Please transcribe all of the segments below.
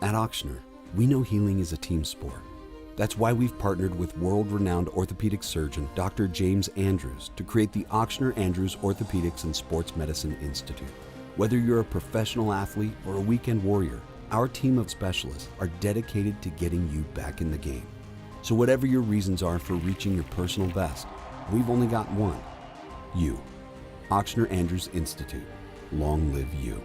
At Auctioner, we know healing is a team sport. That's why we've partnered with world-renowned orthopedic surgeon Dr. James Andrews to create the Auctioner Andrews Orthopedics and Sports Medicine Institute. Whether you're a professional athlete or a weekend warrior, our team of specialists are dedicated to getting you back in the game. So whatever your reasons are for reaching your personal best, we've only got one: you. Auctioner Andrews Institute. Long live you.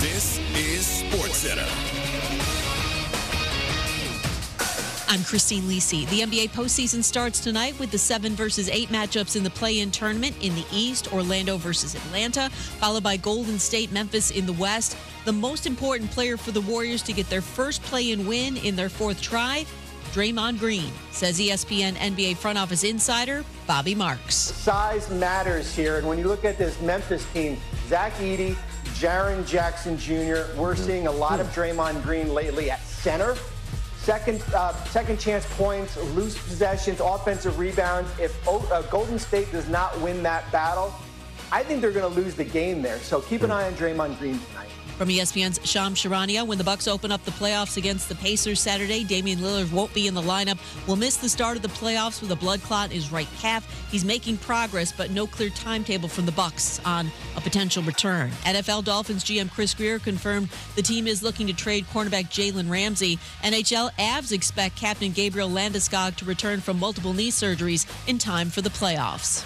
This is SportsCenter. I'm Christine Lisi. The NBA postseason starts tonight with the 7 versus 8 matchups in the play-in tournament. In the East, Orlando versus Atlanta, followed by Golden State, Memphis in the West. The most important player for the Warriors to get their first play-in win in their 4th try, Draymond Green, says ESPN NBA front office insider Bobby Marks. Size matters here, and when you look at this Memphis team, Zach Edey, Jaren Jackson Jr., we're seeing a lot of Draymond Green lately at center. Second chance points, loose possessions, offensive rebounds. If Golden State does not win that battle, I think they're going to lose the game there. So keep an eye on Draymond Green tonight. From ESPN's Shams Charania, when the Bucks open up the playoffs against the Pacers Saturday, Damian Lillard won't be in the lineup. Will miss the start of the playoffs with a blood clot in his right calf. He's making progress, but no clear timetable from the Bucks on a potential return. NFL Dolphins GM Chris Greer confirmed the team is looking to trade cornerback Jalen Ramsey. NHL Avs expect captain Gabriel Landeskog to return from multiple knee surgeries in time for the playoffs.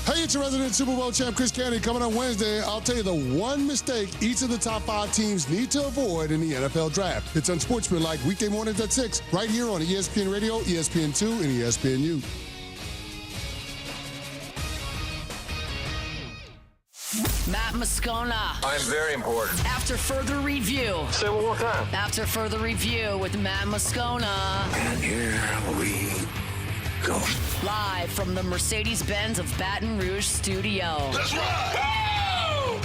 Hey, it's your resident Super Bowl champ, Chris Candy. Coming on Wednesday, I'll tell you the one mistake each of the top 5 teams need to avoid in the NFL draft. It's unsportsmanlike weekday mornings at 6, right here on ESPN Radio, ESPN2, and ESPNU. Matt Moscona. I'm very important. After further review. Say one more time. After further review with Matt Moscona. And here we go. Live from the Mercedes-Benz of Baton Rouge studio. Let's ride! Go!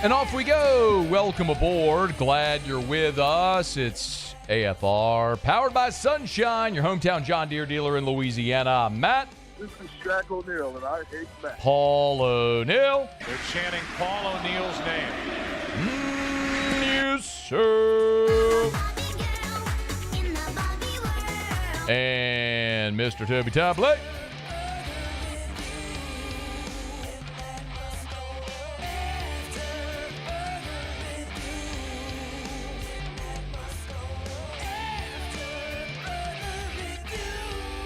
And off we go. Welcome aboard. Glad you're with us. It's AFR, powered by Sunshine, your hometown John Deere dealer in Louisiana. Matt. This is Shaq O'Neal, and I hate Matt. Paul O'Neal. They're chanting Paul O'Neal's name. Yes, sir. And Mr. Toby Topley.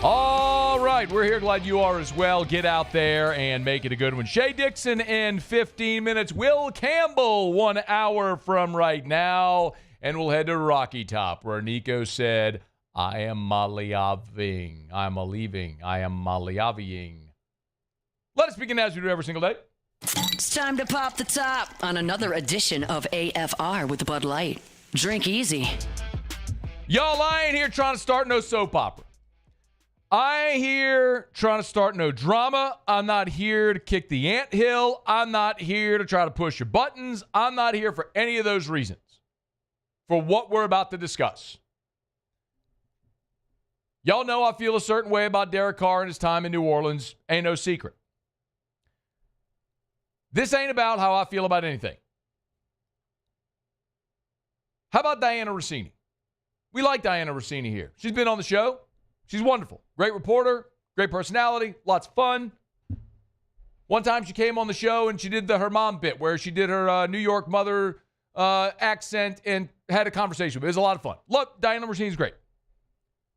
All right, we're here. Glad you are as well. Get out there and make it a good one. Shea Dixon in 15 minutes. Will Campbell 1 hour from right now. And we'll head to Rocky Top, where Nico said, I am Maliaving. I'm a leaving. I am Maliaving. Let us begin as we do every single day. It's time to pop the top on another edition of AFR with Bud Light. Drink easy. Y'all, I ain't here trying to start no soap opera. I ain't here trying to start no drama. I'm not here to kick the anthill. I'm not here to try to push your buttons. I'm not here for any of those reasons. For what we're about to discuss. Y'all know I feel a certain way about Derek Carr and his time in New Orleans. Ain't no secret. This ain't about how I feel about anything. How about Diana Rossini? We like Diana Rossini here. She's been on the show. She's wonderful. Great reporter, great personality, lots of fun. One time she came on the show and she did her mom bit where she did her New York mother accent and had a conversation. It was a lot of fun. Look, Diana Rossini's great.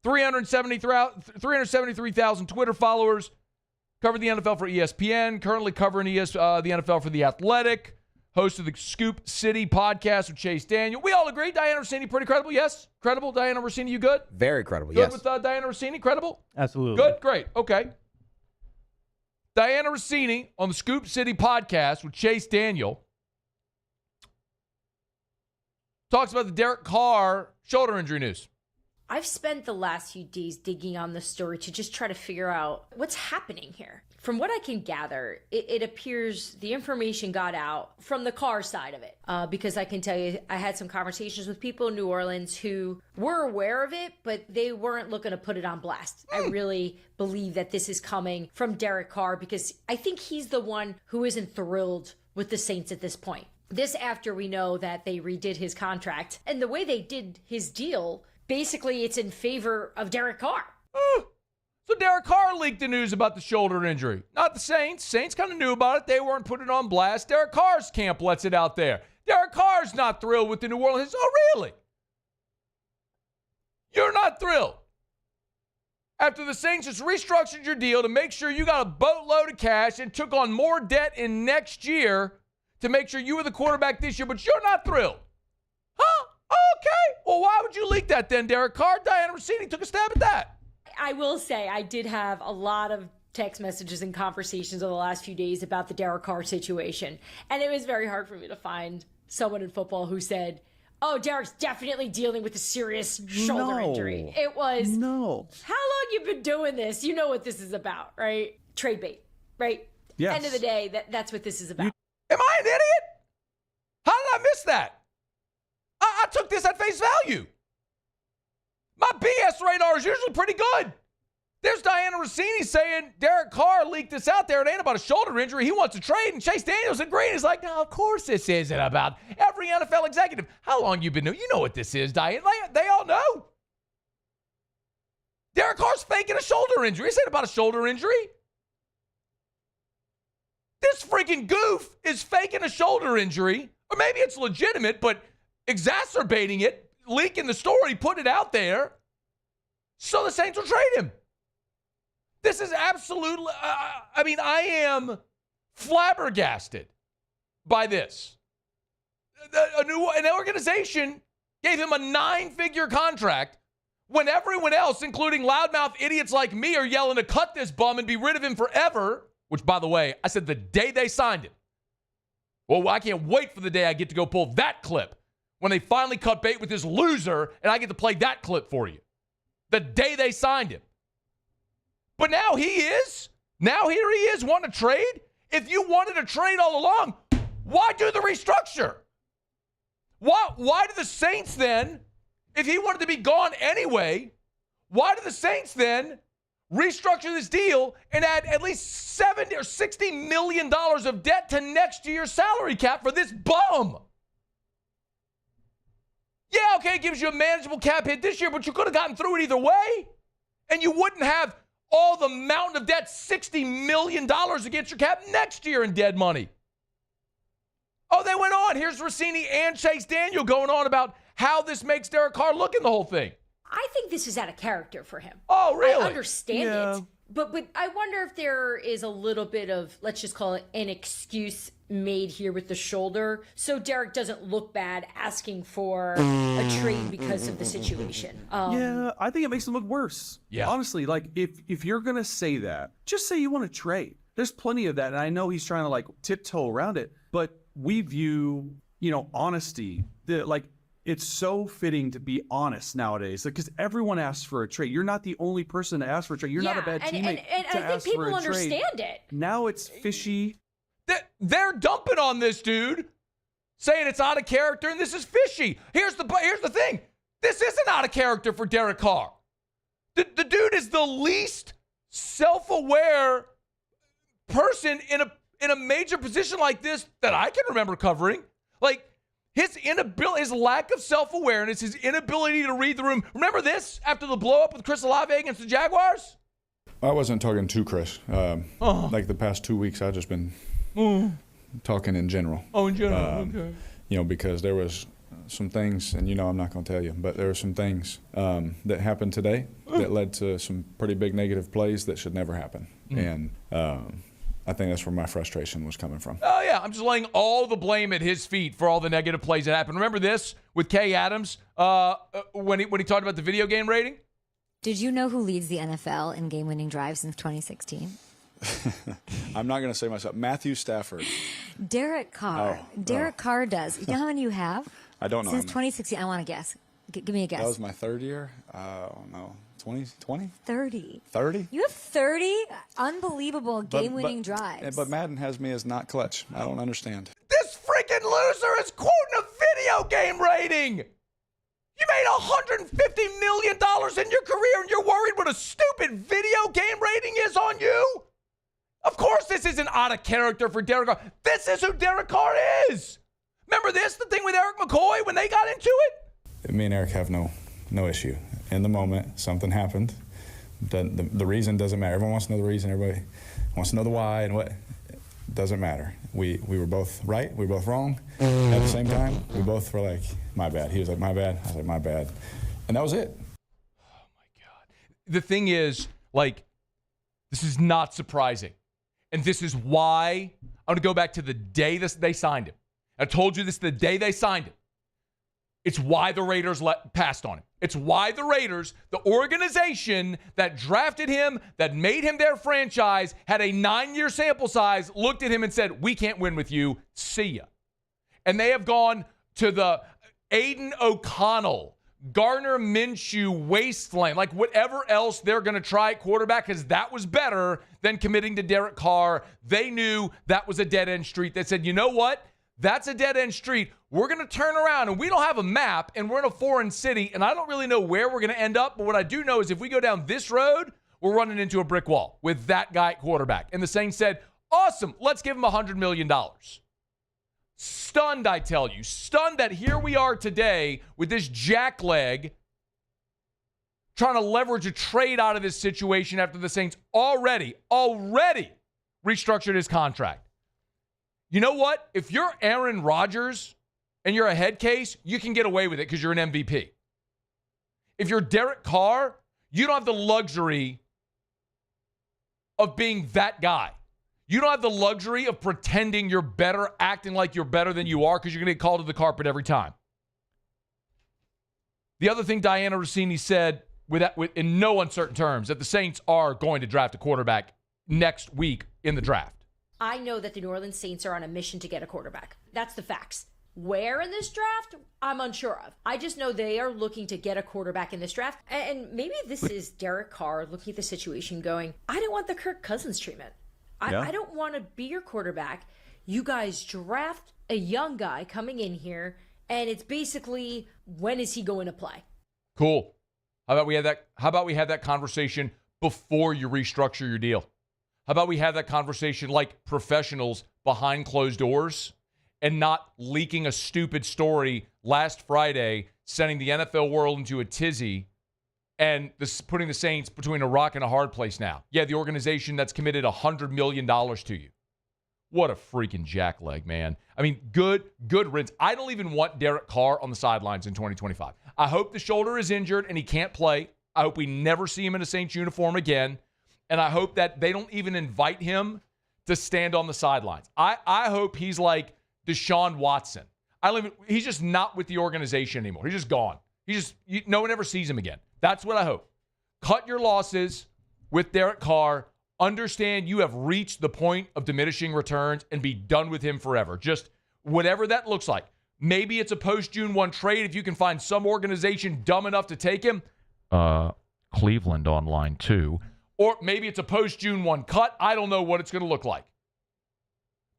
373,000 Twitter followers. Covered the NFL for ESPN. Currently covering the NFL for The Athletic. host of the Scoop City podcast with Chase Daniel. We all agree Diana Rossini pretty credible, yes? Credible, Diana Rossini, you good? Very credible, good yes. Good with Diana Rossini, credible? Absolutely. Good, great, okay. Diana Rossini on the Scoop City podcast with Chase Daniel talks about the Derek Carr shoulder injury news. I've spent the last few days digging on the story to just try to figure out what's happening here. From what I can gather, it appears the information got out from the Carr side of it. Because I can tell you, I had some conversations with people in New Orleans who were aware of it, but they weren't looking to put it on blast. I really believe that this is coming from Derek Carr because I think he's the one who isn't thrilled with the Saints at this point. This after we know that they redid his contract. And the way they did his deal, basically it's in favor of Derek Carr. So Derek Carr leaked the news about the shoulder injury. Not the Saints. Saints kind of knew about it. They weren't putting it on blast. Derek Carr's camp lets it out there. Derek Carr's not thrilled with the New Orleans. Oh, really? You're not thrilled? After the Saints just restructured your deal to make sure you got a boatload of cash and took on more debt in next year to make sure you were the quarterback this year, but you're not thrilled. Huh? Okay. Well, why would you leak that then, Derek Carr? Diana Rossini took a stab at that. I will say I did have a lot of text messages and conversations over the last few days about the Derek Carr situation. And it was very hard for me to find someone in football who said, oh, Derek's definitely dealing with a serious shoulder injury. It was, how long you been doing this? You know what this is about, right? Trade bait, right? Yes. End of the day, that's what this is about. Am I an idiot? How did I miss that? I took this at face value. My BS radar is usually pretty good. There's Diana Rossini saying Derek Carr leaked this out there. It ain't about a shoulder injury. He wants to trade. And Chase Daniels agreed. He's like, no, of course this isn't about every NFL executive. How long you been doing? You know what this is, Diana. They all know. Derek Carr's faking a shoulder injury. This ain't about a shoulder injury. This freaking goof is faking a shoulder injury. Or maybe it's legitimate, but exacerbating it, leaking the story, putting it out there, so the Saints will trade him. This is absolutely, I am flabbergasted by this. An organization gave him a 9-figure contract when everyone else, including loudmouth idiots like me, are yelling to cut this bum and be rid of him forever, which, by the way, I said the day they signed him. Well, I can't wait for the day I get to go pull that clip when they finally cut bait with this loser and I get to play that clip for you. The day they signed him. But now here he is wanting to trade. If you wanted to trade all along, why do the restructure? Why do the Saints then, if he wanted to be gone anyway, why do the Saints then restructure this deal and add at least $70 or $60 million of debt to next year's salary cap for this bum? Yeah, okay, it gives you a manageable cap hit this year, but you could have gotten through it either way. And you wouldn't have all the mountain of debt, $60 million against your cap next year in dead money. Oh, they went on. Here's Rossini and Chase Daniel going on about how this makes Derek Carr look in the whole thing. I think this is out of character for him. Oh, really? I understand it. But I wonder if there is a little bit of, let's just call it an excuse made here with the shoulder, so Derek doesn't look bad asking for a trade because of the situation. I think it makes him look worse. Yeah. Honestly, like if you're going to say that, just say you want to trade. There's plenty of that. And I know he's trying to like tiptoe around it, but we view, honesty, it's so fitting to be honest nowadays because everyone asks for a trade. You're not the only person to ask for a trade. You're not a bad teammate and I think people understand it. Now it's fishy. They're dumping on this dude, saying it's out of character and this is fishy. Here's the thing. This isn't out of character for Derek Carr. The dude is the least self-aware person in a major position like this that I can remember covering. Like, his lack of self-awareness, his inability to read the room. Remember this after the blow-up with Chris Olave against the Jaguars? I wasn't talking to Chris. Like the past 2 weeks, I've just been talking in general. Oh, in general, okay. Because there was some things, and I'm not going to tell you, but there were some things that happened today that led to some pretty big negative plays that should never happen. And I think that's where my frustration was coming from. Oh, yeah. I'm just laying all the blame at his feet for all the negative plays that happened. Remember this with Kay Adams when he talked about the video game rating? Did you know who leads the NFL in game-winning drives since 2016? I'm not going to say myself. Matthew Stafford. Derek Carr. Derek Carr does. You know how many you have? I don't know. Since 2016. I want to guess. Give me a guess. That was my third year. I don't know. 20? 30. 30? You have 30 unbelievable game-winning drives. But Madden has me as not clutch. I don't understand. This freaking loser is quoting a video game rating. You made $150 million in your career, and you're worried what a stupid video game rating is on you? Of course this isn't out of character for Derek Carr. This is who Derek Carr is. Remember this, the thing with Eric McCoy when they got into it? Me and Eric have no issue. In the moment, something happened. The reason doesn't matter. Everyone wants to know the reason. Everybody wants to know the why and what. It doesn't matter. We were both right. We were both wrong. At the same time, we both were like, my bad. He was like, my bad. I was like, my bad. And that was it. Oh, my God. The thing is, like, this is not surprising. And this is why I'm going to go back to the day they signed him. I told you this the day they signed him. It's why the Raiders passed on him. It's why the Raiders, the organization that drafted him, that made him their franchise, had a 9-year sample size, looked at him and said, we can't win with you. See ya. And they have gone to the Aiden O'Connell, Gardner Minshew wasteland, like whatever else they're going to try at quarterback, because that was better than committing to Derek Carr. They knew that was a dead-end street. They said, you know what? That's a dead-end street. We're going to turn around, and we don't have a map, and we're in a foreign city, and I don't really know where we're going to end up, but what I do know is if we go down this road, we're running into a brick wall with that guy at quarterback. And the Saints said, awesome, let's give him $100 million. Stunned, I tell you. Stunned that here we are today with this jackleg trying to leverage a trade out of this situation after the Saints already restructured his contract. You know what? If you're Aaron Rodgers and you're a head case, you can get away with it because you're an MVP. If you're Derek Carr, you don't have the luxury of being that guy. You don't have the luxury of pretending you're better, acting like you're better than you are because you're going to get called to the carpet every time. The other thing Diana Rossini said in no uncertain terms, that the Saints are going to draft a quarterback next week in the draft. I know that the New Orleans Saints are on a mission to get a quarterback. That's the facts. Where in this draft, I'm unsure of. I just know they are looking to get a quarterback in this draft. And maybe this is Derek Carr looking at the situation going, I don't want the Kirk Cousins treatment. I don't want to be your quarterback. You guys draft a young guy coming in here, and it's basically, when is he going to play? Cool. How about we have that conversation before you restructure your deal? How about we have that conversation like professionals behind closed doors and not leaking a stupid story last Friday, sending the NFL world into a tizzy and putting the Saints between a rock and a hard place now. Yeah, the organization that's committed $100 million to you. What a freaking jackleg, man. I mean, good riddance. I don't even want Derek Carr on the sidelines in 2025. I hope the shoulder is injured and he can't play. I hope we never see him in a Saints uniform again. And I hope that they don't even invite him to stand on the sidelines. I hope he's like Deshaun Watson. He's just not with the organization anymore. He's just gone. No one ever sees him again. That's what I hope. Cut your losses with Derek Carr. Understand you have reached the point of diminishing returns and be done with him forever. Just whatever that looks like. Maybe it's a post-June 1 trade if you can find some organization dumb enough to take him. Cleveland on line 2. Or maybe it's a post-June 1 cut. I don't know what it's going to look like.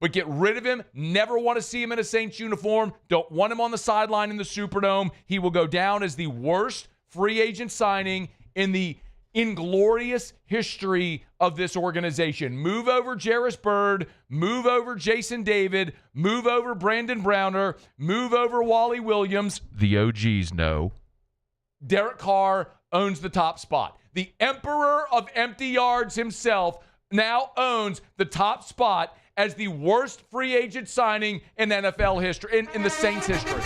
But get rid of him. Never want to see him in a Saints uniform. Don't want him on the sideline in the Superdome. He will go down as the worst free agent signing in the inglorious history of this organization. Move over Jarris Byrd. Move over Jason David. Move over Brandon Browner. Move over Wally Williams. The OGs know. Derek Carr owns the top spot. The emperor of empty yards himself now owns the top spot as the worst free agent signing in NFL history, in the Saints history.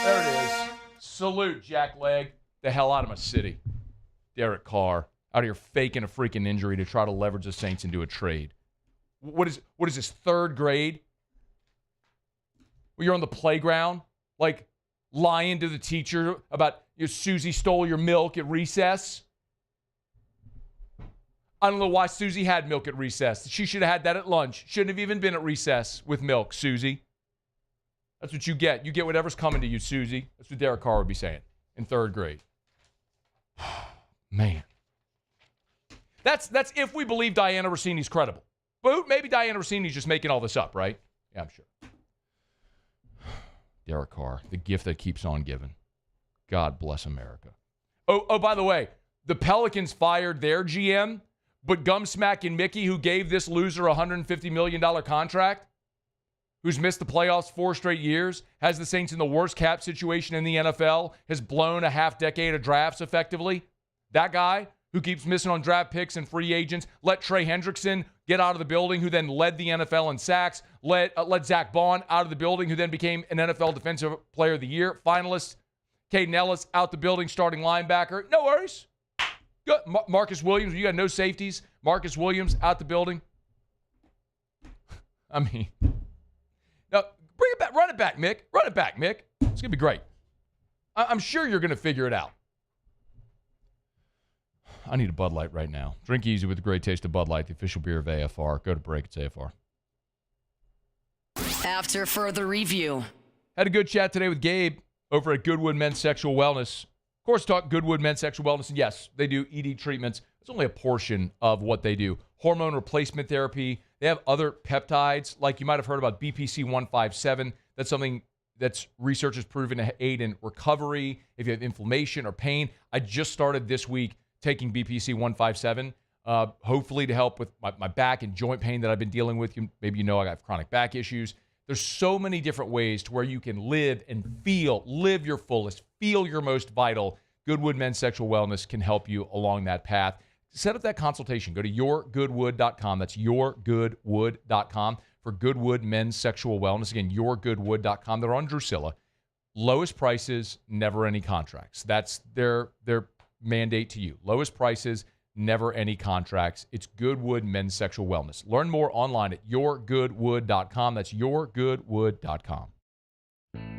There it is. Salute, jackleg. The hell out of my city. Derek Carr out here faking a freaking injury to try to leverage the Saints into a trade. What is this, third grade? Where you're on the playground, like lying to the teacher about Susie stole your milk at recess. I don't know why Susie had milk at recess. She should have had that at lunch. Shouldn't have even been at recess with milk, Susie. That's what you get. You get whatever's coming to you, Susie. That's what Derek Carr would be saying in third grade. Man. That's if we believe Diana Rossini's credible. But maybe Diana Rossini's just making all this up, right? Yeah, I'm sure. Derek Carr, the gift that keeps on giving. God bless America. Oh, by the way, the Pelicans fired their GM, but Gumsmack and Mickey, who gave this loser a $150 million contract, who's missed the playoffs 4 straight years, has the Saints in the worst cap situation in the NFL, has blown a half decade of drafts effectively. That guy who keeps missing on draft picks and free agents, let Trey Hendrickson get out of the building, who then led the NFL in sacks, let Zach Bond out of the building, who then became an NFL Defensive Player of the Year finalist. Caden Ellis out the building, starting linebacker. No worries. Good. Marcus Williams, you got no safeties. Marcus Williams out the building. I mean, now bring it back. Run it back, Mick. Run it back, Mick. It's going to be great. I'm sure you're going to figure it out. I need a Bud Light right now. Drink easy with the great taste of Bud Light, the official beer of AFR. Go to break. It's AFR. After further review. Had a good chat today with Gabe over at Goodwood Men's Sexual Wellness. Of course, talk Goodwood Men's Sexual Wellness. And yes, they do ED treatments. It's only a portion of what they do. Hormone replacement therapy. They have other peptides, like you might have heard about BPC 157. That's something that's research has proven to aid in recovery if you have inflammation or pain. I just started this week taking BPC 157, hopefully to help with my back and joint pain that I've been dealing with. Maybe you know I got chronic back issues. There's so many different ways to where you can live and live your fullest, feel your most vital. Goodwood Men's Sexual Wellness can help you along that path. Set up that consultation. Go to yourgoodwood.com. That's yourgoodwood.com for Goodwood Men's Sexual Wellness. Again, yourgoodwood.com. They're on Drusilla. Lowest prices, never any contracts. That's their mandate to you. Lowest prices, never any contracts. It's Goodwood Men's Sexual Wellness. Learn more online at yourgoodwood.com. That's yourgoodwood.com.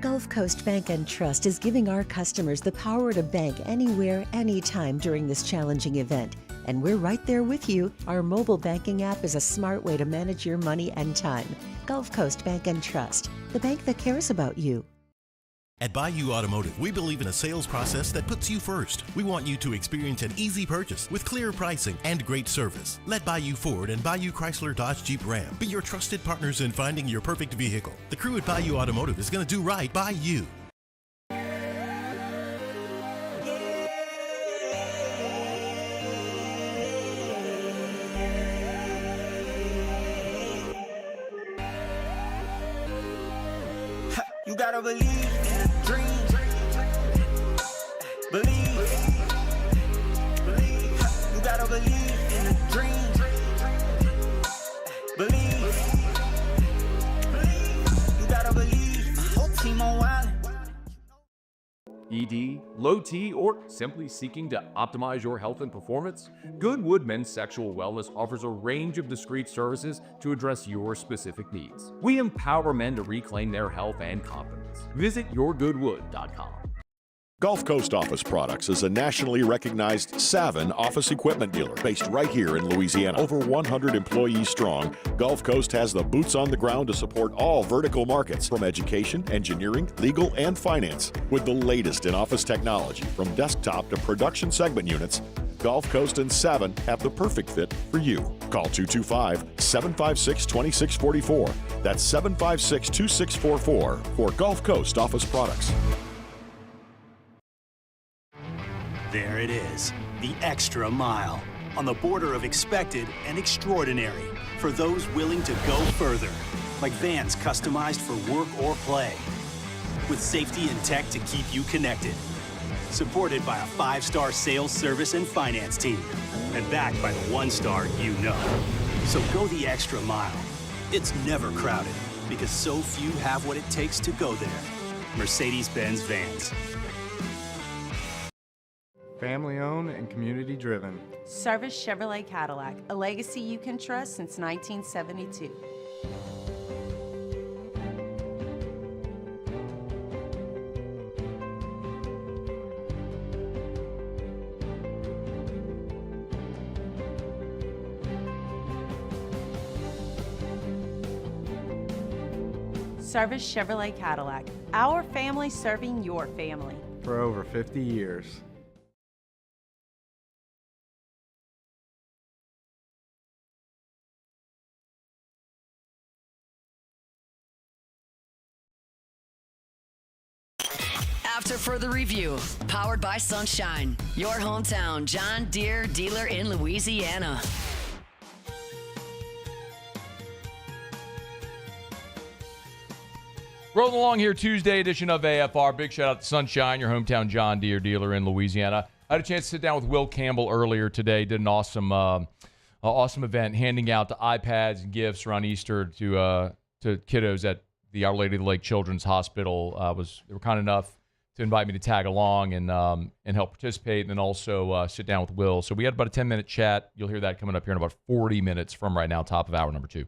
Gulf Coast Bank and Trust is giving our customers the power to bank anywhere, anytime during this challenging event. And we're right there with you. Our mobile banking app is a smart way to manage your money and time. Gulf Coast Bank and Trust, the bank that cares about you. At Bayou Automotive, we believe in a sales process that puts you first. We want you to experience an easy purchase with clear pricing and great service. Let Bayou Ford and Bayou Chrysler Dodge Jeep Ram be your trusted partners in finding your perfect vehicle. The crew at Bayou Automotive is going to do right by you. You gotta believe. Dream, believe, you gotta believe in a dream, believe, you gotta believe, whole team on wild. ED, low T, or simply seeking to optimize your health and performance? Goodwood Men's Sexual Wellness offers a range of discreet services to address your specific needs. We empower men to reclaim their health and confidence. Visit yourgoodwood.com. Gulf Coast Office Products is a nationally recognized Savin office equipment dealer based right here in Louisiana. Over 100 employees strong, Gulf Coast has the boots on the ground to support all vertical markets from education, engineering, legal, and finance. With the latest in office technology from desktop to production segment units, Gulf Coast and Savin have the perfect fit for you. Call 225-756-2644. That's 756-2644 for Gulf Coast Office Products. There it is, the extra mile, on the border of expected and extraordinary for those willing to go further, like vans customized for work or play, with safety and tech to keep you connected, supported by a 5-star sales, service, and finance team, and backed by the 1-star you know. So go the extra mile. It's never crowded, because so few have what it takes to go there. Mercedes-Benz Vans. Family owned and community driven. Service Chevrolet Cadillac, a legacy you can trust since 1972. Service Chevrolet Cadillac, our family serving your family. For over 50 years. After further review, powered by Sunshine, your hometown John Deere dealer in Louisiana. Rolling along here, Tuesday edition of AFR. Big shout out to Sunshine, your hometown John Deere dealer in Louisiana. I had a chance to sit down with Will Campbell earlier today. Did an awesome event, handing out the iPads and gifts around Easter to kiddos at the Our Lady of the Lake Children's Hospital. They were kind enough to invite me to tag along and help participate, and then also sit down with Will. So we had about a 10-minute chat. You'll hear that coming up here in about 40 minutes from right now, top of hour number 2.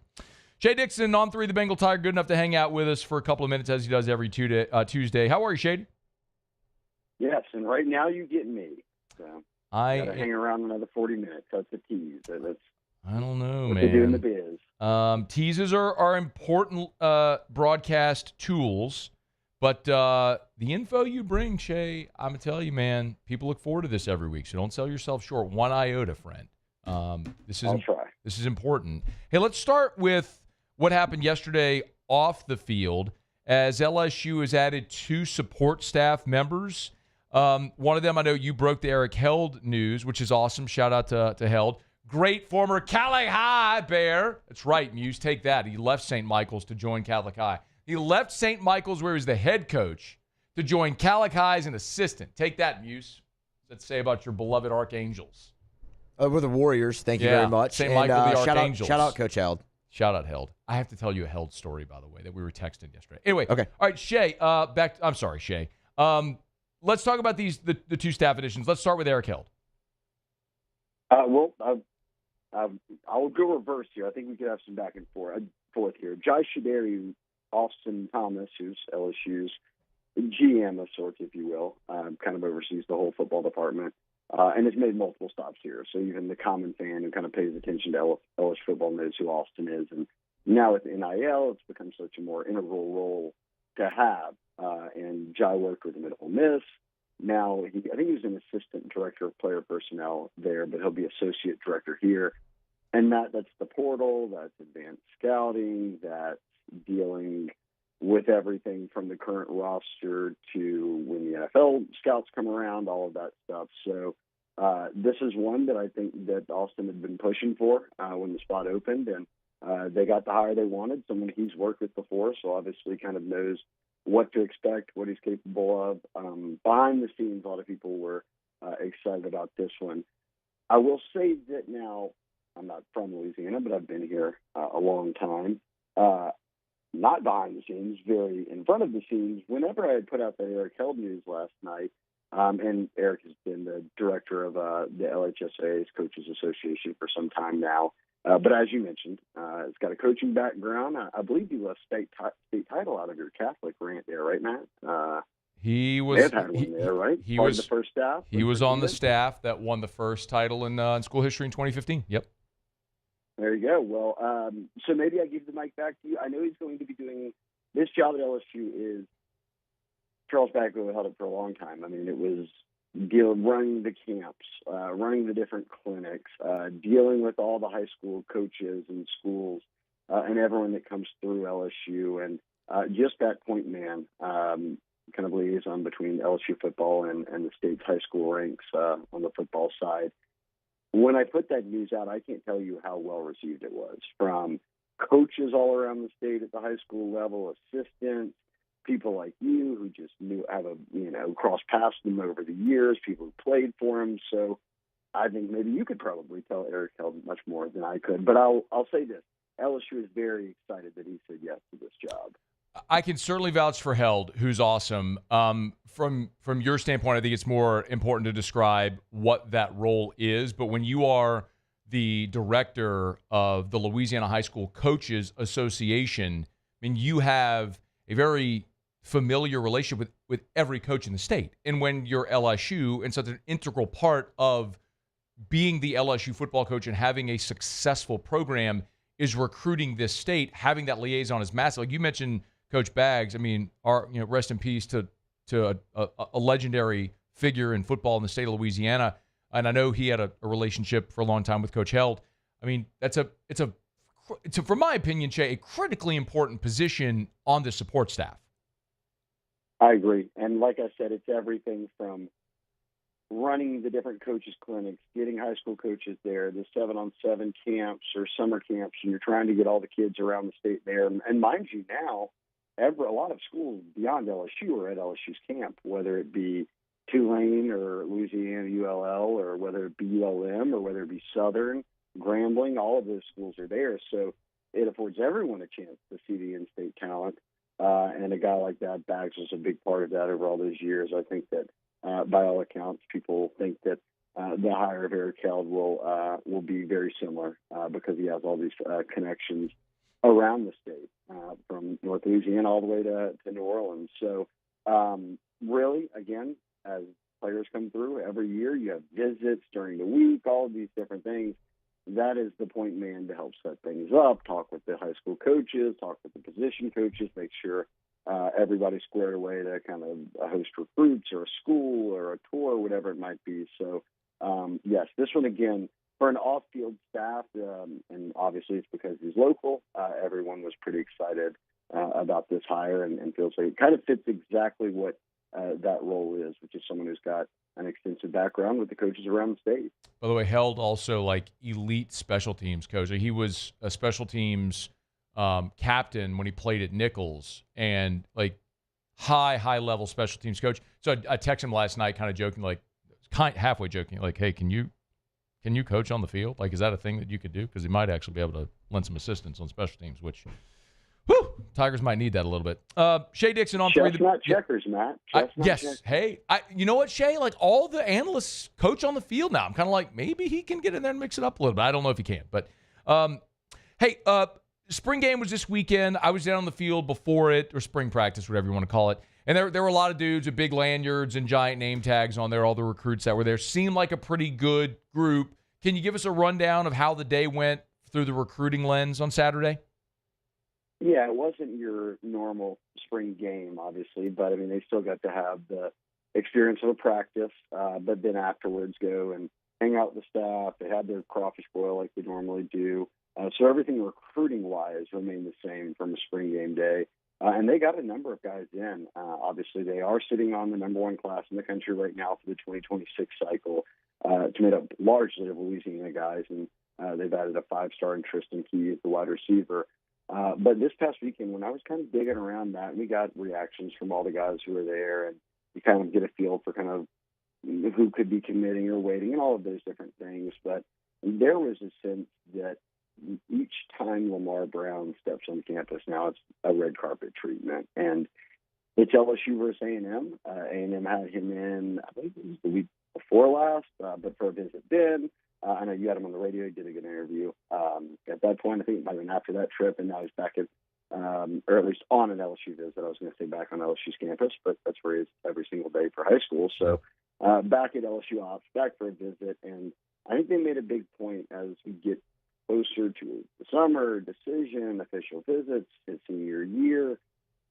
Shea Dixon on 3, the Bengal Tiger, good enough to hang out with us for a couple of minutes as he does every Tuesday. How are you, Shea? Yes, and right now you get me. So I gotta hang around another 40 minutes. That's a tease. I don't know, what man. They do in the biz. Teases are important broadcast tools, but the info you bring, Shea, I'm going to tell you, man, people look forward to this every week, so don't sell yourself short one iota, friend. I'll try. This is important. Hey, let's start with what happened yesterday off the field as LSU has added 2 support staff members. One of them, I know you broke the Eric Held news, which is awesome. Shout out to Held. Great former Catholic High Bear. That's right, Muse. Take that. He left St. Michael's to join Catholic High. He left St. Michael's where he was the head coach to join Catholic High as an assistant. Take that, Muse. What's that say about your beloved Archangels? We're the Warriors. Thank you very much. St. Michael, the Archangels. Shout out Coach Held. Shout out Held. I have to tell you a Held story, by the way, that we were texting yesterday. Anyway, okay. All right, Shea. I'm sorry, Shea. Let's talk about the 2 staff additions. Let's start with Eric Held. Well, I'll go reverse here. I think we could have some back and forth here. Jai Shaderi, Austin Thomas, who's LSU's GM of sorts, if you will, kind of oversees the whole football department. And has made multiple stops here. So even the common fan who kind of pays attention to LSU football knows who Austin is. And now with NIL, it's become such a more integral role to have. And Jai worked with him at Ole Miss. Now, I think he's an assistant director of player personnel there, but he'll be associate director here. And that's the portal, that's advanced scouting, that's dealing with everything from the current roster to when the NFL scouts come around, all of that stuff. So this is one that I think that Austin had been pushing for when the spot opened, and they got the hire they wanted, someone he's worked with before, so obviously kind of knows what to expect, what he's capable of. Behind the scenes, a lot of people were excited about this one. I will say that now, I'm not from Louisiana, but I've been here a long time. Not behind the scenes, very in front of the scenes. Whenever I had put out that Eric Held news last night, and Eric has been the director of the LHSA's Coaches Association for some time now. But as you mentioned, he's got a coaching background. I believe he left state title out of your Catholic rant there, right, Matt? He was. Had one there, right? He Part was of the first staff. He was on the staff that won the first title in school history in 2015. Yep. There you go. Well, so maybe I give the mic back to you. I know he's going to be doing this job at LSU. Is Charles Bagwell held it for a long time. I mean, it was running the camps, running the different clinics, dealing with all the high school coaches and schools and everyone that comes through LSU, and just that point man, kind of liaison between LSU football and the state's high school ranks on the football side. When I put that news out, I can't tell you how well received it was from coaches all around the state at the high school level, assistants, people like you who just crossed paths with him over the years, people who played for him. So I think maybe you could probably tell Eric Held much more than I could. But I'll say this. LSU is very excited that he said yes to this job. I can certainly vouch for Held, who's awesome. From your standpoint, I think it's more important to describe what that role is. But when you are the director of the Louisiana High School Coaches Association, I mean, you have a very familiar relationship with every coach in the state. And when you're LSU, and such an integral part of being the LSU football coach and having a successful program is recruiting this state, having that liaison is massive. Like you mentioned, Coach Baggs, I mean, rest in peace to a legendary figure in football in the state of Louisiana. And I know he had a relationship for a long time with Coach Held. I mean, it's from my opinion, Shea, a critically important position on the support staff. I agree. And like I said, it's everything from running the different coaches clinics, getting high school coaches there, the 7-on-7 camps or summer camps, and you're trying to get all the kids around the state there. And mind you, now, a lot of schools beyond LSU are at LSU's camp, whether it be Tulane or Louisiana ULL, or whether it be ULM, or whether it be Southern, Grambling, all of those schools are there. So it affords everyone a chance to see the in-state talent. And a guy like that, Baggs, was a big part of that over all those years. I think that, by all accounts, people think that the hire of Eric Held will be very similar because he has all these connections around the state, from North Louisiana all the way to New Orleans. So really, again, as players come through every year, you have visits during the week, all of these different things. That is the point man to help set things up, talk with the high school coaches, talk with the position coaches, make sure everybody's squared away to kind of host recruits or a school or a tour, whatever it might be. So, yes, this one, again, for an off-field staff, and obviously it's because he's local, everyone was pretty excited about this hire and feels like it kind of fits exactly what that role is, which is someone who's got an extensive background with the coaches around the state. By the way, Held also like elite special teams coach. He was a special teams captain when he played at Nichols, and like high level special teams coach. So I texted him last night, kind of joking, like halfway joking, like, hey, can you coach on the field? Like, is that a thing that you could do? Because he might actually be able to lend some assistance on special teams, which, whew, Tigers might need that a little bit. Shea Dixon on three. Chestnut checkers, Matt. Yes. Checkers. Hey, you know what, Shea? Like, all the analysts coach on the field now. I'm kind of like, maybe he can get in there and mix it up a little bit. I don't know if he can. But, hey, spring game was this weekend. I was down on the field before it, or spring practice, whatever you want to call it. And there were a lot of dudes with big lanyards and giant name tags on there, all the recruits that were there. Seemed like a pretty good group. Can you give us a rundown of how the day went through the recruiting lens on Saturday? Yeah, it wasn't your normal spring game, obviously, but I mean, they still got to have the experience of a practice, but then afterwards go and hang out with the staff. They had their crawfish boil like they normally do. So everything recruiting-wise remained the same from a spring game day. And they got a number of guys in. Obviously, they are sitting on the number one class in the country right now for the 2026 cycle. It's made up largely of Louisiana guys, and they've added a 5-star in Tristan Key as the wide receiver. But this past weekend, when I was kind of digging around that, we got reactions from all the guys who were there, and you kind of get a feel for kind of who could be committing or waiting and all of those different things. But there was a sense that each time Lamar Brown steps on campus now, it's a red carpet treatment. And it's LSU versus A&M. A&M had him in, I think it was the week before last, but for a visit then. I know you had him on the radio. He did a good interview. At that point, I think it might have been after that trip, and now he's back at, or at least on an LSU visit. I was going to say back on LSU's campus, but that's where he is every single day for high school. So back at LSU Ops, back for a visit. And I think they made a big point as we get closer to the summer, decision, official visits, his senior year,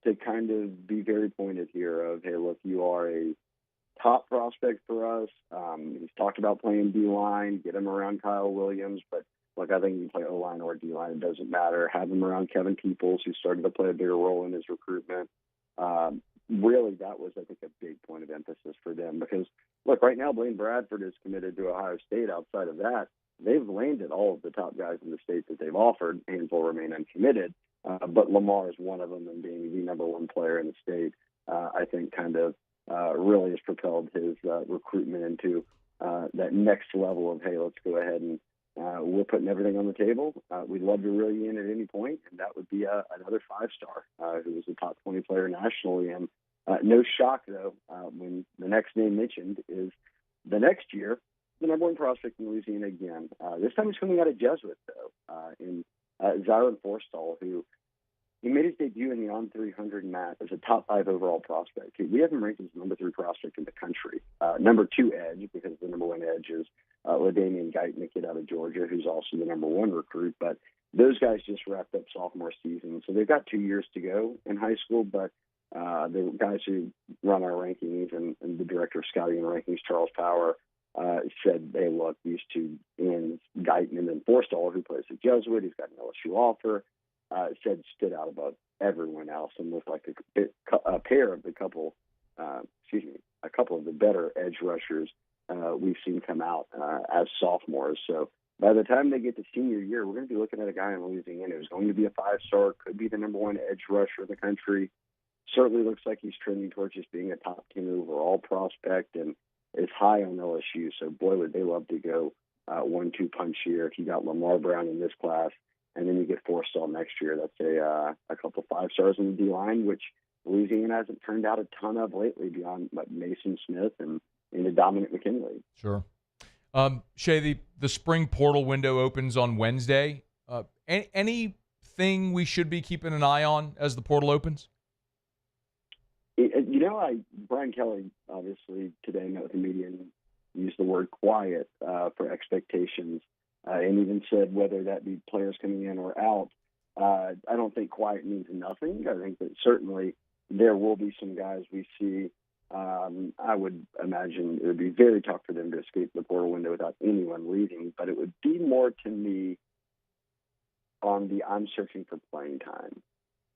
to kind of be very pointed here of, hey, look, you are a top prospect for us. He's talked about playing D-line, get him around Kyle Williams, but look, I think you play O-line or D-line, it doesn't matter. Have him around Kevin Peoples, who started to play a bigger role in his recruitment. Really, that was, I think, a big point of emphasis for them because, look, right now Blaine Bradford is committed to Ohio State. Outside of that, they've landed all of the top guys in the state that they've offered. A handful remain uncommitted, but Lamar is one of them, and being the number one player in the state, I think kind of really has propelled his recruitment into that next level of, hey, let's go ahead and we're putting everything on the table. We'd love to reel you in at any point, and that would be another 5-star who was a top 20 player nationally. And no shock, though, when the next name mentioned is the next year, the number 1 prospect in Louisiana again. This time he's coming out of Jesuit, though, in Zyron Forstall, who he made his debut in the on 300 mat as a top 5 overall prospect. We have him ranked as number 3 prospect in the country. Number 2 edge, because the number 1 edge is LaDainian Guyton, a kid out of Georgia, who's also the number 1 recruit. But those guys just wrapped up sophomore season, so they've got 2 years to go in high school. But the guys who run our rankings and the director of scouting and rankings, Charles Power, said, hey, look, these 2 ends, Guyton and then Forstall, who plays at Jesuit, he's got an LSU offer, said stood out above everyone else and looked like a pair of a couple of the better edge rushers we've seen come out as sophomores. So by the time they get to senior year, we're going to be looking at a guy in Louisiana who's going to be a 5-star, could be the number 1 edge rusher in the country. Certainly looks like he's trending towards just being a top 10 overall prospect and is high on LSU. So boy, would they love to go 1-2 punch here. If you got Lamar Brown in this class, and then you get Forstall next year, that's a couple 5-stars in the D-line, which Louisiana hasn't turned out a ton of lately beyond Mason Smith and Dominic McKinley. Sure. Shea, the spring portal window opens on Wednesday. Anything we should be keeping an eye on as the portal opens? Brian Kelly, obviously, today met with the media and used the word quiet for expectations, and even said whether that be players coming in or out. I don't think quiet means nothing. I think that certainly there will be some guys we see. I would imagine it would be very tough for them to escape the portal window without anyone leaving, but it would be more to me on the I'm searching for playing time,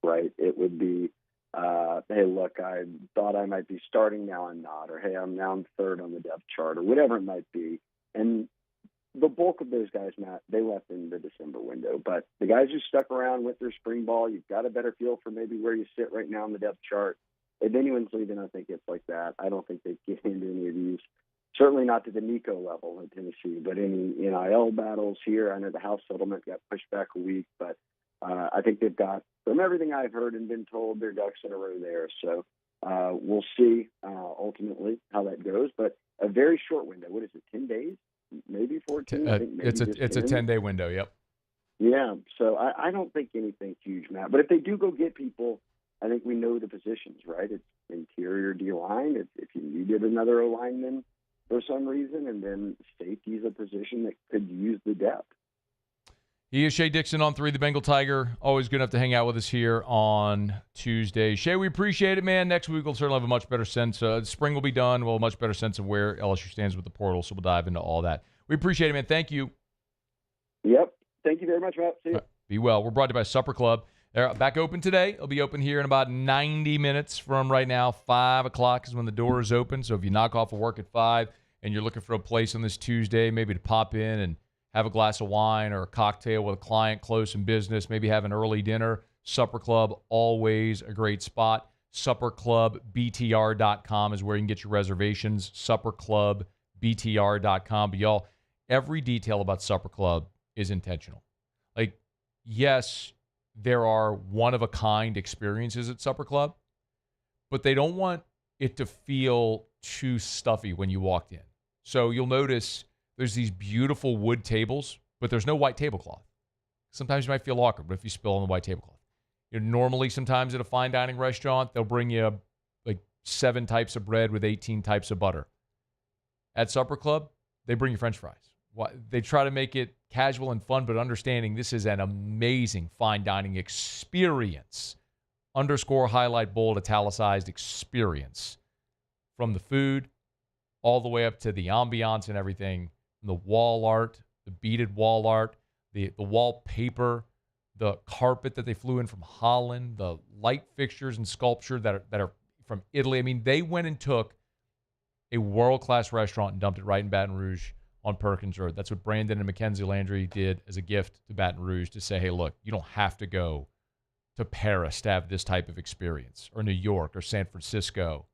right? It would be, hey, look, I thought I might be starting, now I'm not, or hey, I'm 3rd on the depth chart, or whatever it might be. And the bulk of those guys, Matt, they left in the December window. But the guys who stuck around with their spring ball, you've got a better feel for maybe where you sit right now on the depth chart. If anyone's leaving, I think it's like that. I don't think they get into any of these, certainly not to the Nico level in Tennessee, but any NIL battles here. I know the House settlement got pushed back a week, but I think they've got, from everything I've heard and been told, their ducks in a row there. So we'll see ultimately how that goes. But a very short window. What is it, 10 days? Maybe 14? I think maybe it's a 10-day window, yep. Yeah, so I don't think anything huge, Matt. But if they do go get people, I think we know the positions, right? It's interior D-line. If you needed another O-lineman for some reason, and then safety is a position that could use the depth. He is Shea Dixon on 3, the Bengal Tiger. Always good enough to hang out with us here on Tuesday. Shea, we appreciate it, man. Next week we'll certainly have a much better sense. Spring will be done. We'll have a much better sense of where LSU stands with the portal, so we'll dive into all that. We appreciate it, man. Thank you. Yep. Thank you very much, Matt. See you. Be well. We're brought to you by Supper Club. They're back open today. It'll be open here in about 90 minutes from right now. 5 o'clock is when the doors open. So if you knock off of work at 5 and you're looking for a place on this Tuesday, maybe to pop in and have a glass of wine or a cocktail with a client close in business, maybe have an early dinner, Supper Club, always a great spot. SupperClubBTR.com is where you can get your reservations. SupperClubBTR.com. But y'all, every detail about Supper Club is intentional. Like, yes, there are one-of-a-kind experiences at Supper Club, but they don't want it to feel too stuffy when you walked in. So you'll notice there's these beautiful wood tables, but there's no white tablecloth. Sometimes you might feel awkward, but if you spill on the white tablecloth. Normally, sometimes at a fine dining restaurant, they'll bring you like 7 types of bread with 18 types of butter. At Supper Club, they bring you French fries. They try to make it casual and fun, but understanding this is an amazing fine dining experience. _highlight bold italicized experience. From the food all the way up to the ambiance and everything. The wall art, the beaded wall art, the wallpaper, the carpet that they flew in from Holland, the light fixtures and sculpture that are from Italy. I mean, they went and took a world-class restaurant and dumped it right in Baton Rouge on Perkins Road. That's what Brandon and Mackenzie Landry did as a gift to Baton Rouge to say, hey, look, you don't have to go to Paris to have this type of experience, or New York, or San Francisco,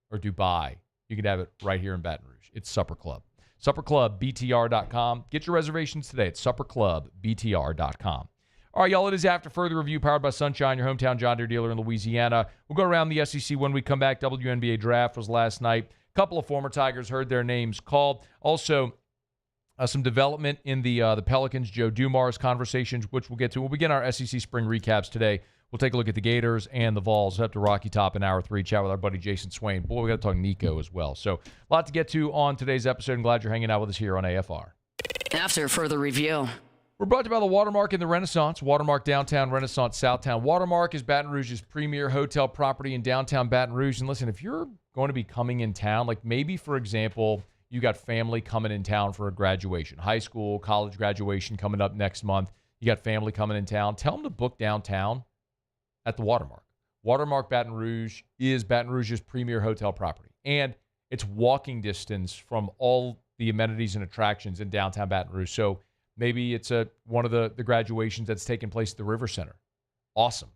or Dubai. You can have it right here in Baton Rouge. It's Supper Club. SupperClubBTR.com. Get your reservations today at SupperClubBTR.com. All right, y'all, it is After Further Review, powered by Sunshine, your hometown John Deere dealer in Louisiana. We'll go around the SEC when we come back. WNBA draft was last night. A couple of former Tigers heard their names called. Also, some development in the Pelicans, Joe Dumars conversations, which we'll get to. We'll begin our SEC spring recaps today. We'll take a look at the Gators and the Vols. We'll have to Rocky Top in Hour 3, chat with our buddy Jayson Swain. Boy, we got to talk Nico as well. So a lot to get to on today's episode. I'm glad you're hanging out with us here on AFR. After Further Review. We're brought to you by the Watermark in the Renaissance. Watermark Downtown, Renaissance Southtown. Watermark is Baton Rouge's premier hotel property in downtown Baton Rouge. And listen, if you're going to be coming in town, like maybe, for example, you got family coming in town for a graduation, high school, college graduation coming up next month. You got family coming in town. Tell them to book downtown at the Watermark. Watermark Baton Rouge is Baton Rouge's premier hotel property. And it's walking distance from all the amenities and attractions in downtown Baton Rouge. So maybe it's one of the graduations that's taking place at the River Center. Awesome.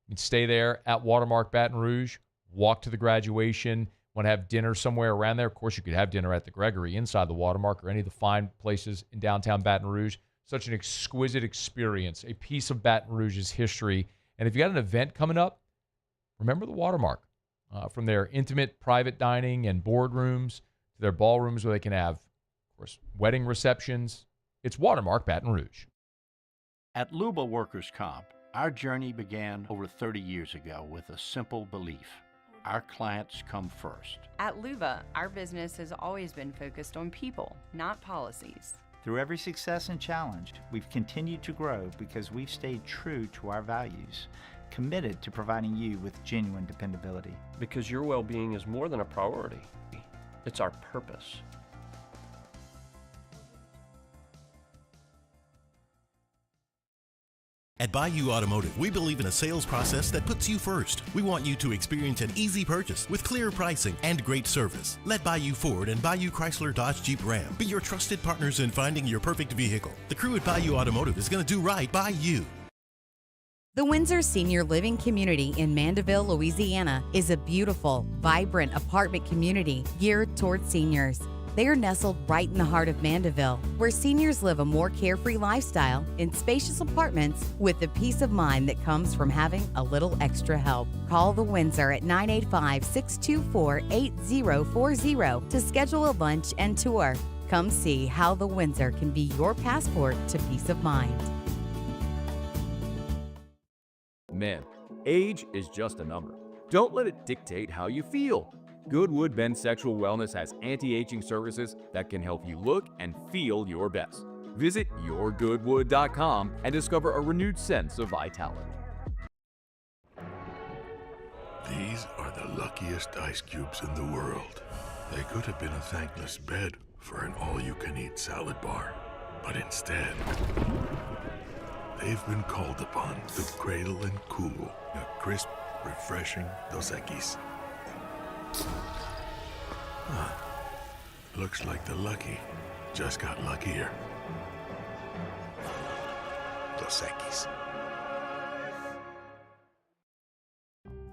You can stay there at Watermark Baton Rouge, walk to the graduation. Want to have dinner somewhere around there? Of course, you could have dinner at the Gregory inside the Watermark or any of the fine places in downtown Baton Rouge. Such an exquisite experience, a piece of Baton Rouge's history. And if you got an event coming up, remember the Watermark. From their intimate private dining and boardrooms to their ballrooms where they can have, of course, wedding receptions. It's Watermark Baton Rouge. At Luba Workers' Comp, our journey began over 30 years ago with a simple belief. Our clients come first. At Luba, our business has always been focused on people, not policies. Through every success and challenge, we've continued to grow because we've stayed true to our values, committed to providing you with genuine dependability. Because your well-being is more than a priority. It's our purpose. At Bayou Automotive, we believe in a sales process that puts you first. We want you to experience an easy purchase with clear pricing and great service. Let Bayou Ford and Bayou Chrysler Dodge Jeep Ram be your trusted partners in finding your perfect vehicle. The crew at Bayou Automotive is going to do right by you. The Windsor Senior Living Community in Mandeville, Louisiana is a beautiful, vibrant apartment community geared toward seniors. They are nestled right in the heart of Mandeville, where seniors live a more carefree lifestyle in spacious apartments with the peace of mind that comes from having a little extra help. Call the Windsor at 985-624-8040 to schedule a lunch and tour. Come see how the Windsor can be your passport to peace of mind. Men, age is just a number. Don't let it dictate how you feel. Goodwood Men's Sexual Wellness has anti-aging services that can help you look and feel your best. Visit yourgoodwood.com and discover a renewed sense of vitality. These are the luckiest ice cubes in the world. They could have been a thankless bed for an all-you-can-eat salad bar. But instead, they've been called upon to cradle and cool a crisp, refreshing Dos Equis. Looks like the lucky just got luckier. Dos Equis.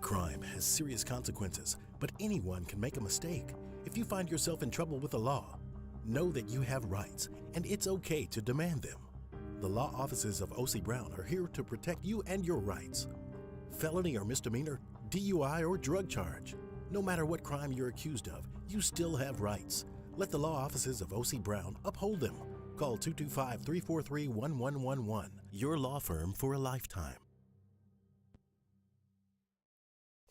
Crime has serious consequences, but anyone can make a mistake. If you find yourself in trouble with the law, know that you have rights, and it's okay to demand them. The law offices of O.C. Brown are here to protect you and your rights. Felony or misdemeanor, DUI or drug charge. No matter what crime you're accused of, you still have rights. Let the law offices of O.C. Brown uphold them. Call 225-343-1111. Your law firm for a lifetime.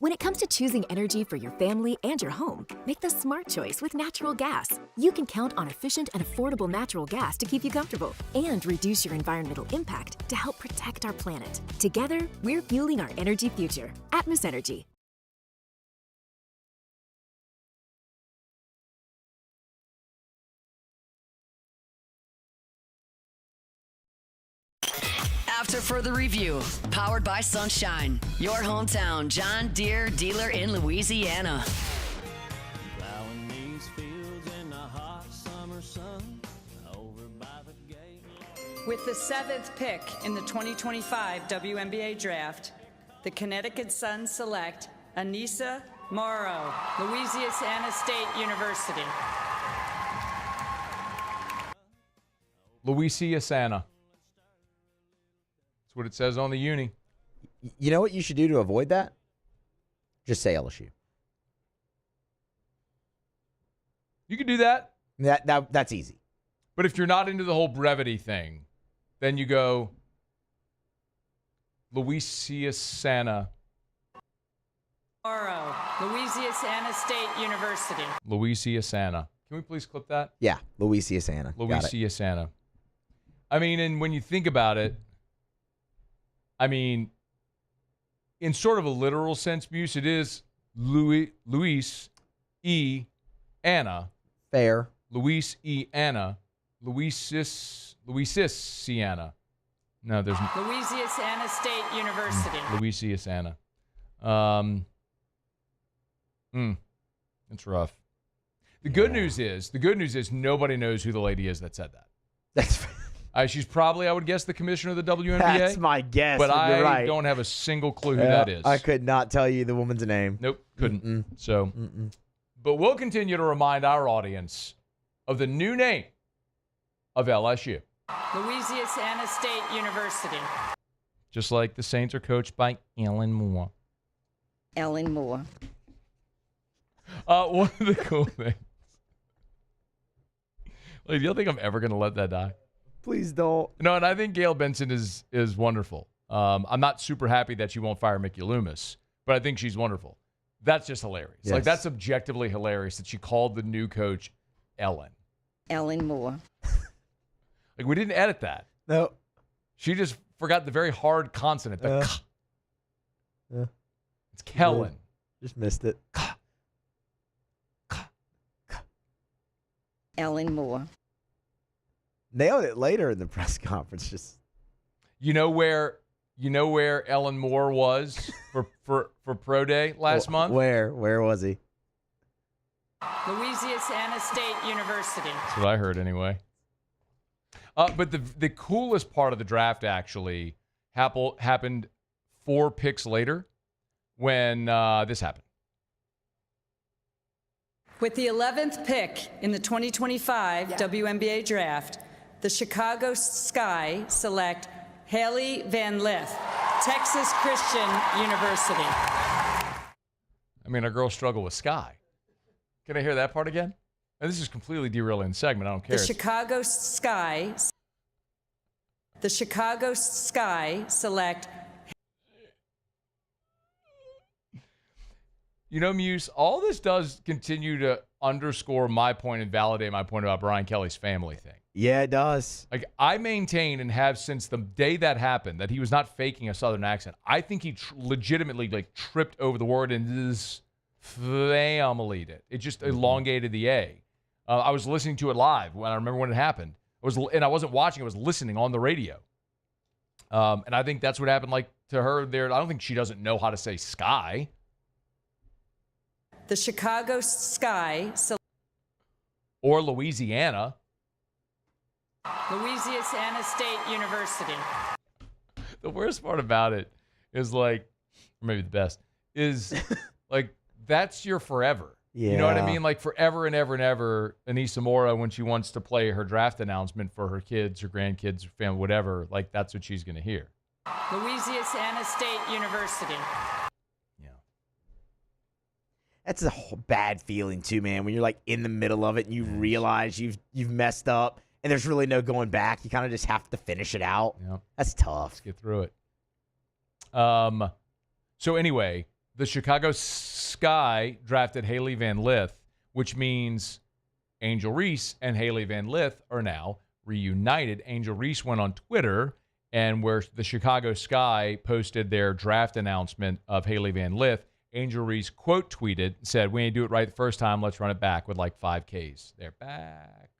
When it comes to choosing energy for your family and your home, make the smart choice with natural gas. You can count on efficient and affordable natural gas to keep you comfortable and reduce your environmental impact to help protect our planet. Together, we're fueling our energy future. Atmos Energy. After Further Review, powered by Sunshine, your hometown John Deere dealer in Louisiana. Plowing these fields in the hot summer sun, over by the gate. With the 7th pick in the 2025 WNBA draft, the Connecticut Sun select Anissa Morrow, Louisiana State University. Louisiana. That's what it says on the uni. You know what you should do to avoid that? Just say LSU. You could do that. That's easy. But if you're not into the whole brevity thing, then you go Louisiana. Louisiana State University. Louisiana. Can we please clip that? Yeah, Louisiana. Louisiana. I mean, and when you think about it, I mean, in sort of a literal sense, Muse, it is Luis E. Anna. Fair. Luis E. Anna. Louisiana. No, there's Louisiana State University. Louisiana. It's rough. The good news is nobody knows who the lady is that said that. That's she's probably, I would guess, the commissioner of the WNBA. That's my guess. But you're right. don't have a single clue who that is. I could not tell you the woman's name. Nope, couldn't. So, but we'll continue to remind our audience of the new name of LSU. Louisiana State University. Just like the Saints are coached by Ellen Moore. Ellen Moore. One of the cool things. Like, do you think I'm ever going to let that die? Please don't. No, and I think Gail Benson is wonderful. I'm not super happy that she won't fire Mickey Loomis, but I think she's wonderful. That's just hilarious. Yes. Like, that's objectively hilarious that she called the new coach Ellen. Ellen Moore. Like, we didn't edit that. No. She just forgot the very hard consonant. The k. Yeah. It's Kellen. Just missed it. Ellen Moore. Nailed it later in the press conference. Just You know where Ellen Moore was for Pro Day last month? Where was he? Louisiana State University. That's what I heard anyway. But the coolest part of the draft actually happened 4 picks later when this happened. With the 11th pick in the 2025 WNBA draft, the Chicago Sky select Haley Van Lith, Texas Christian University. I mean, our girls struggle with Sky. Can I hear that part again? And this is completely derailing the segment. I don't care. The Chicago Sky select. You know, Muse, all this does continue to underscore my point and validate my point about Brian Kelly's family thing. Yeah, it does. Like, I maintain and have since the day that happened that he was not faking a Southern accent. I think he legitimately tripped over the word and this family did. It just elongated the A. I was listening to it live when I remember when it happened. I wasn't watching. I was listening on the radio. And I think that's what happened to her there. I don't think she doesn't know how to say Sky. The Chicago Sky or Louisiana. Louisiana State University. The worst part about it is or maybe the best, is that's your forever. Yeah. You know what I mean? Forever and ever and ever, Anissa Mora, when she wants to play her draft announcement for her kids, her grandkids, her family, whatever, that's what she's going to hear. Louisiana State University. That's a whole bad feeling too, man. When you're in the middle of it and you realize you've messed up and there's really no going back. You kind of just have to finish it out. Yeah. That's tough. Let's get through it. So anyway, the Chicago Sky drafted Haley Van Lith, which means Angel Reese and Haley Van Lith are now reunited. Angel Reese went on Twitter, and where the Chicago Sky posted their draft announcement of Haley Van Lith, Angel Reese quote tweeted, said, "We ain't do it right the first time. Let's run it back with 5 Ks." They're back.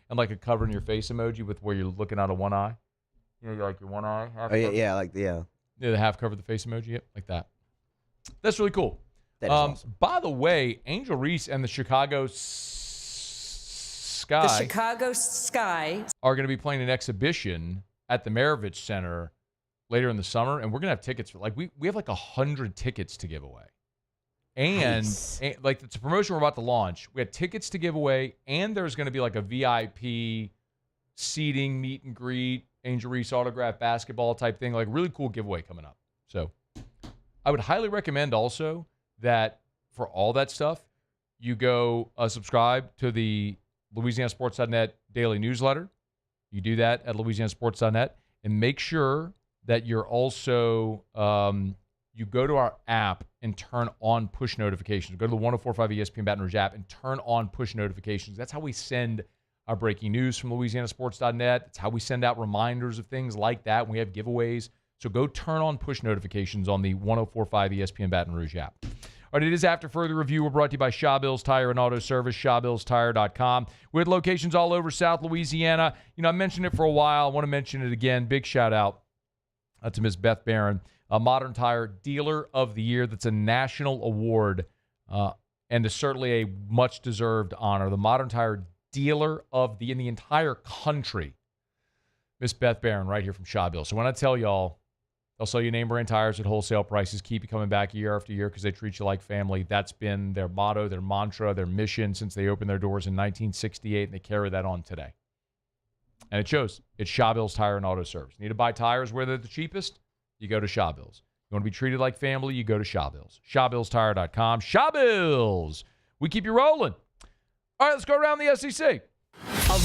And a cover in your face emoji with where you're looking out of one eye. You know, your one eye. Half yeah, cover. yeah. Yeah, the half cover of the face emoji. Yep, like that. That's really cool. That is awesome. By the way, Angel Reese and the Chicago Sky. The Chicago Sky are going to be playing an exhibition at the Maravich Center later in the summer, and we're going to have tickets for we have 100 tickets to give away. And, Nice. and like it's a promotion we're about to launch. We had tickets to give away, and there's going to be like a VIP seating, meet and greet, Angel Reese autograph basketball type thing, like really cool giveaway coming up. So I would highly recommend also that for all that stuff, you go subscribe to the LouisianaSports.net daily newsletter. You do that at LouisianaSports.net, and make sure that you're also you go to our app and turn on push notifications. Go to the 104.5 ESPN Baton Rouge app and turn on push notifications. That's how we send our breaking news from LouisianaSports.net. It's how we send out reminders of things like that when we have giveaways. So go turn on push notifications on the 104.5 ESPN Baton Rouge app. All right, it is After Further Review. We're brought to you by Shaw Bills Tire and Auto Service, ShawBillsTire.com. We had locations all over South Louisiana. You know, I mentioned it for a while. I want to mention it again. Big shout out to Ms. Beth Barron, a Modern Tire Dealer of the Year. That's a national award and is certainly a much-deserved honor. The Modern Tire Dealer of the in the entire country, Miss Beth Barron, right here from Shaw Bills. So when I tell y'all, they'll sell you name brand tires at wholesale prices, keep you coming back year after year because they treat you like family. That's been their motto, their mantra, their mission since they opened their doors in 1968, and they carry that on today. And it shows. It's Shaw Bills Tire and Auto Service. Need to buy tires where they're the cheapest? You go to Shaw Bills. You want to be treated like family? You go to Shaw Bills. ShawBillsTire.com. Shaw Bills. We keep you rolling. All right, let's go around the SEC.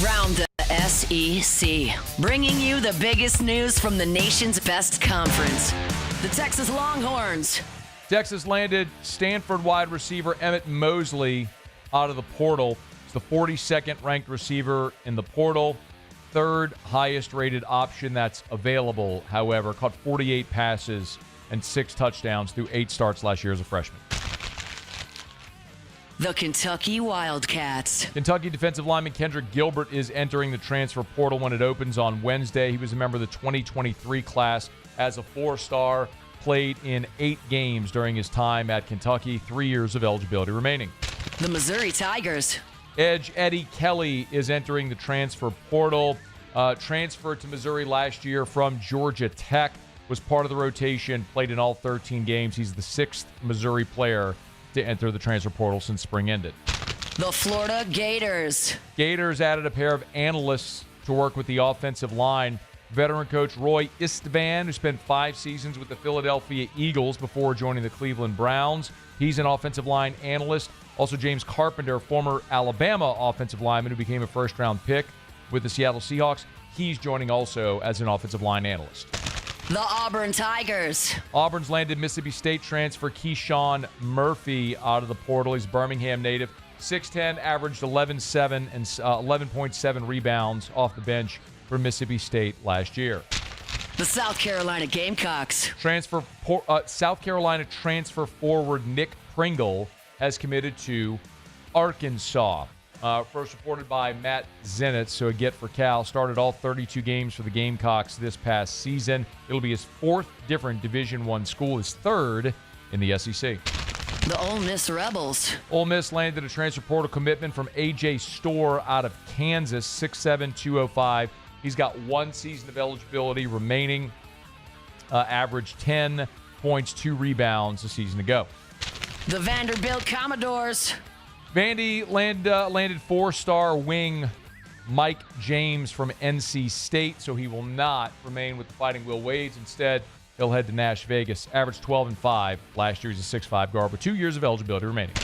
Around the SEC, bringing you the biggest news from the nation's best conference, the Texas Longhorns. Texas landed Stanford wide receiver Emmett Mosley out of the portal. He's the 42nd ranked receiver in the portal, third highest rated option that's available, however. Caught 48 passes and 6 touchdowns through 8 starts last year as a freshman. The Kentucky Wildcats. Kentucky defensive lineman Kendrick Gilbert is entering the transfer portal when it opens on Wednesday. He was a member of the 2023 class as a 4-star, played in 8 games during his time at Kentucky, 3 years of eligibility remaining. The Missouri Tigers. Edge Eddie Kelly is entering the transfer portal. Transferred to Missouri last year from Georgia Tech, was part of the rotation, played in all 13 games. He's the 6th Missouri player to enter the transfer portal since spring ended. The Florida Gators. Gators added a pair of analysts to work with the offensive line. Veteran coach Roy Istvan, who spent 5 seasons with the Philadelphia Eagles before joining the Cleveland Browns. He's an offensive line analyst. Also, James Carpenter, former Alabama offensive lineman who became a first-round pick with the Seattle Seahawks. He's joining also as an offensive line analyst. The Auburn Tigers. Auburn's landed Mississippi State transfer Keyshawn Murphy out of the portal. He's Birmingham native. 6'10", averaged 11.7 and 11.7 rebounds off the bench for Mississippi State last year. The South Carolina Gamecocks. South Carolina transfer forward Nick Pringle has committed to Arkansas. First reported by Matt Zenitz, so a get for Cal. Started all 32 games for the Gamecocks this past season. It'll be his 4th different Division I school, his 3rd in the SEC. The Ole Miss Rebels. Ole Miss landed a transfer portal commitment from A.J. Storr out of Kansas, 6'7", 205. He's got 1 season of eligibility remaining. Averaged 10 points, 2 rebounds a season ago. The Vanderbilt Commodores. Vandy landed 4-star wing Mike James from NC State, so he will not remain with the Fighting Will Wades. Instead, he'll head to Nash Vegas. Averaged 12-5 last year. He's a 6'5" guard with 2 years of eligibility remaining.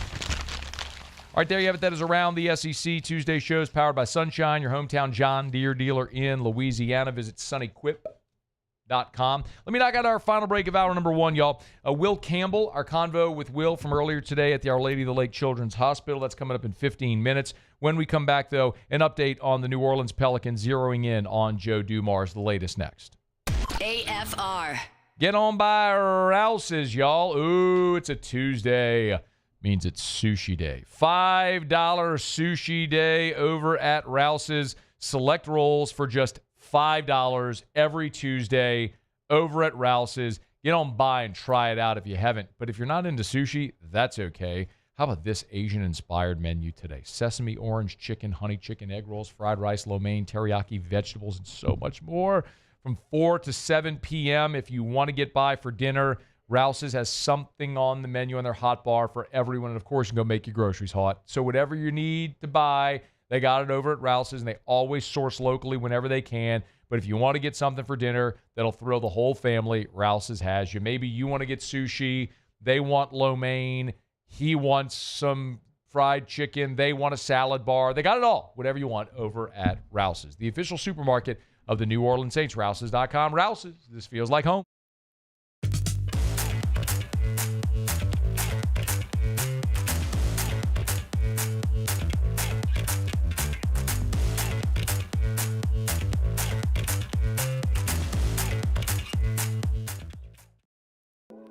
All right, there you have it. That is Around the SEC. Tuesday shows powered by Sunshine, your hometown John Deere dealer in Louisiana. Visit sunnyquip.com. Let me knock out our final break of hour number 1, y'all. Will Campbell, our convo with Will from earlier today at the Our Lady of the Lake Children's Hospital. That's coming up in 15 minutes. When we come back, though, an update on the New Orleans Pelicans zeroing in on Joe Dumars. The latest next. AFR. Get on by Rouse's, y'all. Ooh, it's a Tuesday. Means it's sushi day. $5 sushi day over at Rouse's. Select rolls for just $5 every Tuesday over at Rouse's. Get on by and try it out if you haven't. But if you're not into sushi, that's okay. How about this Asian-inspired menu today? Sesame, orange, chicken, honey chicken, egg rolls, fried rice, lo mein, teriyaki, vegetables, and so much more. From 4 to 7 p.m. if you want to get by for dinner, Rouse's has something on the menu on their hot bar for everyone. And, of course, you can go make your groceries hot. So whatever you need to buy, they got it over at Rouse's, and they always source locally whenever they can. But if you want to get something for dinner that'll thrill the whole family, Rouse's has you. Maybe you want to get sushi. They want lo mein. He wants some fried chicken. They want a salad bar. They got it all. Whatever you want over at Rouse's, the official supermarket of the New Orleans Saints. Rouse's.com. Rouse's. This feels like home.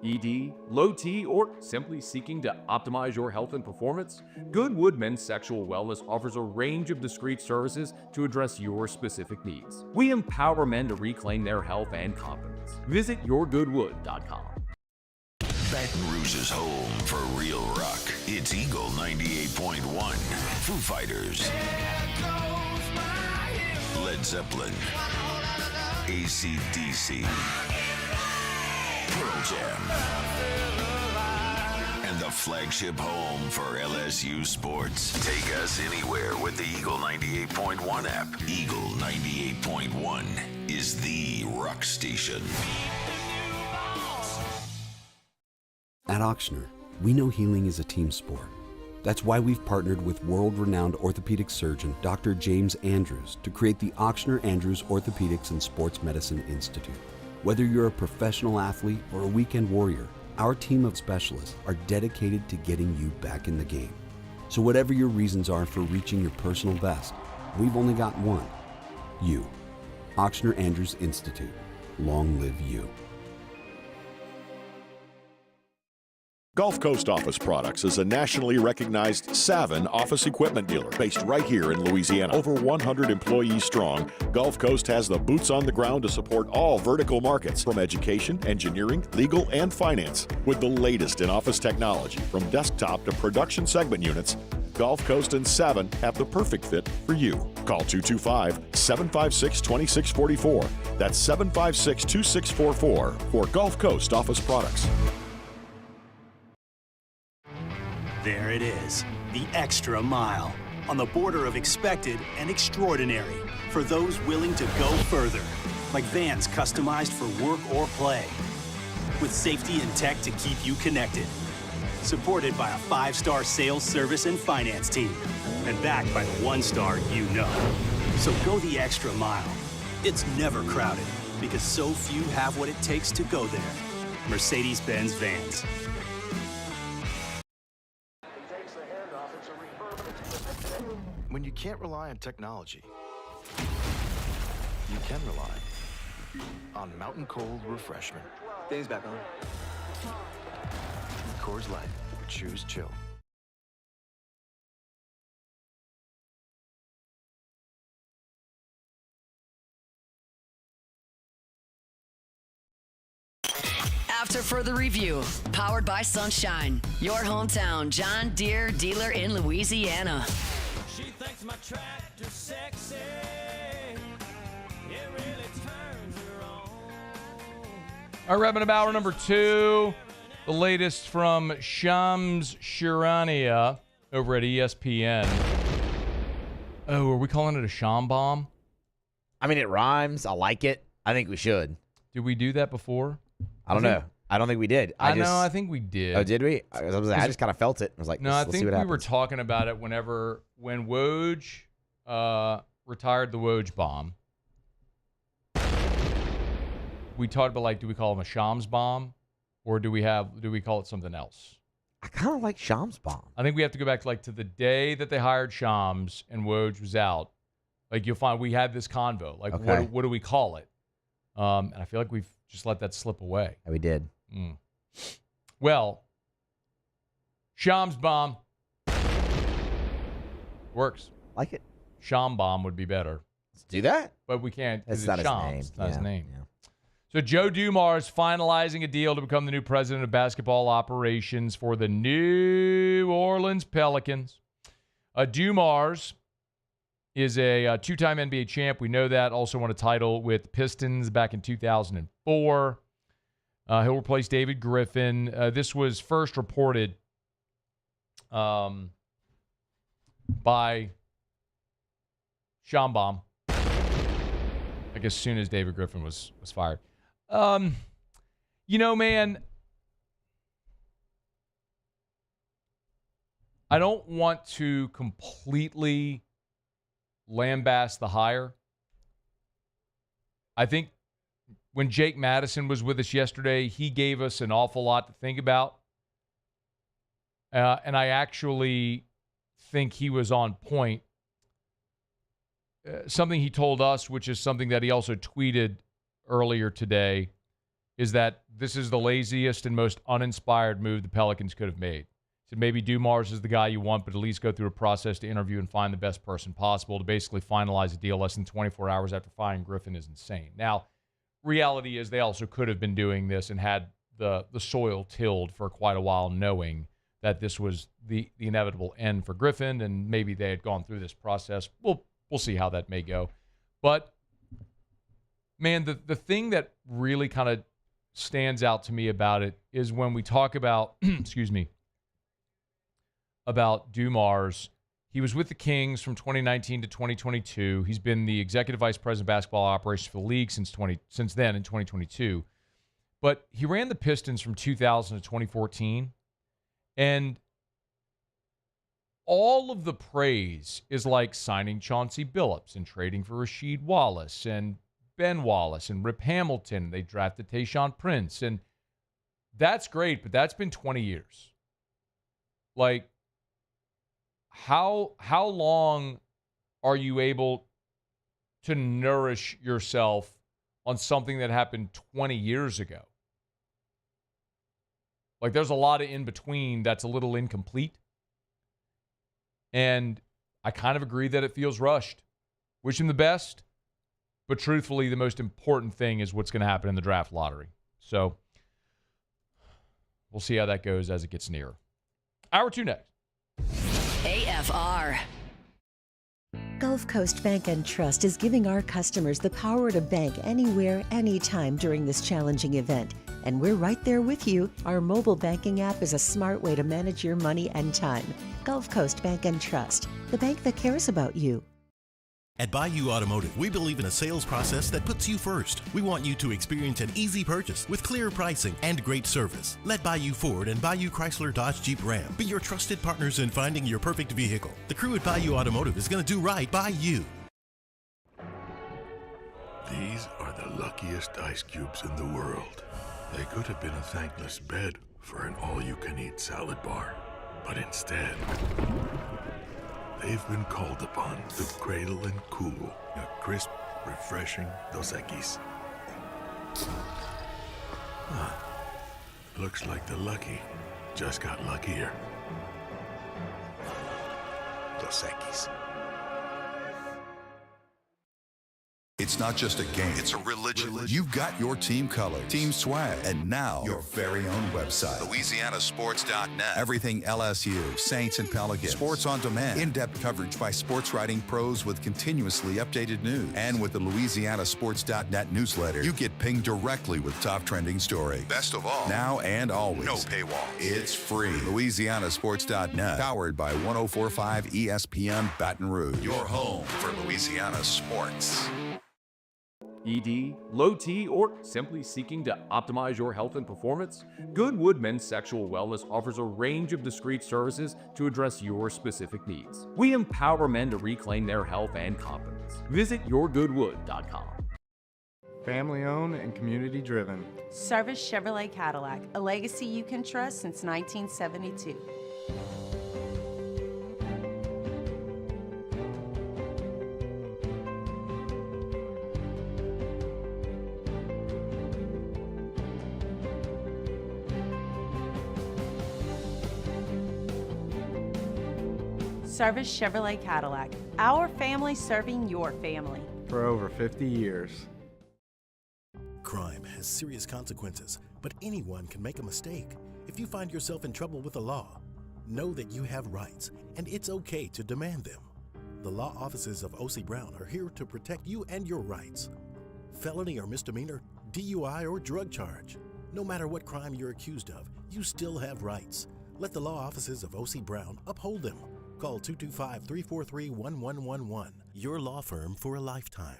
ED, low T, or simply seeking to optimize your health and performance? Goodwood Men's Sexual Wellness offers a range of discreet services to address your specific needs. We empower men to reclaim their health and confidence. Visit yourgoodwood.com. Baton Rouge's home for real rock. It's Eagle 98.1. Foo Fighters. Led Zeppelin. AC/DC. Pearl Jam. And the flagship home for LSU sports. Take us anywhere with the Eagle 98.1 app. Eagle 98.1 is the rock station. At Ochsner, we know healing is a team sport. That's why we've partnered with world-renowned orthopedic surgeon Dr. James Andrews to create the Ochsner Andrews Orthopedics and Sports Medicine Institute. Whether you're a professional athlete or a weekend warrior, our team of specialists are dedicated to getting you back in the game. So whatever your reasons are for reaching your personal best, we've only got one: you. Ochsner Andrews Institute. Long live you. Gulf Coast Office Products is a nationally recognized Savin office equipment dealer based right here in Louisiana. Over 100 employees strong, Gulf Coast has the boots on the ground to support all vertical markets, from education, engineering, legal, and finance. With the latest in office technology, from desktop to production segment units, Gulf Coast and Savin have the perfect fit for you. Call 225-756-2644. That's 756-2644 for Gulf Coast Office Products. There it is, the extra mile, on the border of expected and extraordinary, for those willing to go further, like vans customized for work or play, with safety and tech to keep you connected, supported by a 5-star sales, service, and finance team, and backed by the 1-star you know. So go the extra mile. It's never crowded, because so few have what it takes to go there. Mercedes-Benz Vans. When you can't rely on technology, you can rely on Mountain Cold Refreshment. Dave's back on. Coors Light. Choose chill. After further review, powered by Sunshine, your hometown John Deere dealer in Louisiana. She thinks my tractor's sexy. It really turns her on. All right, wrapping up hour number 2. The latest from Shams Charania over at ESPN. Oh, are we calling it a Sham bomb? I mean, it rhymes. I like it. I think we should. Did we do that before? I don't know. I don't think we did. I think we did. Oh, did we? I just kind of felt it. I was like, no, I think we were talking about it when Woj retired the Woj bomb. We talked about, like, do we call him a Shams bomb, or do we call it something else? I kind of like Shams bomb. I think we have to go back to the day that they hired Shams and Woj was out. Like, you'll find we had this convo. Like, okay. What do we call it? And I feel like we've just let that slip away. Yeah, we did. Well, Shams bomb works. Like it. Sham bomb would be better. Let's do that. But we can't. It's not his name. It's not his name. Yeah. So Joe Dumars finalizing a deal to become the new president of basketball operations for the New Orleans Pelicans. Dumars is a two-time NBA champ. We know that. Also won a title with Pistons back in 2004. He'll replace David Griffin. This was first reported by Schombaum, I guess, as soon as David Griffin was fired. Man, I don't want to completely lambast the hire. I think when Jake Madison was with us yesterday, he gave us an awful lot to think about. And I actually think he was on point. Something he told us, which is something that he also tweeted earlier today, is that this is the laziest and most uninspired move the Pelicans could have made. So maybe Dumars is the guy you want, but at least go through a process to interview and find the best person possible. To basically finalize a deal less than 24 hours after firing Griffin is insane. Now, reality is they also could have been doing this and had the soil tilled for quite a while, knowing that this was the inevitable end for Griffin, and maybe they had gone through this process. We'll see how that may go. But, man, the thing that really kind of stands out to me about it is when we talk about, about Dumars. He was with the Kings from 2019 to 2022. He's been the executive vice president of basketball operations for the league since then in 2022. But he ran the Pistons from 2000 to 2014. And all of the praise is like signing Chauncey Billups and trading for Rasheed Wallace and Ben Wallace and Rip Hamilton. They drafted Tayshaun Prince. And that's great, but that's been 20 years. Like, how long are you able to nourish yourself on something that happened 20 years ago? Like, there's a lot of in between that's a little incomplete. And I kind of agree that it feels rushed. Wish him the best. But truthfully, the most important thing is what's going to happen in the draft lottery. So we'll see how that goes as it gets nearer. Hour 2 next. AFR. Gulf Coast Bank and Trust is giving our customers the power to bank anywhere, anytime during this challenging event. And we're right there with you. Our mobile banking app is a smart way to manage your money and time. Gulf Coast Bank and Trust, the bank that cares about you. At Bayou Automotive, we believe in a sales process that puts you first. We want you to experience an easy purchase with clear pricing and great service. Let Bayou Ford and Bayou Chrysler Dodge Jeep Ram be your trusted partners in finding your perfect vehicle. The crew at Bayou Automotive is going to do right by you. These are the luckiest ice cubes in the world. They could have been a thankless bed for an all-you-can-eat salad bar. But instead, they've been called upon to cradle and cool a crisp, refreshing Dos Equis. Looks like the lucky just got luckier. Dos Equis. It's not just a game, it's a religion. You've got your team colors, team swag, and now your very own website. LouisianaSports.net. Everything LSU, Saints, and Pelicans. Sports on demand. In-depth coverage by sports writing pros with continuously updated news. And with the LouisianaSports.net newsletter, you get pinged directly with top trending stories. Best of all, now and always, no paywall. It's free. LouisianaSports.net. Powered by 104.5 ESPN Baton Rouge. Your home for Louisiana sports. ED, low T, or simply seeking to optimize your health and performance? Goodwood Men's Sexual Wellness offers a range of discreet services to address your specific needs. We empower men to reclaim their health and confidence. Visit yourgoodwood.com. Family owned and community driven. Service Chevrolet Cadillac, a legacy you can trust since 1972. Service Chevrolet Cadillac, our family serving your family. For over 50 years. Crime has serious consequences, but anyone can make a mistake. If you find yourself in trouble with the law, know that you have rights, and it's okay to demand them. The law offices of O.C. Brown are here to protect you and your rights. Felony or misdemeanor, DUI or drug charge. No matter what crime you're accused of, you still have rights. Let the law offices of O.C. Brown uphold them. Call 225-343-1111. Your law firm for a lifetime.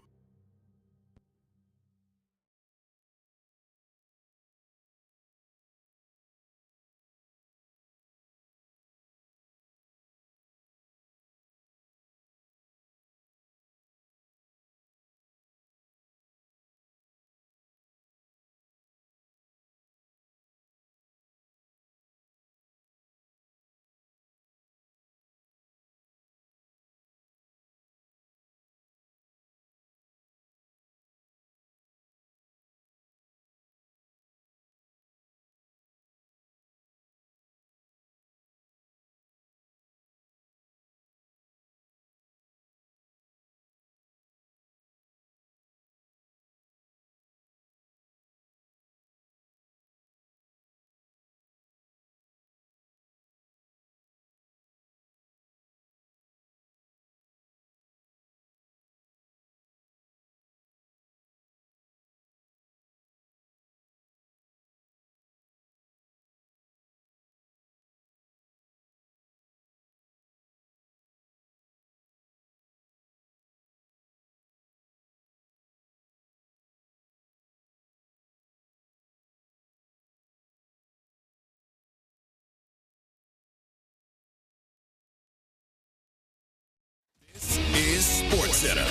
Is Sports Center.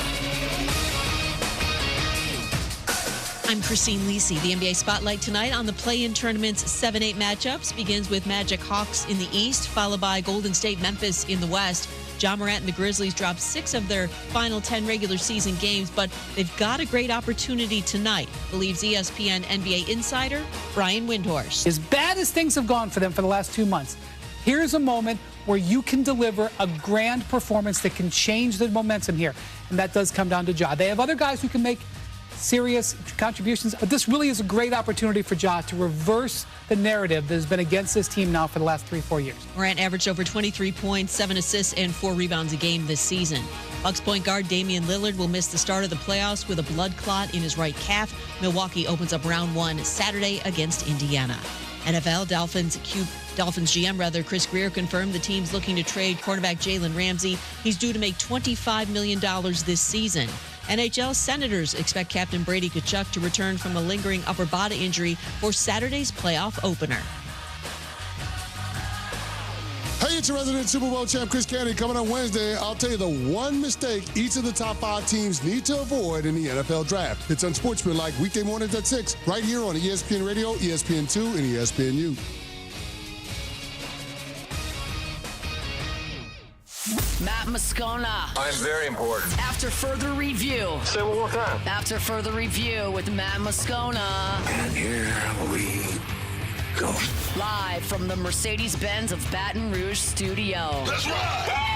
I'm Christine Lisi. The NBA Spotlight tonight on the play-in tournament's 7-8 matchups begins with Magic Hawks in the East, followed by Golden State Memphis in the West. Ja Morant and the Grizzlies dropped 6 of their final 10 regular season games, but they've got a great opportunity tonight, believes ESPN NBA insider Brian Windhorst. As bad as things have gone for them for the last 2 months, here's a moment where you can deliver a grand performance that can change the momentum here, and that does come down to Ja. They have other guys who can make serious contributions, but this really is a great opportunity for Ja to reverse the narrative that has been against this team now for the last 3-4 years. Morant averaged over 23 points, 7 assists, and 4 rebounds a game this season. Bucks point guard Damian Lillard will miss the start of the playoffs with a blood clot in his right calf. Milwaukee opens up round 1 Saturday against Indiana. NFL Dolphins GM Chris Greer confirmed the team's looking to trade quarterback Jalen Ramsey. He's due to make $25 million this season. NHL Senators expect Captain Brady Tkachuk to return from a lingering upper body injury for Saturday's playoff opener. Hey, it's your resident Super Bowl champ, Chris Candy. Coming on Wednesday, I'll tell you the one mistake each of the top 5 teams need to avoid in the NFL Draft. It's unsportsmanlike weekday mornings at 6, right here on ESPN Radio, ESPN2, and ESPNU. Matt Moscona. I'm very important. After further review. Say it one more time. After further review with Matt Moscona. And here we go. Live from the Mercedes-Benz of Baton Rouge studio. That's right.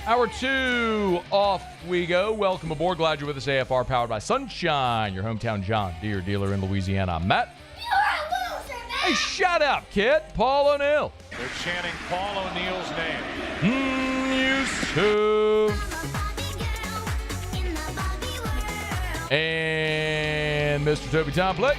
Hour 2, off we go. Welcome aboard. Glad you're with us. AFR powered by Sunshine, your hometown John Deere dealer in Louisiana. I'm Matt. You're a loser, Matt. Hey, shut up, kid. Paul O'Neill. They're chanting Paul O'Neill's name. Used to. And Mr. Toby Tomplake.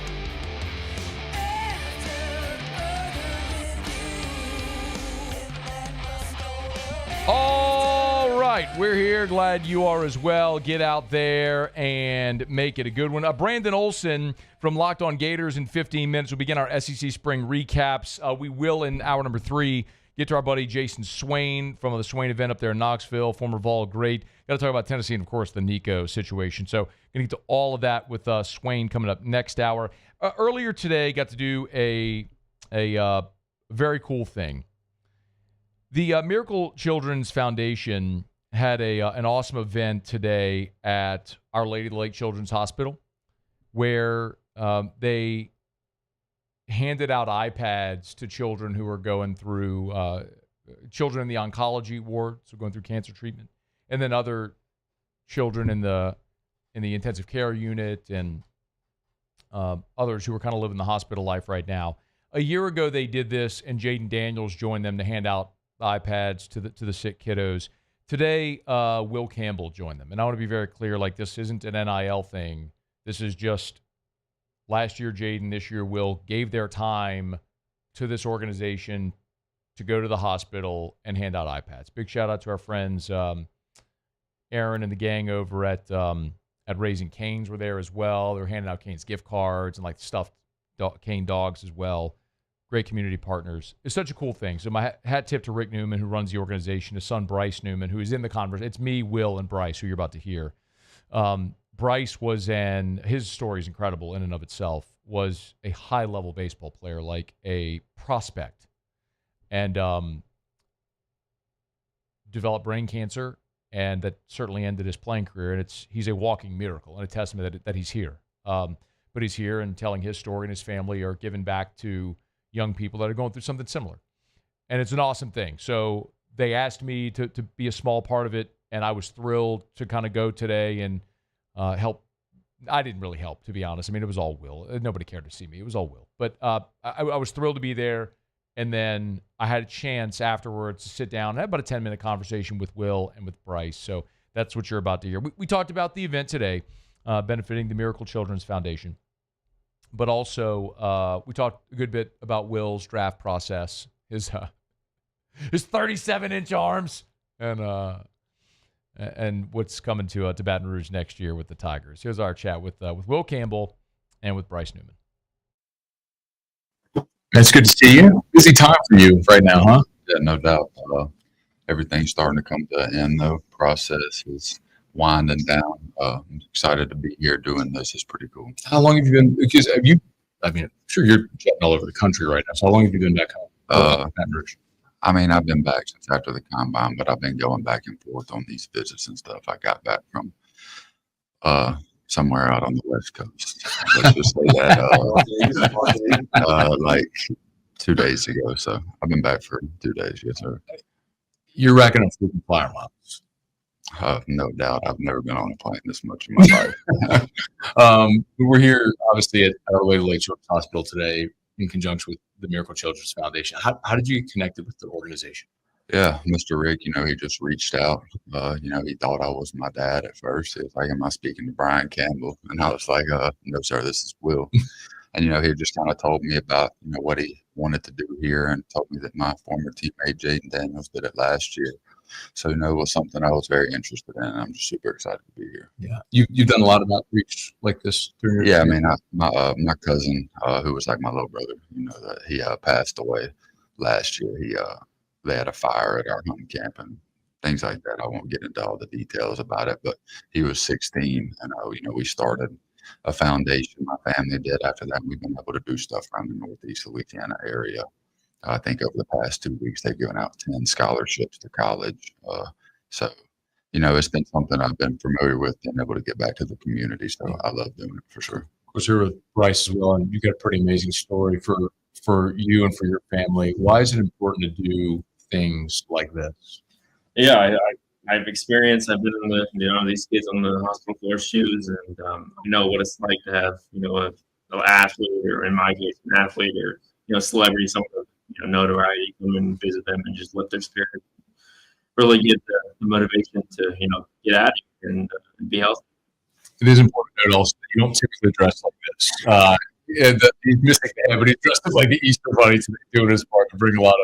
All right, we're here. Glad you are as well. Get out there and make it a good one. Brandon Olsen from Locked On Gators in 15 minutes. We'll begin our SEC Spring recaps. We will, in hour number 3, get to our buddy Jayson Swain from the Swain event up there in Knoxville, former Vol great. Got to talk about Tennessee and, of course, the Nico situation. So going to get to all of that with Swain coming up next hour. Earlier today, got to do a very cool thing. The Miracle Children's Foundation had an awesome event today at Our Lady of the Lake Children's Hospital where they handed out iPads to children who are going through, children in the oncology ward, so going through cancer treatment, and then other children in the intensive care unit and others who are kind of living the hospital life right now. A year ago they did this, and Jaden Daniels joined them to hand out iPads to the sick kiddos. Today, Will Campbell joined them. And I want to be very clear, like, this isn't an NIL thing. This is just last year Jaden, this year Will gave their time to this organization to go to the hospital and hand out iPads. Big shout out to our friends Aaron and the gang over at Raising Cane's were there as well. They were handing out Cane's gift cards and like stuffed Cane dogs as well. Great community partners. It's such a cool thing. So my hat tip to Rick Newman, who runs the organization, his son Bryce Newman, who is in the conversation. It's me, Will, and Bryce, who you're about to hear. Bryce his story is incredible in and of itself, was a high-level baseball player, like a prospect, and developed brain cancer, and that certainly ended his playing career. And he's a walking miracle and a testament that he's here. But he's here, and telling his story, and his family are giving back to young people that are going through something similar. And it's an awesome thing. So they asked me to be a small part of it, and I was thrilled to kind of go today and help. I didn't really help, to be honest. I mean, it was all Will. Nobody cared to see me. It was all Will. But I was thrilled to be there. And then I had a chance afterwards to sit down and have about a 10-minute conversation with Will and with Bryce. So that's what you're about to hear. We talked about the event today, benefiting the Miracle Children's Foundation. But also, we talked a good bit about Will's draft process, his 37-inch arms, and what's coming to Baton Rouge next year with the Tigers. Here's our chat with Will Campbell and with Bryce Newman. It's good to see you. Busy time for you right now, huh? Yeah, no doubt. Everything's starting to come to an end, though. Process is winding down. I'm excited to be here doing this. It's pretty cool. How long have you been? Because I'm sure you're jetting all over the country right now. So how long have you been back home? Baton Rouge? I mean, I've been back since after the combine, but I've been going back and forth on these visits and stuff. I got back from somewhere out on the West Coast. Let's just say that like 2 days ago. So I've been back for 2 days. Yes, sir. You're racking up freaking flyer miles. No doubt. I've never been on a plane this much in my life. We're here, obviously, at our Lady Lake Children's Hospital today in conjunction with the Miracle Children's Foundation. How did you get connected with the organization? Yeah, Mr. Rick, he just reached out. He thought I was my dad at first. He was like, am I speaking to Brian Campbell? And I was like, no, sir, this is Will. And, he just kind of told me about, what he wanted to do here, and told me that my former teammate, Jaden Daniels, did it last year. So, it was something I was very interested in, and I'm just super excited to be here. Yeah. You've done a lot of outreach like this through your Yeah, I mean, my cousin, who was like my little brother, that he passed away last year. They had a fire at our home camp and things like that. I won't get into all the details about it, but he was 16, and we started a foundation. My family did. After that, we've been able to do stuff around the Northeast Louisiana area. I think over the past 2 weeks, they've given out 10 scholarships to college. So, it's been something I've been familiar with, being able to get back to the community. So I love doing it for sure. Of course, you're with Bryce as well, and you got a pretty amazing story for you and for your family. Why is it important to do things like this? Yeah, I've experienced. I've been in these kids on the hospital floor shoes, and I know what it's like to have an athlete, or in my case, an athlete or celebrity, someone of notoriety, come and visit them and just lift their spirit. Really get the motivation to get at it and be healthy. It is important to note also that you don't typically dress like this. He's missing the head, but he's dressed up like the Easter Bunny today, doing his part to bring a lot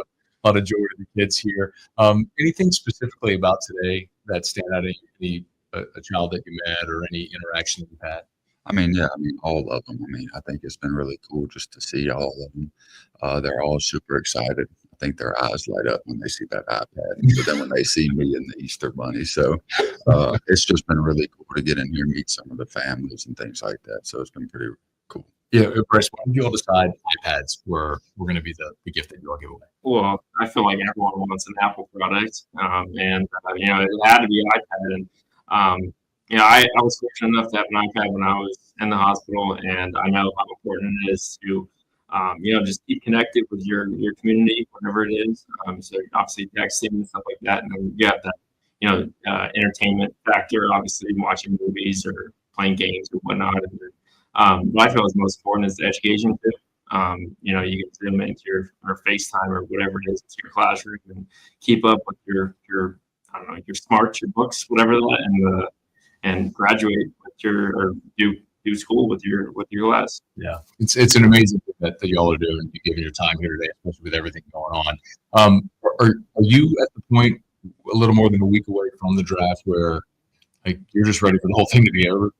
of joy to the kids here. Anything specifically about today that stand out in any a child that you met or any interaction that you've had? All of them. I think it's been really cool just to see all of them. They're all super excited. I think their eyes light up when they see that iPad, but then when they see me and the Easter Bunny. So it's just been really cool to get in here, meet some of the families and things like that. So it's been pretty cool. Yeah, Bryce, why did you all decide iPads were going to be the gift that you all give away? Well, I feel like everyone wants an Apple product, and it had to be an iPad. And I was fortunate enough to have an iPad when I was in the hospital, and I know how important it is to just keep connected with your community, whatever it is. So obviously texting and stuff like that, and then you have that entertainment factor, obviously watching movies or playing games or whatnot. And what I feel is most important is the education too. You know, you can Zoom into your or FaceTime or whatever it is to your classroom and keep up with your I don't know, your smarts, your books, whatever that, and graduate with your or do school with your class. Yeah, it's an amazing thing that y'all are doing. You giving your time here today, especially with everything going on. Are you at the point a little more than a week away from the draft where like you're just ready for the whole thing to be over?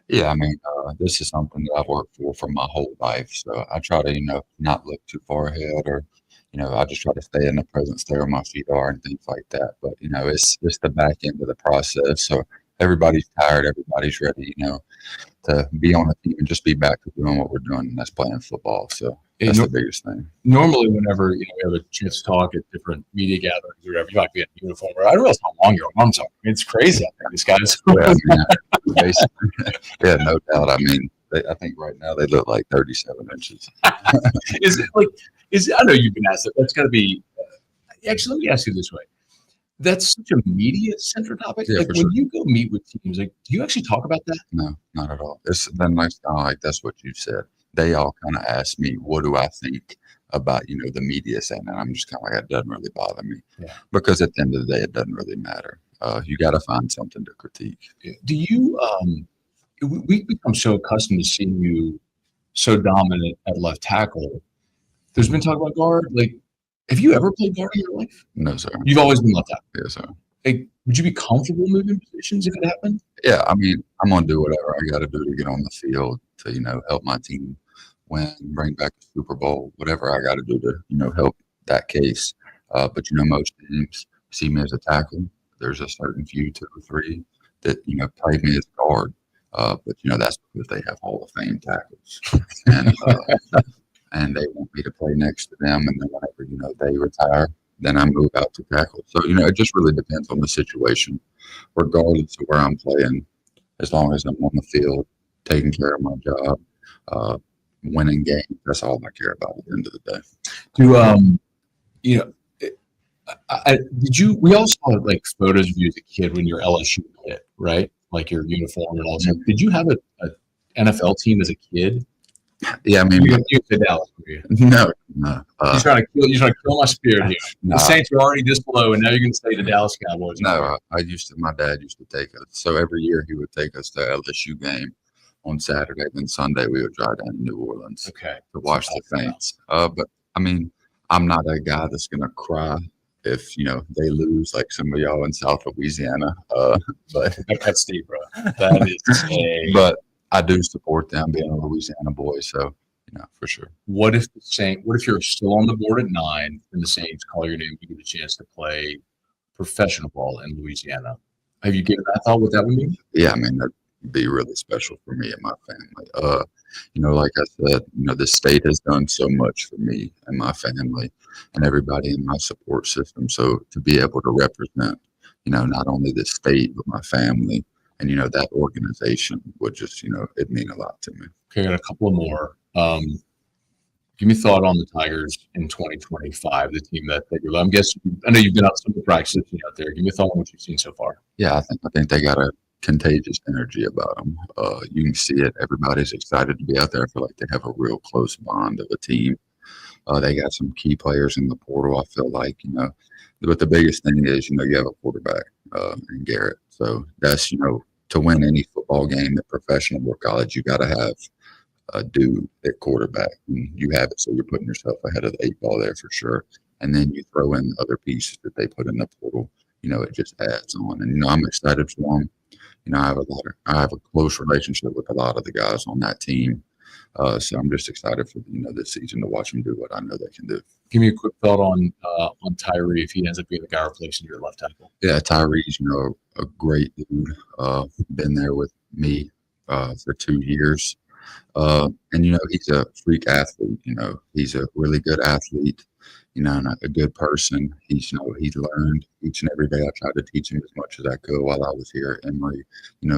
Yeah, I mean, this is something that I've worked for my whole life. So I try to, not look too far ahead or, I just try to stay in the present, stay where my feet are and things like that. But, it's the back end of the process. So everybody's tired. Everybody's ready, to be on a team and just be back to doing what we're doing, and that's playing football. So that's the biggest thing. Normally, whenever we have a chance to talk at different media gatherings or whatever, you might be in uniform. I don't realize how long your arms are. It's crazy out there, these guys. Yeah, no doubt. I mean, I think right now they look like 37 inches. Is it? I know you've been asked that. That's got to be. Actually, let me ask you this way. That's such a media-centered topic. Yeah, like when sure. you go meet with teams, like, do you actually talk about that? No, not at all. It's been like that's what you said. They all kind of ask me, what do I think about, the media saying, and I'm just kind of like, it doesn't really bother me. Yeah. Because at the end of the day, it doesn't really matter. You got to find something to critique. Do you, we've become so accustomed to seeing you so dominant at left tackle. There's been talk about guard. Like, have you ever played guard in your life? No, sir. You've always been left tackle? Yes, sir. Like, would you be comfortable moving positions if it happened? Yeah, I mean, I'm going to do whatever I got to do to get on the field to, help my team win, bring back the Super Bowl, whatever I got to do to, help that case. But, most teams see me as a tackle. There's a certain few, 2 or 3, that, play me as a guard. But, that's because they have Hall of Fame tackles. And, and they want me to play next to them. And then whenever, they retire, then I move out to tackle. So, it just really depends on the situation, regardless of where I'm playing. As long as I'm on the field, taking care of my job, winning games, that's all I care about at the end of the day. We all saw like photos of you as a kid when you're LSU kid, right? Like your uniform and all that stuff. Did you have a NFL team as a kid? Yeah, I mean, you said Dallas. No. You're trying to kill my spirit here. No. The Saints are already this low, and now you're going to say the Dallas Cowboys. No, my dad used to take us. So every year he would take us to LSU game on Saturday. Then Sunday we would drive down to New Orleans to watch the Saints. But I mean, I'm not a guy that's going to cry if they lose like some of y'all in South Louisiana. But that's deep, bro. That is but I do support them being a Louisiana boy, so for sure. What if you're still on the board at 9 and the Saints call your name, you get a chance to play professional ball in Louisiana? Have you given that thought what that would mean? Yeah, I mean that'd be really special for me and my family. Like I said, the state has done so much for me and my family and everybody in my support system. So to be able to represent, not only the state but my family. And, that organization would just, it'd mean a lot to me. Okay, I got a couple of more. Give me a thought on the Tigers in 2025, the team that you're. I'm guessing. I know you've been out some of the practices out there. Give me a thought on what you've seen so far. Yeah, I think they got a contagious energy about them. You can see it. Everybody's excited to be out there. I feel like they have a real close bond of a team. They got some key players in the portal. I feel like but the biggest thing is you have a quarterback in Garrett. So that's to win any football game at professional or college, you got to have a dude at quarterback. And you have it, so you're putting yourself ahead of the 8 ball there for sure. And then you throw in the other pieces that they put in the portal. It just adds on. And I'm excited for them. I have a close relationship with a lot of the guys on that team. So I'm just excited for this season to watch them do what I know they can do. Give me a quick thought on Tyree if he ends up being the guy replacing your left tackle. Yeah, Tyree's a great dude. Been there with me for 2 years, and he's a freak athlete. He's a really good athlete. And a good person. He's learned each and every day. I tried to teach him as much as I could while I was here at Emory.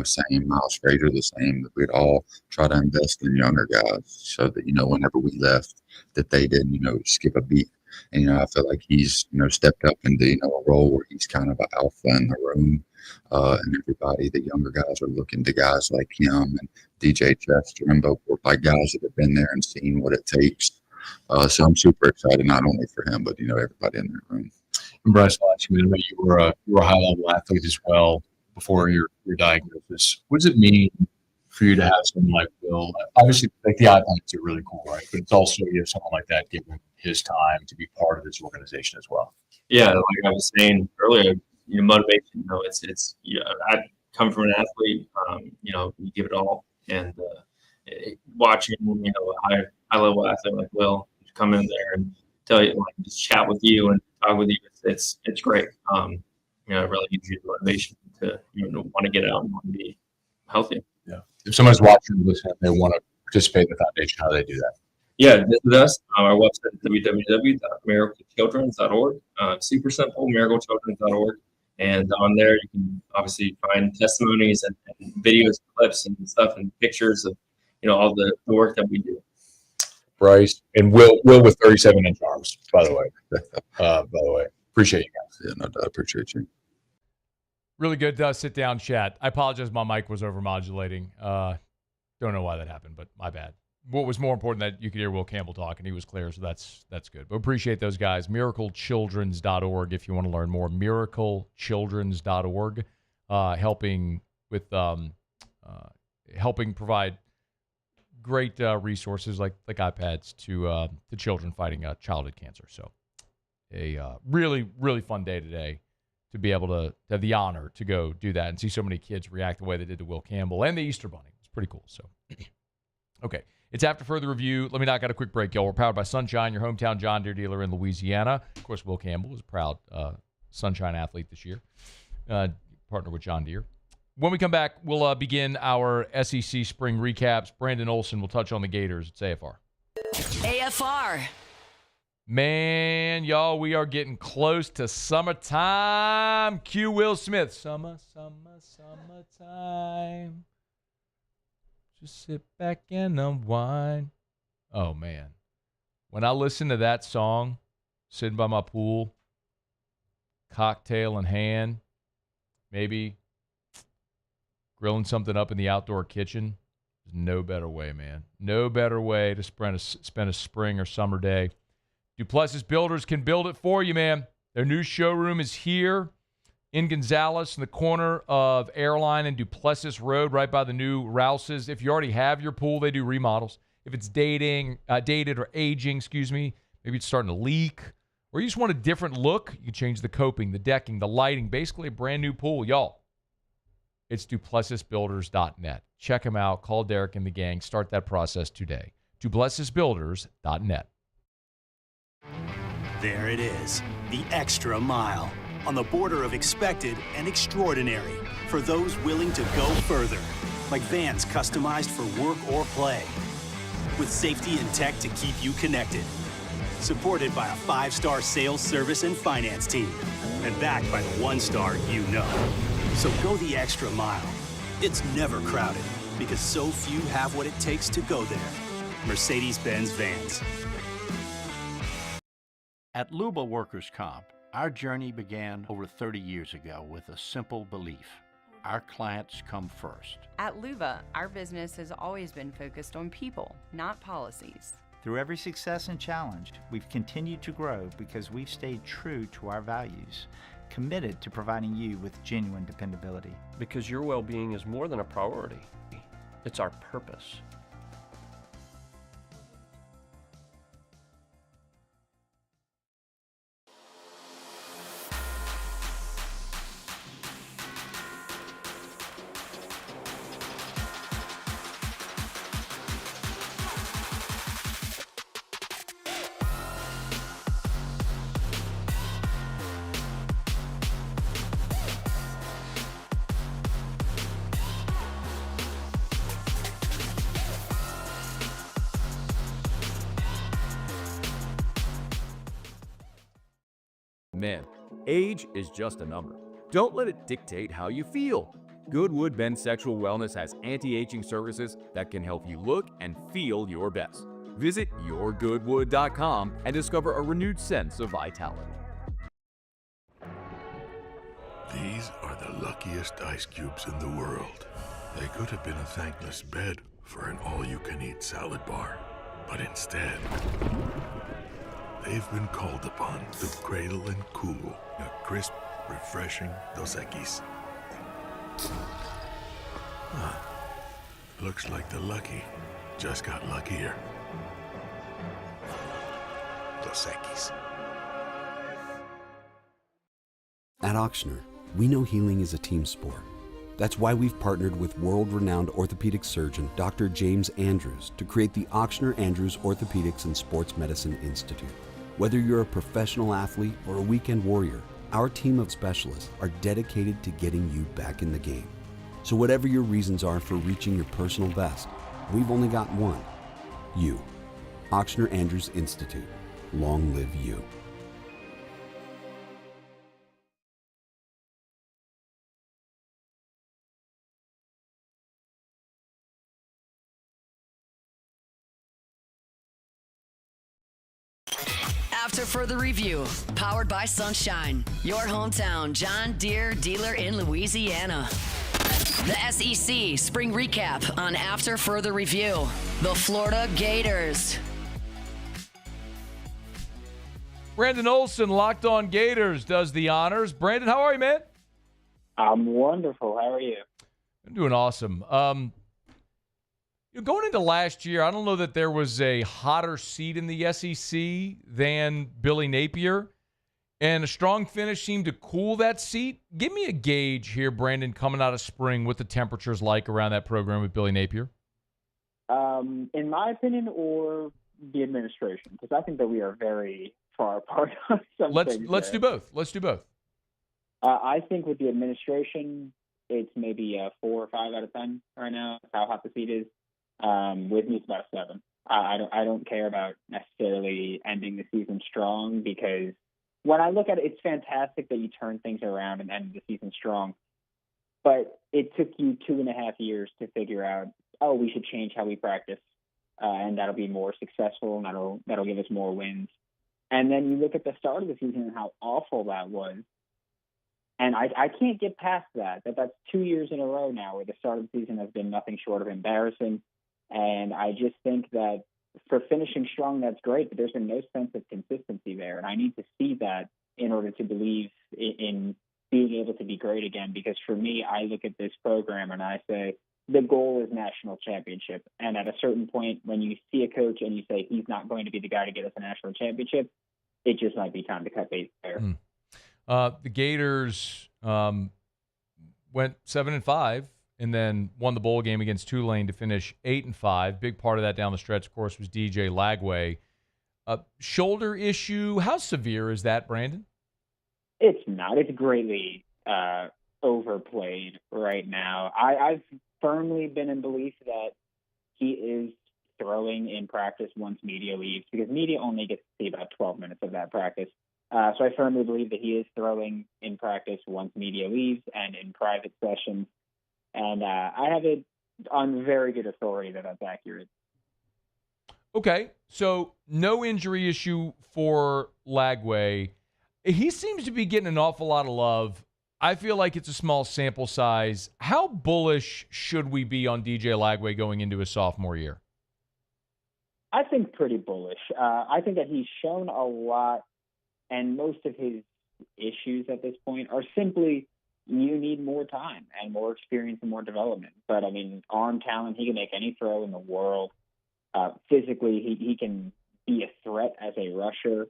Same, Miles Frazier, the same. That we'd all try to invest in younger guys so that whenever we left, that they didn't skip a beat. And, I feel like he's, stepped up into, a role where he's kind of an alpha in the room. And everybody, the younger guys are looking to guys like him and DJ Chester and both like guys that have been there and seen what it takes. So I'm super excited, not only for him, but, everybody in the room. And Bryce, you were a high-level athlete as well before your diagnosis. What does it mean for you to have someone like Will? Obviously, like the iPads are really cool, right? But it's also you have someone like that giving his time to be part of this organization as well. Yeah, like I was saying earlier, motivation. I come from an athlete. You give it all, and watching a high level athlete like Will come in there and tell you, like, just chat with you and talk with you. It's great. It really gives you the motivation to want to get out and want to be healthy. Yeah. If somebody's watching and listening, they want to participate in the foundation. How do they do that? Yeah, visit us. Our website is www.miraclechildrens.org. Super simple, miraclechildrens.org. And on there, you can obviously find testimonies and videos, clips, and stuff, and pictures of all the work that we do. Bryce and Will with 37-inch arms, by the way. Appreciate you guys. Yeah, no doubt. Appreciate you. Really good sit down chat. I apologize, my mic was overmodulating. Don't know why that happened, but my bad. What was more important that you could hear Will Campbell talk, and he was clear, so that's good. But appreciate those guys. MiracleChildrens.org if you want to learn more. MiracleChildrens.org, helping provide great resources like iPads to children fighting childhood cancer. So a really, really fun day today to be able to have the honor to go do that and see so many kids react the way they did to Will Campbell and the Easter Bunny. It's pretty cool. So, okay. It's after further review. Let me knock out a quick break, y'all. We're powered by Sunshine, your hometown John Deere dealer in Louisiana. Of course, Will Campbell is a proud Sunshine athlete this year, partner with John Deere. When we come back, we'll begin our SEC spring recaps. Brandon Olsen will touch on the Gators. It's AFR. AFR. Man, y'all, we are getting close to summertime. Cue Will Smith. Summertime. Just sit back and unwind. Oh, man. When I listen to that song, sitting by my pool, cocktail in hand, maybe grilling something up in the outdoor kitchen, there's no better way, man. No better way to spend a spring or summer day. Duplessis Builders can build it for you, man. Their new showroom is here in Gonzales in the corner of Airline and Duplessis Road, right by the new Rouse's. If you already have your pool, they do remodels. If it's dated or aging, maybe it's starting to leak, or you just want a different look, you can change the coping, the decking, the lighting, basically a brand new pool. Y'all, it's DuplessisBuilders.net. Check them out. Call Derek and the gang. Start that process today. DuplessisBuilders.net. There it is, the extra mile, on the border of expected and extraordinary for those willing to go further, like vans customized for work or play, with safety and tech to keep you connected, supported by a 5-star sales, service, and finance team, and backed by the 1-star you know. So go the extra mile. It's never crowded because so few have what it takes to go there. Mercedes-Benz Vans. At Luba Workers' Comp, our journey began over 30 years ago with a simple belief: our clients come first. At Luba, our business has always been focused on people, not policies. Through every success and challenge, we've continued to grow because we've stayed true to our values, committed to providing you with genuine dependability. Because your well-being is more than a priority. It's our purpose. Man, age is just a number. Don't let it dictate how you feel. Goodwood Men's Sexual Wellness has anti-aging services that can help you look and feel your best. Visit yourgoodwood.com and discover a renewed sense of vitality. These are the luckiest ice cubes in the world. They could have been a thankless bed for an all-you-can-eat salad bar. But instead, they've been called upon to cradle and cool a crisp, refreshing Dos Equis. Huh. Looks like the lucky just got luckier. Dos Equis. At Ochsner, we know healing is a team sport. That's why we've partnered with world-renowned orthopedic surgeon Dr. James Andrews to create the Ochsner Andrews Orthopedics and Sports Medicine Institute. Whether you're a professional athlete or a weekend warrior, our team of specialists are dedicated to getting you back in the game. So whatever your reasons are for reaching your personal best, we've only got one: you. Ochsner Andrews Institute. Long live you. After further review, powered by Sunshine, your hometown John Deere dealer in Louisiana. The SEC Spring Recap on After Further Review. The Florida Gators. Brandon Olsen, Locked On Gators, does the honors. Brandon, how are you, man? I'm wonderful. How are you? I'm doing awesome. Going into last year, I don't know that there was a hotter seat in the SEC than Billy Napier, and a strong finish seemed to cool that seat. Give me a gauge here, Brandon, coming out of spring, what the temperature's like around that program with Billy Napier. In my opinion, or the administration, because I think that we are very far apart on some things. Let's do both. Let's do both. I think with the administration, it's maybe a 4 or 5 out of 10 right now. That's how hot the seat is. With me, it's about a 7. I don't care about necessarily ending the season strong, because when I look at it, it's fantastic that you turn things around and end the season strong. But it took you 2.5 years to figure out, oh, we should change how we practice, and that'll be more successful, and that'll give us more wins. And then you look at the start of the season and how awful that was. And I can't get past that. That's 2 years in a row now where the start of the season has been nothing short of embarrassing. And I just think that for finishing strong, that's great, but there's been no sense of consistency there. And I need to see that in order to believe in being able to be great again. Because for me, I look at this program and I say, the goal is national championship. And at a certain point, when you see a coach and you say he's not going to be the guy to get us a national championship, it just might be time to cut bait there. The Gators went 7-5 and then won the bowl game against Tulane to finish 8-5. Big part of that down the stretch, of course, was DJ Lagway. Shoulder issue, how severe is that, Brandon? It's not. It's greatly overplayed right now. I've firmly been in belief that he is throwing in practice once media leaves, because media only gets to see about 12 minutes of that practice. So I firmly believe that he is throwing in practice once media leaves and in private sessions. And I have it on very good authority that that's accurate. Okay, so no injury issue for Lagway. He seems to be getting an awful lot of love. I feel like it's a small sample size. How bullish should we be on DJ Lagway going into his sophomore year? I think pretty bullish. I think that he's shown a lot, and most of his issues at this point are simply you need more time and more experience and more development. But, I mean, arm talent, he can make any throw in the world. Physically, he can be a threat as a rusher.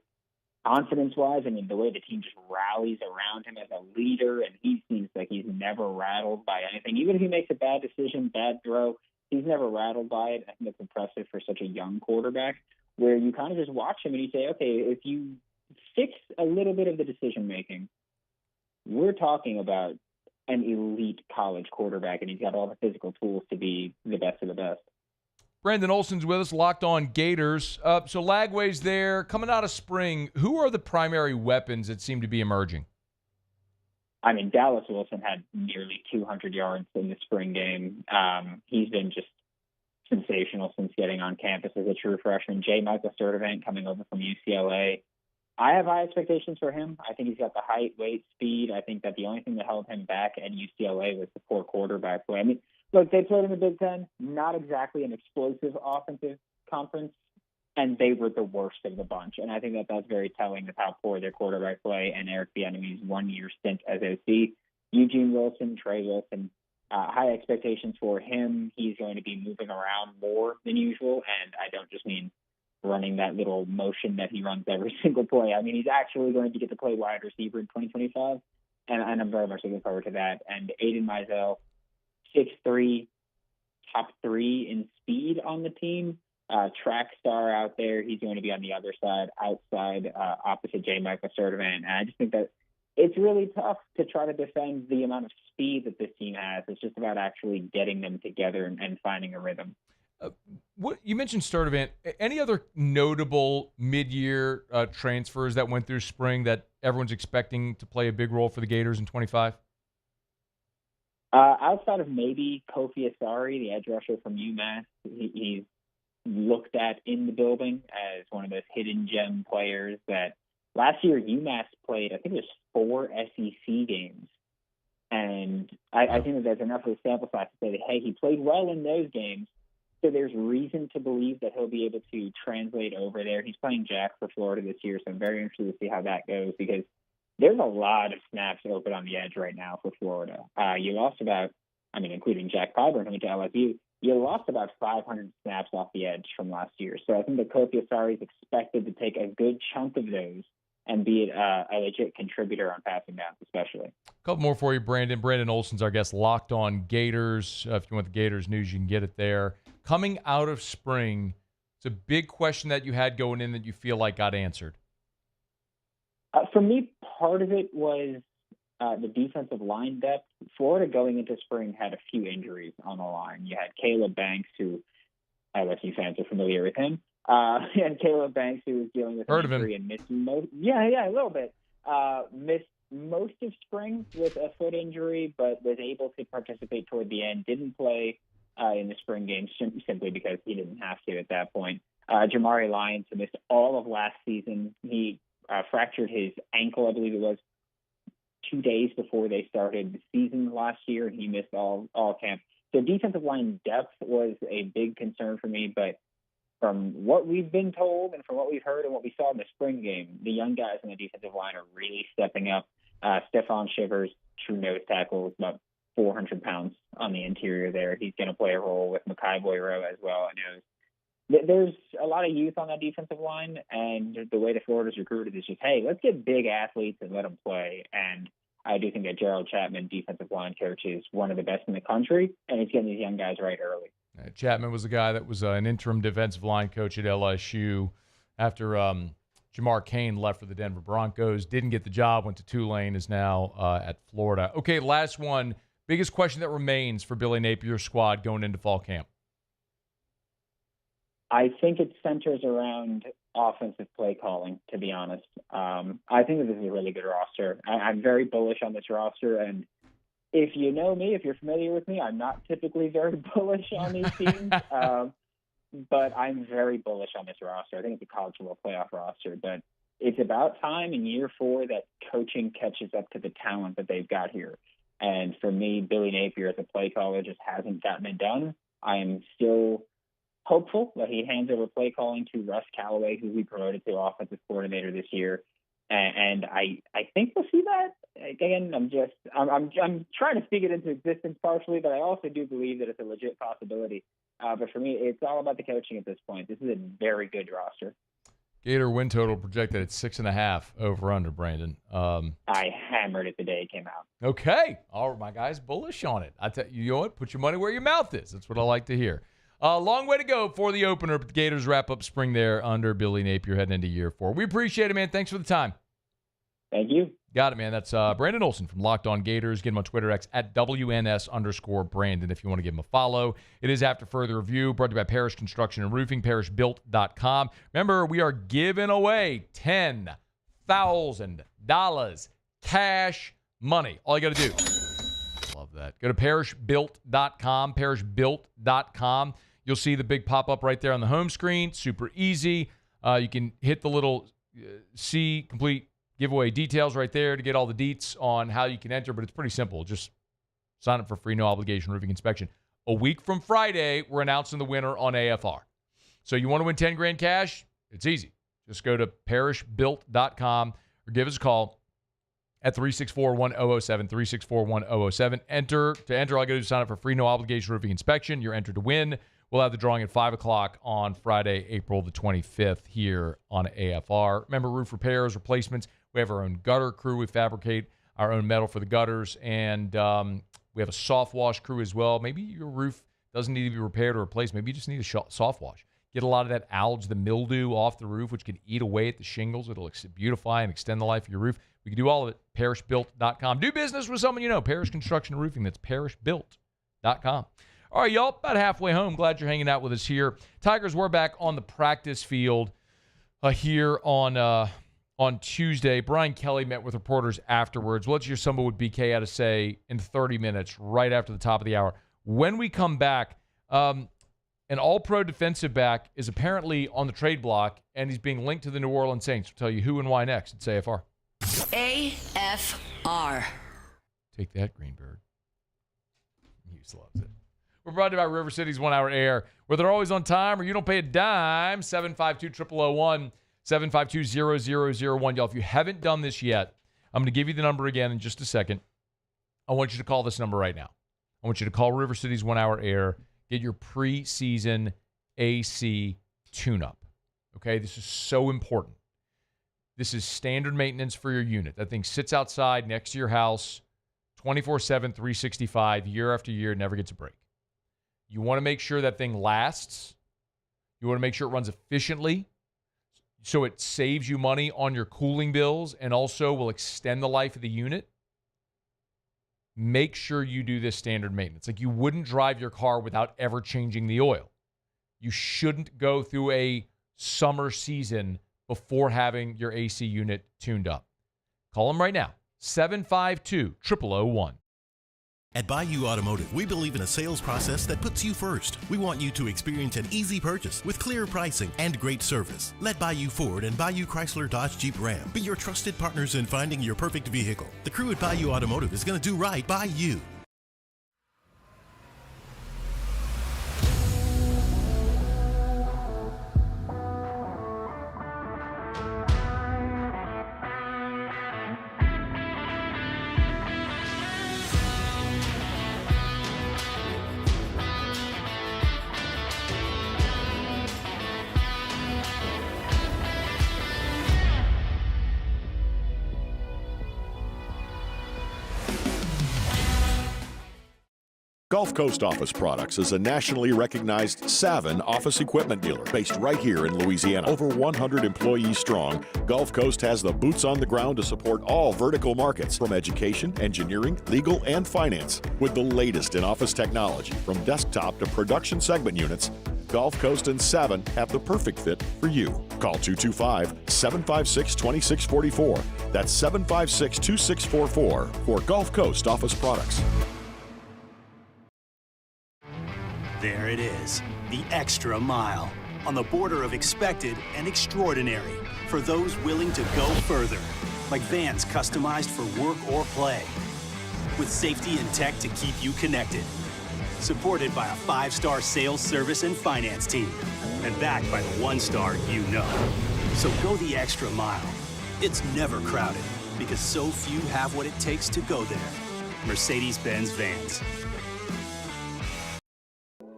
Confidence-wise, I mean, the way the team just rallies around him as a leader, and he seems like he's never rattled by anything. Even if he makes a bad decision, bad throw, he's never rattled by it. I think that's impressive for such a young quarterback, where you kind of just watch him and you say, okay, if you fix a little bit of the decision-making, we're talking about an elite college quarterback, and he's got all the physical tools to be the best of the best. Brandon Olsen's with us, Locked On Gators. So Lagway's there. Coming out of spring, who are the primary weapons that seem to be emerging? I mean, Dallas Wilson had nearly 200 yards in the spring game. He's been just sensational since getting on campus as a true freshman. J. Michael Sturdivant coming over from UCLA. I have high expectations for him. I think he's got the height, weight, speed. I think that the only thing that held him back at UCLA was the poor quarterback play. I mean, look, they played in the Big Ten, not exactly an explosive offensive conference, and they were the worst of the bunch. And I think that that's very telling of how poor their quarterback play and Eric Bieniemy's one-year stint as OC. Eugene Wilson, Trey Wilson, high expectations for him. He's going to be moving around more than usual, and I don't just mean running that little motion that he runs every single play. I mean, he's actually going to get to play wide receiver in 2025, and I'm very much looking forward to that. And Aiden Mizell, 6'3", top 3 in speed on the team, track star out there. He's going to be on the other side, outside, opposite J. Michael Sturdivant. And I just think that it's really tough to try to defend the amount of speed that this team has. It's just about actually getting them together and finding a rhythm. What you mentioned Sturdivant. Any other notable mid-year transfers that went through spring that everyone's expecting to play a big role for the Gators in 25? Outside of maybe Kofi Asari, the edge rusher from UMass, he's looked at in the building as one of those hidden gem players that last year UMass played, I think it was 4 SEC games. And I think that there's enough of a sample size to say that, hey, he played well in those games. So there's reason to believe that he'll be able to translate over there. He's playing Jack for Florida this year, so I'm very interested to see how that goes because there's a lot of snaps open on the edge right now for Florida. You lost about, including Jack Clyburn, who went to LSU, you lost about 500 snaps off the edge from last year. So I think that Kofi Asari is expected to take a good chunk of those and be a legit contributor on passing downs, especially. A couple more for you, Brandon. Brandon Olsen's our guest, Locked On Gators. If you want the Gators news, you can get it there. Coming out of spring, it's a big question that you had going in that you feel like got answered. For me, part of it was the defensive line depth. Florida going into spring had a few injuries on the line. You had Caleb Banks, who LSU fans are familiar with him. And Caleb Banks, who was dealing with an injury and missed a little bit. Missed most of spring with a foot injury, but was able to participate toward the end. Didn't play in the spring game simply because he didn't have to at that point. Jamari Lyons missed all of last season. He fractured his ankle, I believe it was, 2 days before they started the season last year, and he missed all camp. So defensive line depth was a big concern for me, but from what we've been told and from what we've heard and what we saw in the spring game, the young guys on the defensive line are really stepping up. Stephon Shivers, true nose tackle, is about 400 pounds on the interior there. He's going to play a role with Makai Boyro as well. There's a lot of youth on that defensive line, and the way the Florida's recruited is just, hey, let's get big athletes and let them play. And I do think that Gerald Chapman, defensive line coach, is one of the best in the country, and he's getting these young guys right early. Chapman was the guy that was an interim defensive line coach at LSU after Jamar Cain left for the Denver Broncos. Didn't get the job, went to Tulane, is now at Florida. Okay, last one. Biggest question that remains for Billy Napier's squad going into fall camp? I think it centers around offensive play calling, to be honest. I think that this is a really good roster. I'm very bullish on this roster, and if you know me, if you're familiar with me, I'm not typically very bullish on these teams, but I'm very bullish on this roster. I think it's a college football playoff roster, but it's about time in year 4 that coaching catches up to the talent that they've got here. And for me, Billy Napier as a play caller just hasn't gotten it done. I am still hopeful that he hands over play calling to Russ Callaway, who we promoted to offensive coordinator this year. And I think we'll see that. Again, I'm trying to speak it into existence partially, but I also do believe that it's a legit possibility. But for me, it's all about the coaching at this point. This is a very good roster. Gator win total projected at 6.5 over under, Brandon. I hammered it the day it came out. Okay. All my guys bullish on it. I tell you, know what? Put your money where your mouth is. That's what I like to hear. Long way to go for the opener. But the Gators wrap up spring there under Billy Napier heading into year 4. We appreciate it, man. Thanks for the time. Thank you. Got it, man. That's Brandon Olsen from Locked On Gators. Get him on Twitter, X at WNS_Brandon if you want to give him a follow. It is After Further Review, brought to you by Parish Construction and Roofing, parishbuilt.com. Remember, we are giving away $10,000 cash money. All you got to do. Love that. Go to parishbuilt.com, parishbuilt.com. You'll see the big pop-up right there on the home screen. Super easy. You can hit the little see complete giveaway details right there to get all the deets on how you can enter, but it's pretty simple. Just sign up for free, no obligation roofing inspection. A week from Friday, we're announcing the winner on AFR. So you want to win 10 grand cash? It's easy. Just go to parishbuilt.com or give us a call at 364-1007, 364-1007. To enter, all you got to do is sign up for free, no obligation roofing inspection. You're entered to win. We'll have the drawing at 5 o'clock on Friday, April the 25th here on AFR. Remember, roof repairs, replacements. We have our own gutter crew. We fabricate our own metal for the gutters. And we have a soft wash crew as well. Maybe your roof doesn't need to be repaired or replaced. Maybe you just need a soft wash. Get a lot of that algae, the mildew off the roof, which can eat away at the shingles. It'll beautify and extend the life of your roof. We can do all of it. Parishbuilt.com. Do business with someone you know. Parish Construction and Roofing. That's parishbuilt.com. All right, y'all, about halfway home. Glad you're hanging out with us here. Tigers were back on the practice field here on Tuesday. Brian Kelly met with reporters afterwards. Let's hear some of what BK had to say in 30 minutes, right after the top of the hour. When we come back, an all-pro defensive back is apparently on the trade block, and he's being linked to the New Orleans Saints. We'll tell you who and why next. It's AFR. AFR. Take that, Greenberg. He loves it. We're brought to you by River City's 1 Hour Air, where they're always on time or you don't pay a dime. 752-0001, 752-0001. Y'all, if you haven't done this yet, I'm going to give you the number again in just a second. I want you to call this number right now. I want you to call River City's 1 Hour Air. Get your preseason AC tune-up. Okay, this is so important. This is standard maintenance for your unit. That thing sits outside next to your house 24/7, 365, year after year, never gets a break. You want to make sure that thing lasts. You want to make sure it runs efficiently so it saves you money on your cooling bills and also will extend the life of the unit. Make sure you do this standard maintenance. Like, you wouldn't drive your car without ever changing the oil. You shouldn't go through a summer season before having your AC unit tuned up. Call them right now, 752-0001. At Bayou Automotive, we believe in a sales process that puts you first. We want you to experience an easy purchase with clear pricing and great service. Let Bayou Ford and Bayou Chrysler Dodge Jeep Ram be your trusted partners in finding your perfect vehicle. The crew at Bayou Automotive is going to do right by you. Gulf Coast Office Products is a nationally recognized Savin office equipment dealer based right here in Louisiana. Over 100 employees strong, Gulf Coast has the boots on the ground to support all vertical markets from education, engineering, legal, and finance. With the latest in office technology from desktop to production segment units, Gulf Coast and Savin have the perfect fit for you. Call 225-756-2644. That's 756-2644 for Gulf Coast Office Products. There it is, the extra mile, on the border of expected and extraordinary for those willing to go further, like vans customized for work or play, with safety and tech to keep you connected, supported by a 5-star sales, service, and finance team, and backed by the 1-star you know. So go the extra mile. It's never crowded, because so few have what it takes to go there. Mercedes-Benz Vans.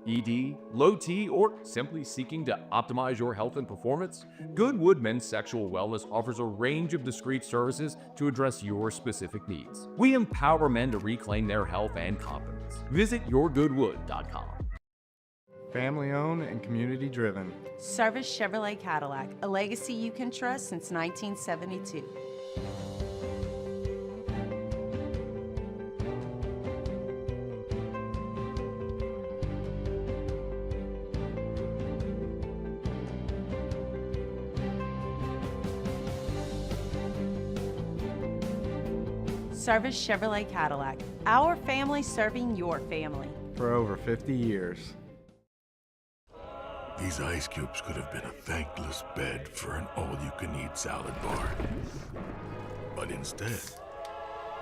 ED, low T, or simply seeking to optimize your health and performance? Goodwood Men's Sexual Wellness offers a range of discreet services to address your specific needs. We empower men to reclaim their health and confidence. Visit yourgoodwood.com. Family owned and community driven. Service Chevrolet Cadillac, a legacy you can trust since 1972. Service Chevrolet Cadillac, our family serving your family. For over 50 years. These ice cubes could have been a thankless bed for an all-you-can-eat salad bar. But instead,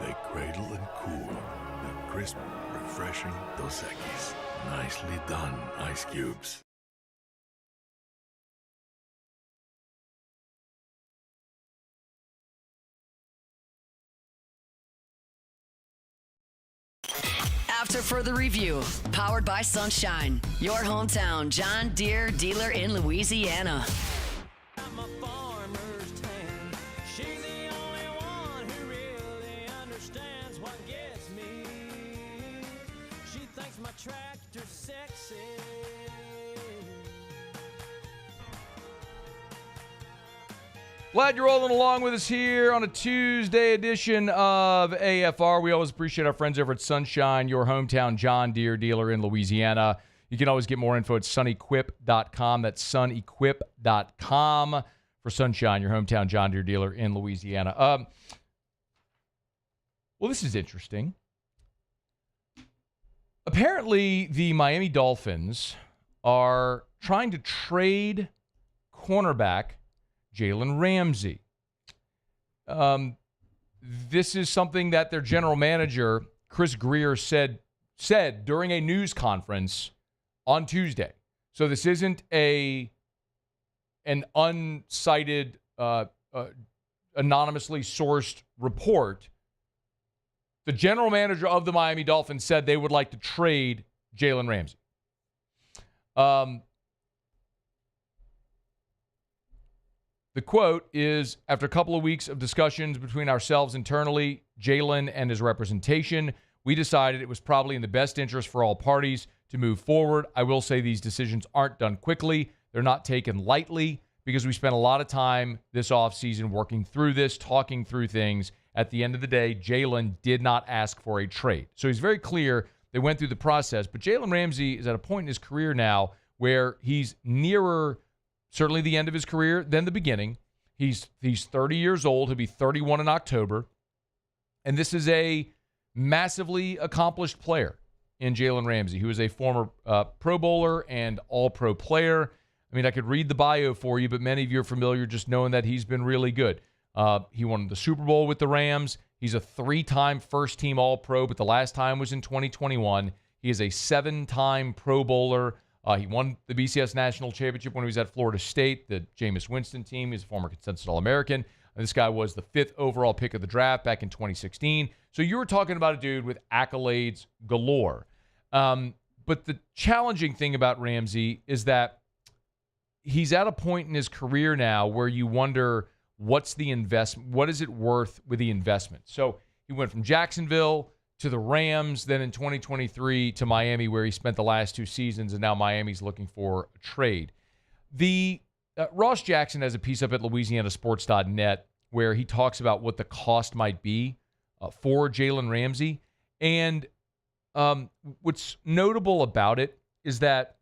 they cradle and cool the crisp, refreshing Dos Equis. Nicely done, ice cubes. After further review, powered by Sunshine, your hometown John Deere dealer in Louisiana. Glad you're rolling along with us here on a Tuesday edition of AFR. We always appreciate our friends over at Sunshine, your hometown John Deere dealer in Louisiana. You can always get more info at sunequip.com. That's sunequip.com for Sunshine, your hometown John Deere dealer in Louisiana. Well, this is interesting. Apparently, the Miami Dolphins are trying to trade cornerback Jalen Ramsey. This is something that their general manager, Chris Greer, said during a news conference on Tuesday. So this isn't an uncited, anonymously sourced report. The general manager of the Miami Dolphins said they would like to trade Jalen Ramsey. The quote is, after a couple of weeks of discussions between ourselves internally, Jalen and his representation, we decided it was probably in the best interest for all parties to move forward. I will say these decisions aren't done quickly. They're not taken lightly because we spent a lot of time this offseason working through this, talking through things. At the end of the day, Jalen did not ask for a trade. So he's very clear they went through the process. But Jalen Ramsey is at a point in his career now where he's nearer certainly the end of his career than the beginning. He's 30 years old. He'll be 31 in October. And this is a massively accomplished player in Jalen Ramsey, who is a former Pro Bowler and All-Pro player. I mean, I could read the bio for you, but many of you are familiar just knowing that he's been really good. He won the Super Bowl with the Rams. He's a 3-time first-team All-Pro, but the last time was in 2021. He is a 7-time Pro Bowler. He won the BCS National Championship when he was at Florida State, the Jameis Winston team. He's a former consensus All-American. This guy was the 5th overall pick of the draft back in 2016. So you were talking about a dude with accolades galore. But the challenging thing about Ramsey is that he's at a point in his career now where you wonder, what's the investment? What is it worth with the investment? So he went from Jacksonville to the Rams, then in 2023 to Miami, where he spent the last 2 seasons, and now Miami's looking for a trade. The Ross Jackson has a piece up at LouisianaSports.net where he talks about what the cost might be for Jalen Ramsey. And what's notable about it is that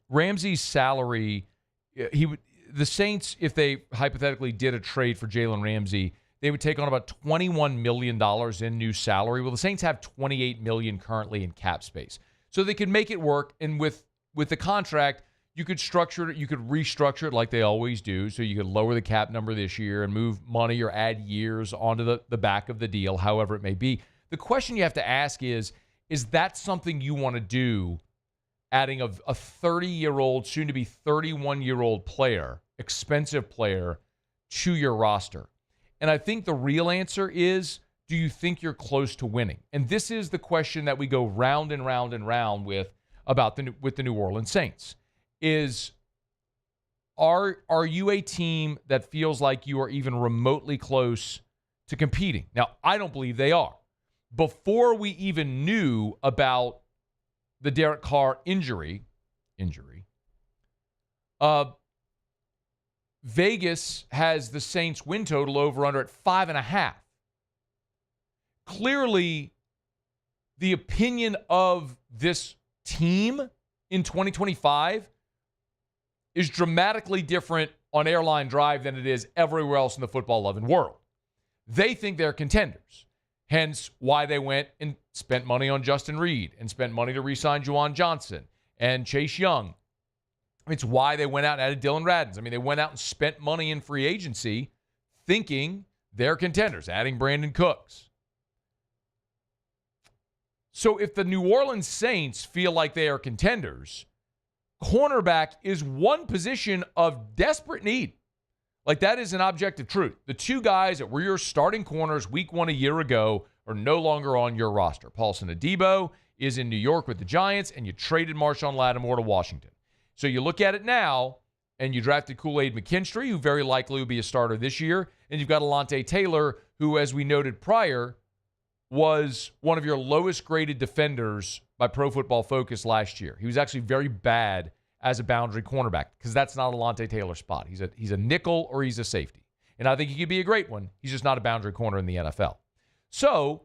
Ramsey's salary, the Saints, if they hypothetically did a trade for Jalen Ramsey, they would take on about $21 million in new salary. Well, the Saints have $28 million currently in cap space. So they could make it work. And with the contract, you could structure it, you could restructure it like they always do. So you could lower the cap number this year and move money or add years onto the back of the deal, however it may be. The question you have to ask is that something you want to do, adding a 30-year-old, soon to be 31-year-old player, expensive player, to your roster? And I think the real answer is, do you think you're close to winning? And this is the question that we go round and round and round with the New Orleans Saints. Are you a team that feels like you are even remotely close to competing? Now, I don't believe they are. Before we even knew about the Derek Carr injury, Vegas has the Saints win total over under at 5.5. Clearly, the opinion of this team in 2025 is dramatically different on Airline Drive than it is everywhere else in the football-loving world. They think they're contenders, hence why they went and spent money on Justin Reed and spent money to re-sign Juwan Johnson and Chase Young. It's why they went out and added Dylan Radins. I mean, they went out and spent money in free agency thinking they're contenders, adding Brandon Cooks. So if the New Orleans Saints feel like they are contenders, cornerback is one position of desperate need. Like, that is an objective truth. The two guys that were your starting corners week 1 a year ago are no longer on your roster. Paulson Adebo is in New York with the Giants, and you traded Marshawn Lattimore to Washington. So you look at it now, and you drafted Kool-Aid McKinstry, who very likely will be a starter this year, and you've got Alontae Taylor, who, as we noted prior, was one of your lowest graded defenders by Pro Football Focus last year. He was actually very bad as a boundary cornerback because that's not Alontae Taylor's spot. He's a nickel or he's a safety. And I think he could be a great one. He's just not a boundary corner in the NFL. So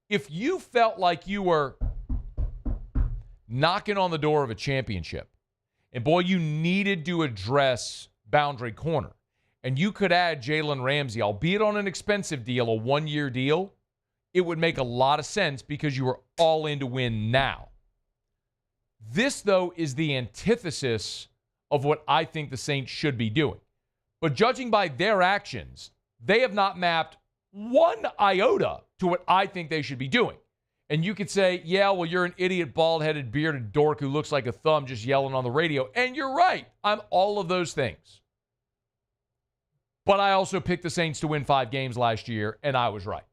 if you felt like you were knocking on the door of a championship, and boy, you needed to address boundary corner, and you could add Jalen Ramsey, albeit on an expensive deal, a 1-year deal, it would make a lot of sense because you were all in to win now. This, though, is the antithesis of what I think the Saints should be doing. But judging by their actions, they have not mapped one iota to what I think they should be doing. And you could say, yeah, well, you're an idiot, bald-headed, bearded dork who looks like a thumb just yelling on the radio. And you're right. I'm all of those things. But I also picked the Saints to win 5 games last year, and I was right.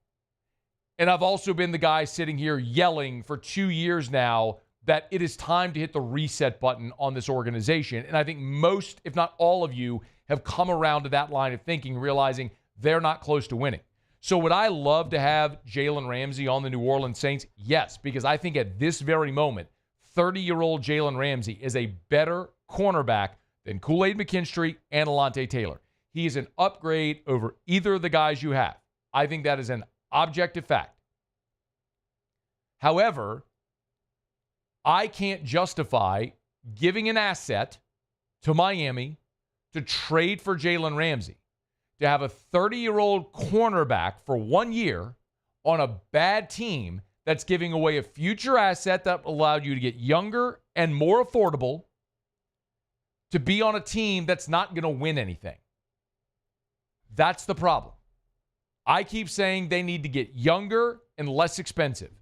And I've also been the guy sitting here yelling for 2 years now that it is time to hit the reset button on this organization. And I think most, if not all of you, have come around to that line of thinking, realizing they're not close to winning. So would I love to have Jalen Ramsey on the New Orleans Saints? Yes, because I think at this very moment, 30-year-old Jalen Ramsey is a better cornerback than Kool-Aid McKinstry and Alontae Taylor. He is an upgrade over either of the guys you have. I think that is an objective fact. However, I can't justify giving an asset to Miami to trade for Jalen Ramsey, to have a 30-year-old cornerback for 1 year on a bad team that's giving away a future asset that allowed you to get younger and more affordable to be on a team that's not going to win anything. That's the problem. I keep saying they need to get younger and less expensive.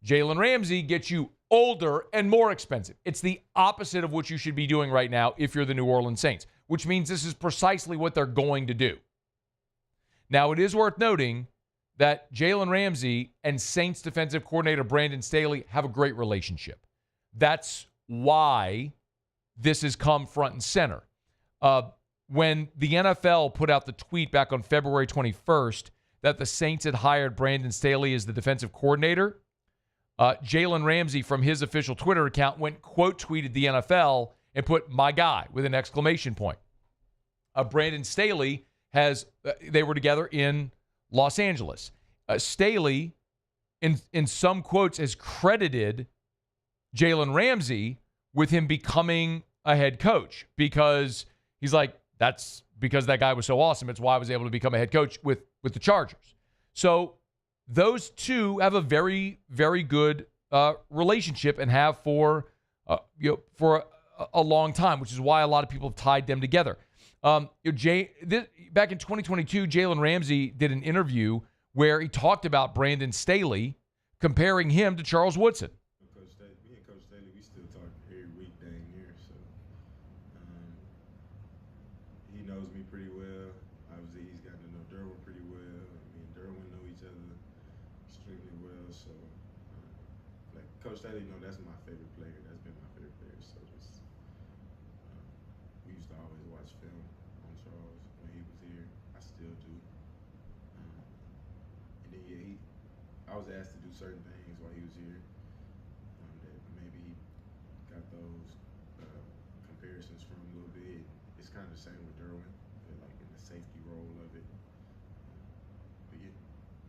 Jalen Ramsey gets you older and more expensive. It's the opposite of what you should be doing right now if you're the New Orleans Saints, which means this is precisely what they're going to do. Now, it is worth noting that Jalen Ramsey and Saints defensive coordinator Brandon Staley have a great relationship. That's why this has come front and center. When the NFL put out the tweet back on February 21st that the Saints had hired Brandon Staley as the defensive coordinator, Jalen Ramsey from his official Twitter account went quote tweeted the NFL and put "my guy" with an exclamation point. Brandon Staley they were together in Los Angeles. Staley, in some quotes, has credited Jalen Ramsey with him becoming a head coach because he's like, that's because that guy was so awesome. It's why I was able to become a head coach with the Chargers. So those two have a very, very good relationship and have for a long time, which is why a lot of people have tied them together. Back in 2022, Jalen Ramsey did an interview where he talked about Brandon Staley, comparing him to Charles Woodson. Me and Coach Staley, we still talk every week, dang near. So he knows me pretty well. Obviously, he's gotten to know Derwin pretty well. Me and Derwin know each other extremely well. So, like Coach Staley, that's my favorite player. That's been my favorite player. So just we used to always watch film on Charles when he was here. I still do. And then I was asked to do certain things while he was here that maybe he got those comparisons from a little bit. It's kind of the same with Derwin, like in the safety role of it. But yeah.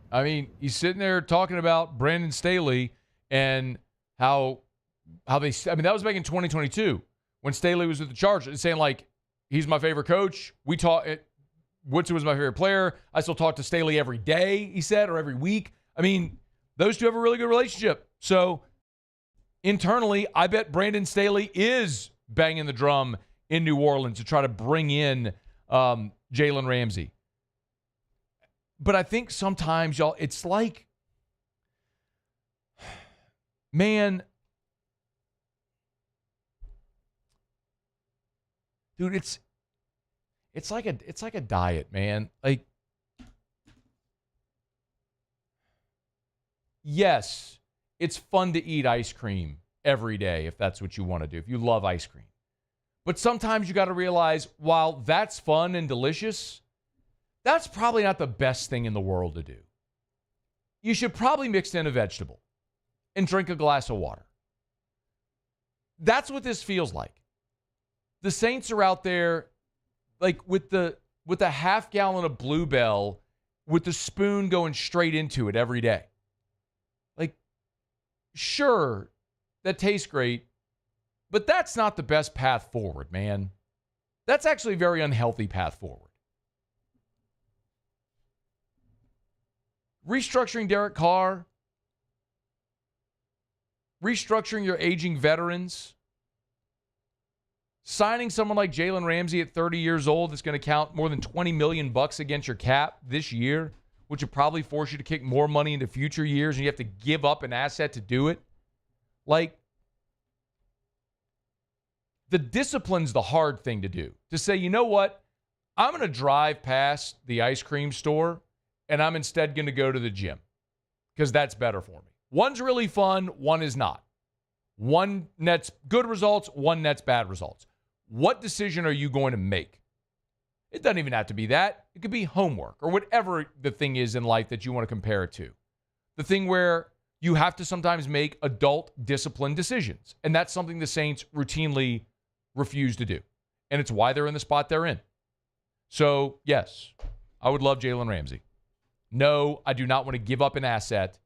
I mean, he's sitting there talking about Brandon Staley and how that was back in 2022 when Staley was with the Chargers, saying like, he's my favorite coach. Woodson was my favorite player. I still talk to Staley every day, he said, or every week. I mean, those two have a really good relationship. So internally, I bet Brandon Staley is banging the drum, in New Orleans to try to bring in Jalen Ramsey. But I think sometimes, y'all, it's like, man, dude, it's like a diet, man. Like, yes, it's fun to eat ice cream every day if that's what you want to do, if you love ice cream. But sometimes you got to realize, while that's fun and delicious, that's probably not the best thing in the world to do. You should probably mix in a vegetable and drink a glass of water. That's what this feels like. The Saints are out there like with the half gallon of Bluebell with the spoon going straight into it every day. Like, sure, that tastes great, but that's not the best path forward, man. That's actually a very unhealthy path forward. Restructuring Derek Carr, restructuring your aging veterans, signing someone like Jalen Ramsey at 30 years old that's going to count more than $20 million against your cap this year, which would probably force you to kick more money into future years, and you have to give up an asset to do it. Like, the discipline's the hard thing to do. To say, you know what? I'm going to drive past the ice cream store, and I'm instead going to go to the gym because that's better for me. One's really fun. One is not. One nets good results. One nets bad results. What decision are you going to make? It doesn't even have to be that. It could be homework or whatever the thing is in life that you want to compare it to. The thing where you have to sometimes make adult disciplined decisions. And that's something the Saints routinely refuse to do. And it's why they're in the spot they're in. So, yes, I would love Jalen Ramsey. No, I do not want to give up an asset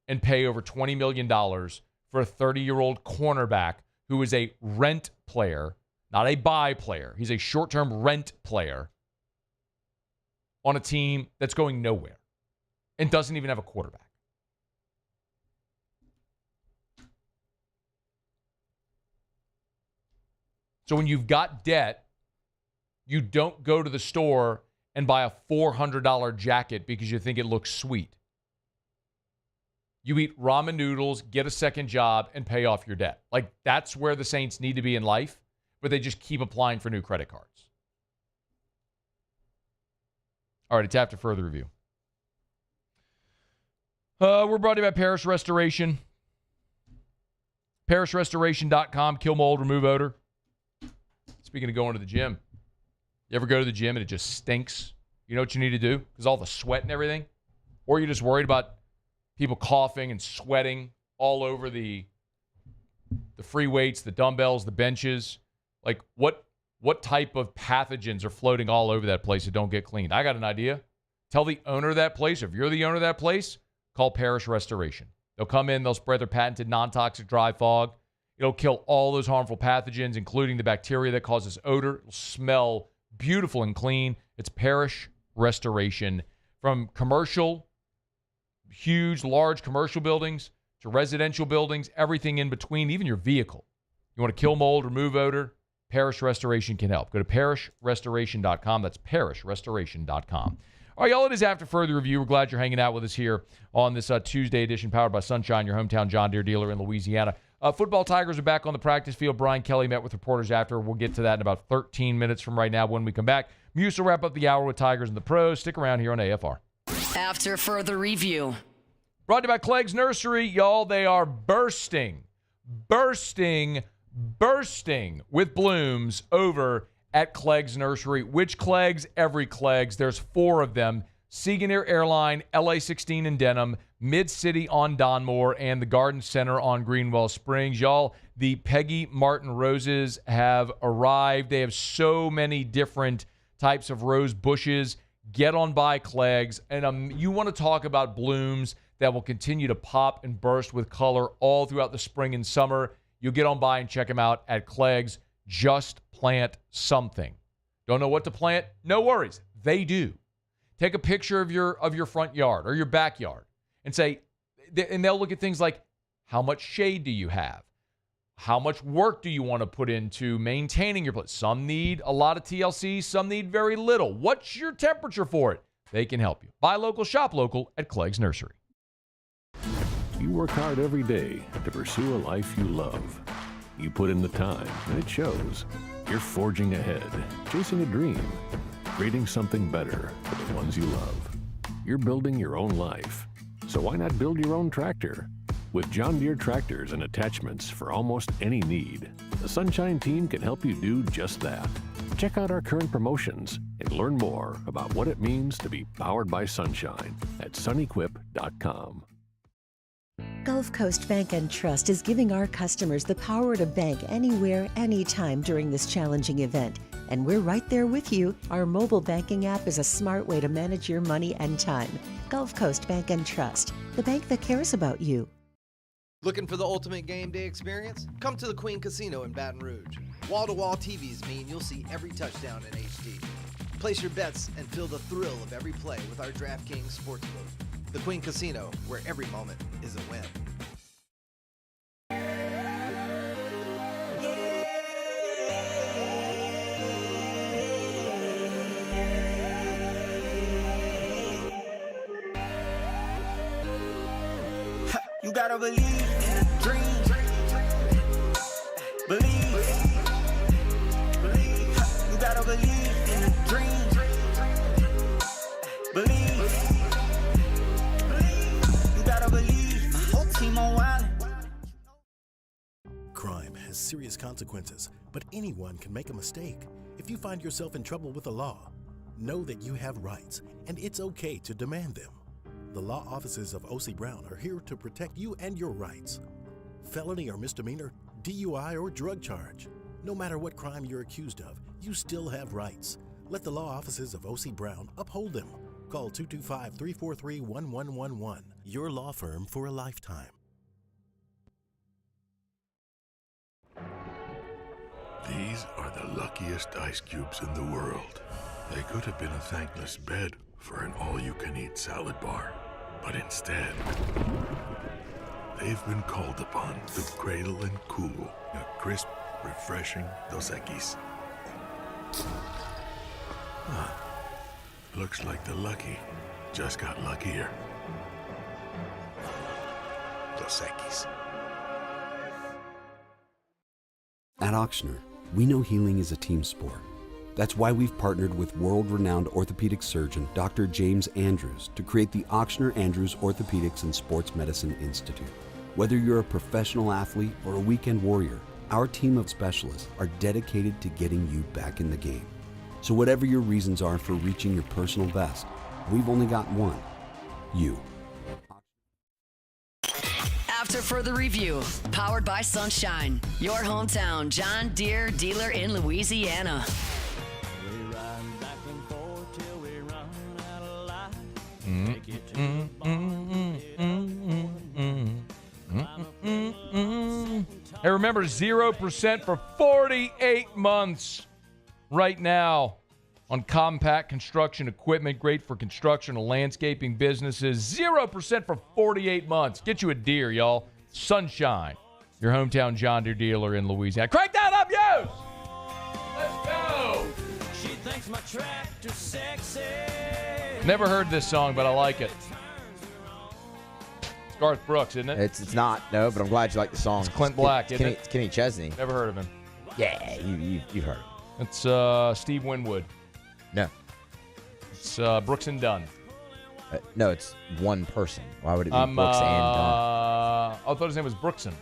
and pay over $20 million for a 30-year-old cornerback who is a rent player, not a buy player. He's a short-term rent player on a team that's going nowhere and doesn't even have a quarterback. So when you've got debt, you don't go to the store and buy a $400 jacket because you think it looks sweet. You eat ramen noodles, get a second job, and pay off your debt. Like, that's where the Saints need to be in life, but they just keep applying for new credit cards. All right, it's after further review. We're brought to you by Parish Restoration. ParishRestoration.com. Kill mold, remove odor. Speaking of going to the gym, you ever go to the gym and it just stinks? You know what you need to do? Because all the sweat and everything? Or you're just worried about people coughing and sweating all over the free weights, the dumbbells, the benches. Like, what type of pathogens are floating all over that place that don't get cleaned? I got an idea. Tell the owner of that place, if you're the owner of that place, call Parish Restoration. They'll come in, they'll spread their patented non-toxic dry fog. It'll kill all those harmful pathogens, including the bacteria that causes odor. It'll smell beautiful and clean. It's Parish Restoration. From commercial, huge, large commercial buildings to residential buildings, everything in between, even your vehicle. You want to kill mold, remove odor? Parish Restoration can help. Go to ParishRestoration.com. That's ParishRestoration.com. All right, y'all, it is after further review. We're glad you're hanging out with us here on this Tuesday edition, powered by Sunshine, your hometown John Deere dealer in Louisiana. Football Tigers are back on the practice field. Brian Kelly met with reporters after. We'll get to that in about 13 minutes from right now when we come back. Muse will wrap up the hour with Tigers and the pros. Stick around here on AFR. After further review. Brought to you by Clegg's Nursery. Y'all, they are bursting with blooms over at Clegg's Nursery. Which Clegg's? Every Clegg's. There's 4 of them. Seaganeer Airline, LA16 in Denham, Mid-City on Donmore, and the Garden Center on Greenwell Springs. Y'all, the Peggy Martin roses have arrived. They have so many different types of rose bushes. Get on by Clegg's. And you want to talk about blooms that will continue to pop and burst with color all throughout the spring and summer. You'll get on by and check them out at Clegg's. Just plant something. Don't know what to plant? No worries. They do. Take a picture of your front yard or your backyard and say, and they'll look at things like, how much shade do you have? How much work do you want to put into maintaining your place? Some need a lot of TLC, some need very little. What's your temperature for it? They can help you. Buy local, shop local at Clegg's Nursery. You work hard every day to pursue a life you love. You put in the time, and it shows. You're forging ahead, chasing a dream, creating something better for the ones you love. You're building your own life. So why not build your own tractor? With John Deere tractors and attachments for almost any need, the Sunshine team can help you do just that. Check out our current promotions and learn more about what it means to be powered by Sunshine at sunequip.com. Gulf Coast Bank and Trust is giving our customers the power to bank anywhere, anytime during this challenging event. And we're right there with you. Our mobile banking app is a smart way to manage your money and time. Gulf Coast Bank and Trust, the bank that cares about you. Looking for the ultimate game day experience? Come to the Queen Casino in Baton Rouge. Wall-to-wall TVs mean you'll see every touchdown in HD. Place your bets and feel the thrill of every play with our DraftKings Sportsbook. The Queen Casino, where every moment is a win. You gotta believe in a dream. Believe. You gotta believe in a dream. Believe. You gotta believe. My whole team on wildin'. Crime has serious consequences, but anyone can make a mistake. If you find yourself in trouble with the law, know that you have rights, and it's okay to demand them. The law offices of O.C. Brown are here to protect you and your rights. Felony or misdemeanor, DUI or drug charge. No matter what crime you're accused of, you still have rights. Let the law offices of O.C. Brown uphold them. Call 225-343-1111. Your law firm for a lifetime. These are the luckiest ice cubes in the world. They could have been a thankless bed for an all-you-can-eat salad bar. But instead, they've been called upon to cradle and cool a crisp, refreshing Dos Equis. Looks like the lucky just got luckier. Dos Equis. At Auctioner, we know healing is a team sport. That's why we've partnered with world-renowned orthopedic surgeon Dr. James Andrews to create the Auctioner Andrews Orthopedics and Sports Medicine Institute. Whether you're a professional athlete or a weekend warrior, our team of specialists are dedicated to getting you back in the game. So whatever your reasons are for reaching your personal best, we've only got one: you. After further review, powered by Sunshine, your hometown John Deere dealer in Louisiana. Hey, remember 0% for 48 months right now on compact construction equipment, great for construction and landscaping businesses. 0% for 48 months. Get you a Deere, y'all. Sunshine, your hometown John Deere dealer in Louisiana. Crank that up, yo! Let's go! She thinks my tractor's sexy. Never heard this song, but I like it. It's Garth Brooks, isn't it? It's not, no, but I'm glad you like the song. It's Clint Black, isn't it? It's Kenny Chesney. Never heard of him. Yeah, you've heard of him. It's Steve Winwood. No. It's Brooks and Dunn. No, it's one person. Why would it be Brooks and Dunn? I thought his name was Brookson.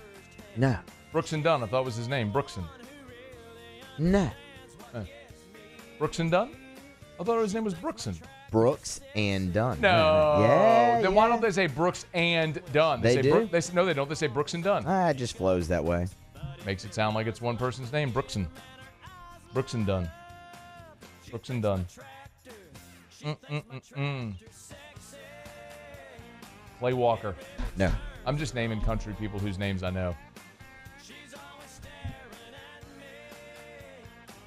No. Brooks and Dunn. I thought was his name. Brookson. No. Brooks and Dunn? I thought his name was Brookson. Brooks and Dunn. No. Yeah. Then why don't they say Brooks and Dunn? They say do? No, they don't. They say Brooks and Dunn. It just flows that way. Makes it sound like it's one person's name. Brookson. Brooks and Dunn. Brooks and Dunn. Clay Walker. No. I'm just naming country people whose names I know.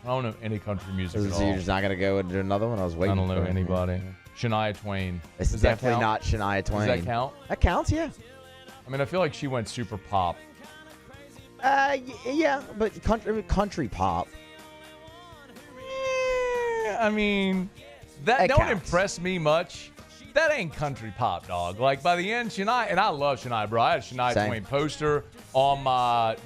I don't know any country music at all. You're just not going to go into another one? I was waiting. I don't know for it. anybody. Shania Twain. It's Does that definitely count? not Shania Twain. Does that count? That counts, yeah. I mean, I feel like she went super pop. Yeah, but country pop. I mean, that don't counts. impress me much. That ain't country pop, dog. Like by the end, Shania, and I love Shania, bro. I had a Shania Same. Twain poster on my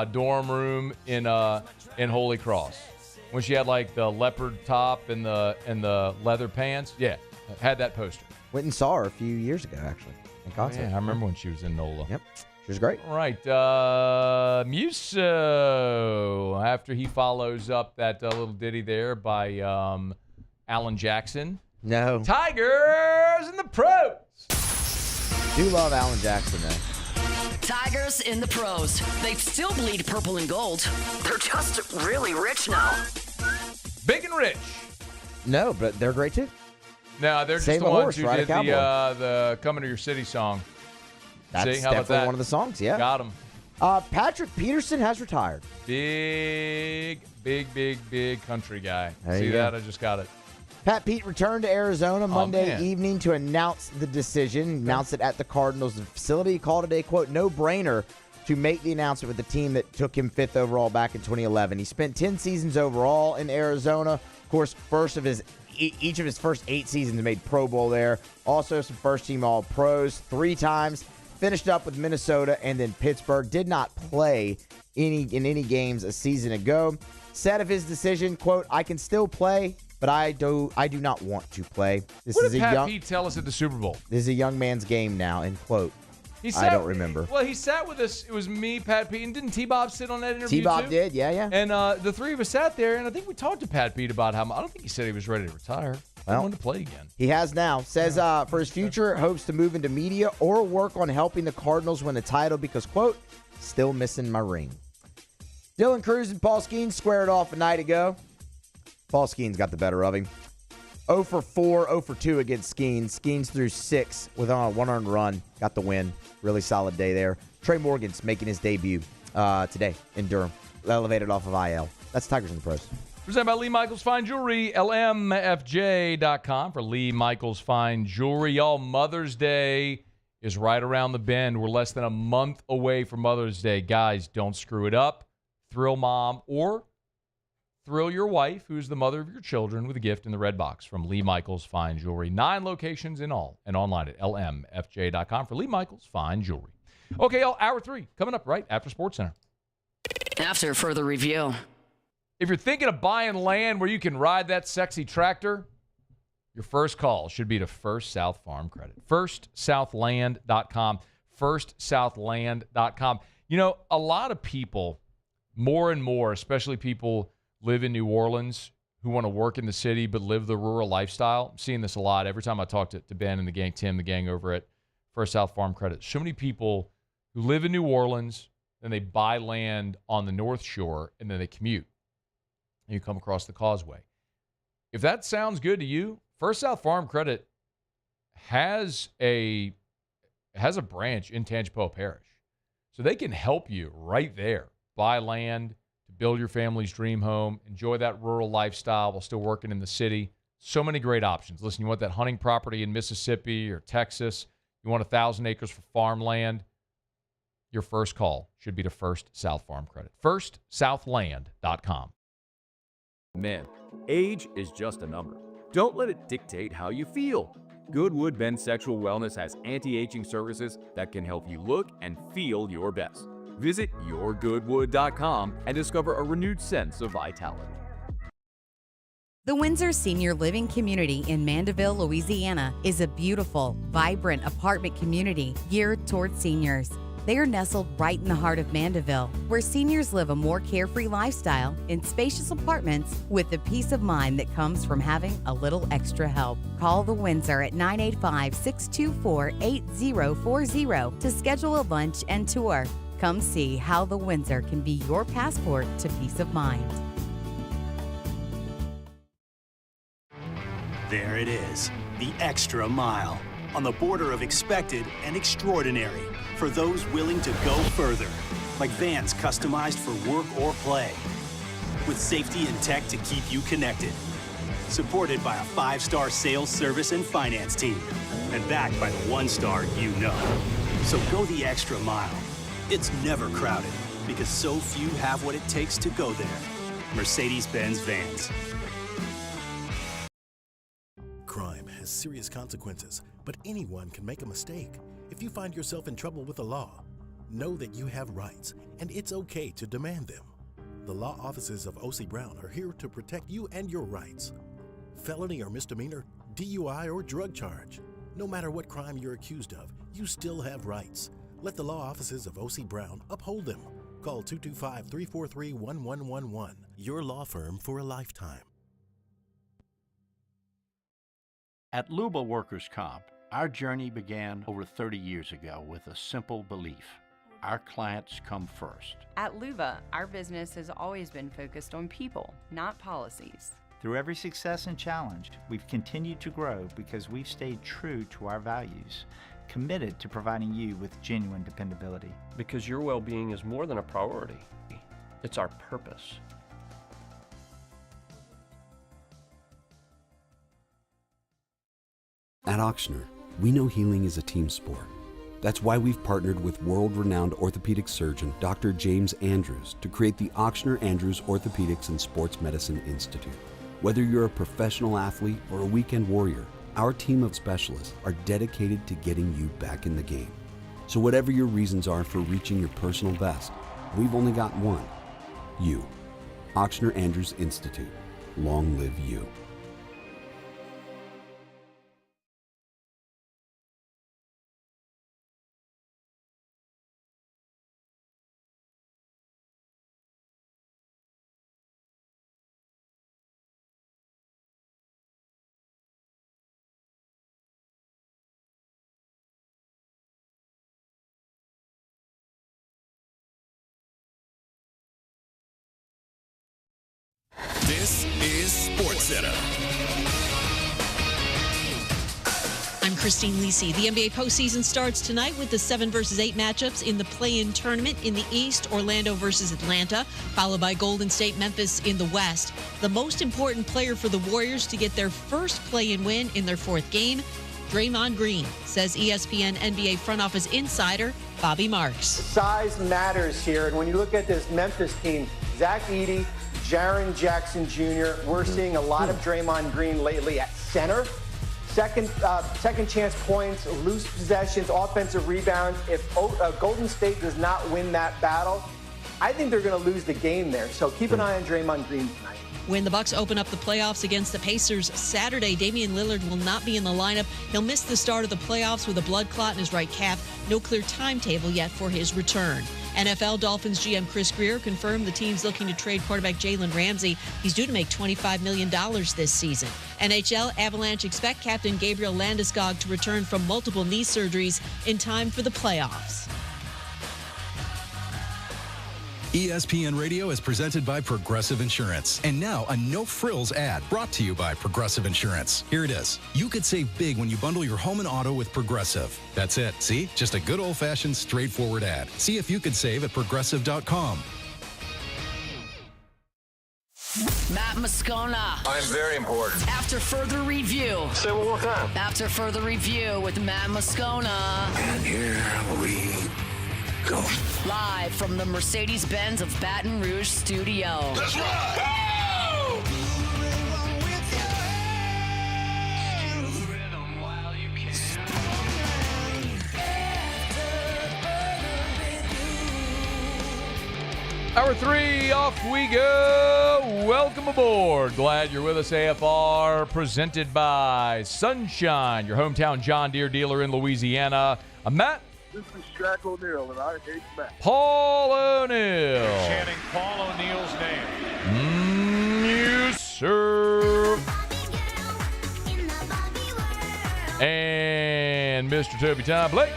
dorm room in Holy Cross when she had like the leopard top and the leather pants. Yeah, I had that poster. Went and saw her a few years ago, actually, in concert. Yeah, I remember when she was in NOLA. Yep, she was great. All right, Musso, after he follows up that little ditty there by Alan Jackson. No. Tigers in the pros. Do love Alan Jackson, though. Tigers in the pros. They still bleed purple and gold. They're just really rich now. Big and rich. No, but they're great, too. No, they're just Save the a ones horse, who ride a did cowboy. the Coming to Your City song. That's See, how about definitely that? one of the songs, yeah. Got him. Patrick Peterson has retired. Big country guy. There See you that? go. I just got it. Pat Pete returned to Arizona Monday man. evening to announce the decision. Announced it at the Cardinals facility. He called it a, quote, no-brainer to make the announcement with the team that took him 5th overall back in 2011. He spent 10 seasons overall in Arizona. Of course, each of his first 8 seasons made Pro Bowl there. Also some first-team All-Pros 3 times. Finished up with Minnesota and then Pittsburgh. Did not play in any games a season ago. Said of his decision, quote, I can still play, but I do not want to play. What did Pat Pete tell us at the Super Bowl? This is a young man's game now, end quote. I don't remember. Well, he sat with us. It was me, Pat Pete, and didn't T-Bob sit on that interview T-Bob too? did, yeah. And the three of us sat there, and I think we talked to Pat Pete about how I don't think he said he was ready to retire. He wanted to play again. He has now. Says for his future, hopes to move into media or work on helping the Cardinals win a title because, quote, still missing my ring. Dylan Cruz and Paul Skeens squared off a night ago. Paul Skeens got the better of him. 0 for 4, 0 for 2 against Skeens. Skeens threw 6 with a 1 earned run. Got the win. Really solid day there. Trey Morgan's making his debut today in Durham. Elevated off of IL. That's Tigers in the pros. Presented by Lee Michaels Fine Jewelry, LMFJ.com for Lee Michaels Fine Jewelry. Y'all, Mother's Day is right around the bend. We're less than a month away from Mother's Day. Guys, don't screw it up. Thrill mom or thrill your wife, who's the mother of your children, with a gift in the red box from Lee Michaels Fine Jewelry. 9 locations in all and online at LMFJ.com for Lee Michaels Fine Jewelry. Okay, y'all, hour 3 coming up right after SportsCenter. After further review. If you're thinking of buying land where you can ride that sexy tractor, your first call should be to First South Farm Credit. FirstSouthLand.com. FirstSouthLand.com. You know, a lot of people, more and more, especially people live in New Orleans who want to work in the city but live the rural lifestyle. I'm seeing this a lot. Every time I talk to Ben and the gang, Tim, the gang over at First South Farm Credit, so many people who live in New Orleans, and they buy land on the North Shore, and then they commute. And you come across the causeway. If that sounds good to you, First South Farm Credit has a branch in Tangipahoa Parish. So they can help you right there. Buy land to build your family's dream home, enjoy that rural lifestyle while still working in the city. So many great options. Listen, you want that hunting property in Mississippi or Texas, you want 1,000 acres for farmland, your first call should be to First South Farm Credit. FirstSouthLand.com. Man, age is just a number. Don't let it dictate how you feel. Goodwood Men's Sexual Wellness has anti-aging services that can help you look and feel your best. Visit yourgoodwood.com and discover a renewed sense of vitality. The Windsor Senior Living Community in Mandeville, Louisiana is a beautiful, vibrant apartment community geared towards seniors. They are nestled right in the heart of Mandeville, where seniors live a more carefree lifestyle in spacious apartments with the peace of mind that comes from having a little extra help. Call the Windsor at 985-624-8040 to schedule a lunch and tour. Come see how the Windsor can be your passport to peace of mind. There it is, the extra mile, on the border of expected and extraordinary, for those willing to go further, like vans customized for work or play, with safety and tech to keep you connected, supported by a 5-star sales, service, and finance team, and backed by the 1-star you know. So go the extra mile. It's never crowded, because so few have what it takes to go there. Mercedes-Benz Vans. Crime has serious consequences, but anyone can make a mistake. If you find yourself in trouble with the law, know that you have rights, and it's okay to demand them. The law offices of O.C. Brown are here to protect you and your rights. Felony or misdemeanor, DUI or drug charge. No matter what crime you're accused of, you still have rights. Let the law offices of O.C. Brown uphold them. Call 225-343-1111. Your law firm for a lifetime. At Luba Workers' Comp, our journey began over 30 years ago with a simple belief. Our clients come first. At Luba, our business has always been focused on people, not policies. Through every success and challenge, we've continued to grow because we've stayed true to our values, committed to providing you with genuine dependability. Because your well-being is more than a priority. It's our purpose. At Ochsner, we know healing is a team sport. That's why we've partnered with world-renowned orthopedic surgeon Dr. James Andrews to create the Ochsner Andrews Orthopedics and Sports Medicine Institute. Whether you're a professional athlete or a weekend warrior, our team of specialists are dedicated to getting you back in the game. So whatever your reasons are for reaching your personal best, we've only got one: you. Ochsner Andrews Institute. Long live you. This is SportsCenter. I'm Christine Lisi. The NBA postseason starts tonight with the 7 versus 8 matchups in the play-in tournament. In the East, Orlando versus Atlanta, followed by Golden State, Memphis in the West. The most important player for the Warriors to get their first play-in win in their 4th game, Draymond Green, says ESPN NBA front office insider Bobby Marks. Size matters here, and when you look at this Memphis team, Zach Edey, Jaren Jackson Jr., we're seeing a lot of Draymond Green lately at center. Second chance points, loose possessions, offensive rebounds. If Golden State does not win that battle, I think they're going to lose the game there. So keep an eye on Draymond Green tonight. When the Bucks open up the playoffs against the Pacers Saturday, Damian Lillard will not be in the lineup. He'll miss the start of the playoffs with a blood clot in his right calf. No clear timetable yet for his return. NFL Dolphins GM Chris Greer confirmed the team's looking to trade quarterback Jalen Ramsey. He's due to make $25 million this season. NHL Avalanche expect captain Gabriel Landeskog to return from multiple knee surgeries in time for the playoffs. ESPN Radio is presented by Progressive Insurance. And now a no-frills ad brought to you by Progressive Insurance. Here it is. You could save big when you bundle your home and auto with Progressive. That's it. See? Just a good old-fashioned, straightforward ad. See if you could save at Progressive.com. Matt Moscona. I'm very important. After further review. Say it one more time. After further review with Matt Moscona. And here we go. Live from the Mercedes-Benz of Baton Rouge studio. That's right. Woo! Hour 3, off we go. Welcome aboard. Glad you're with us. AFR presented by Sunshine, your hometown John Deere dealer in Louisiana. I'm Matt. This is Shaq O'Neal, and I hate Matt. Paul O'Neal. Chanting Paul O'Neal's name. Yes, sir. And Mr. Toby Tom Blake.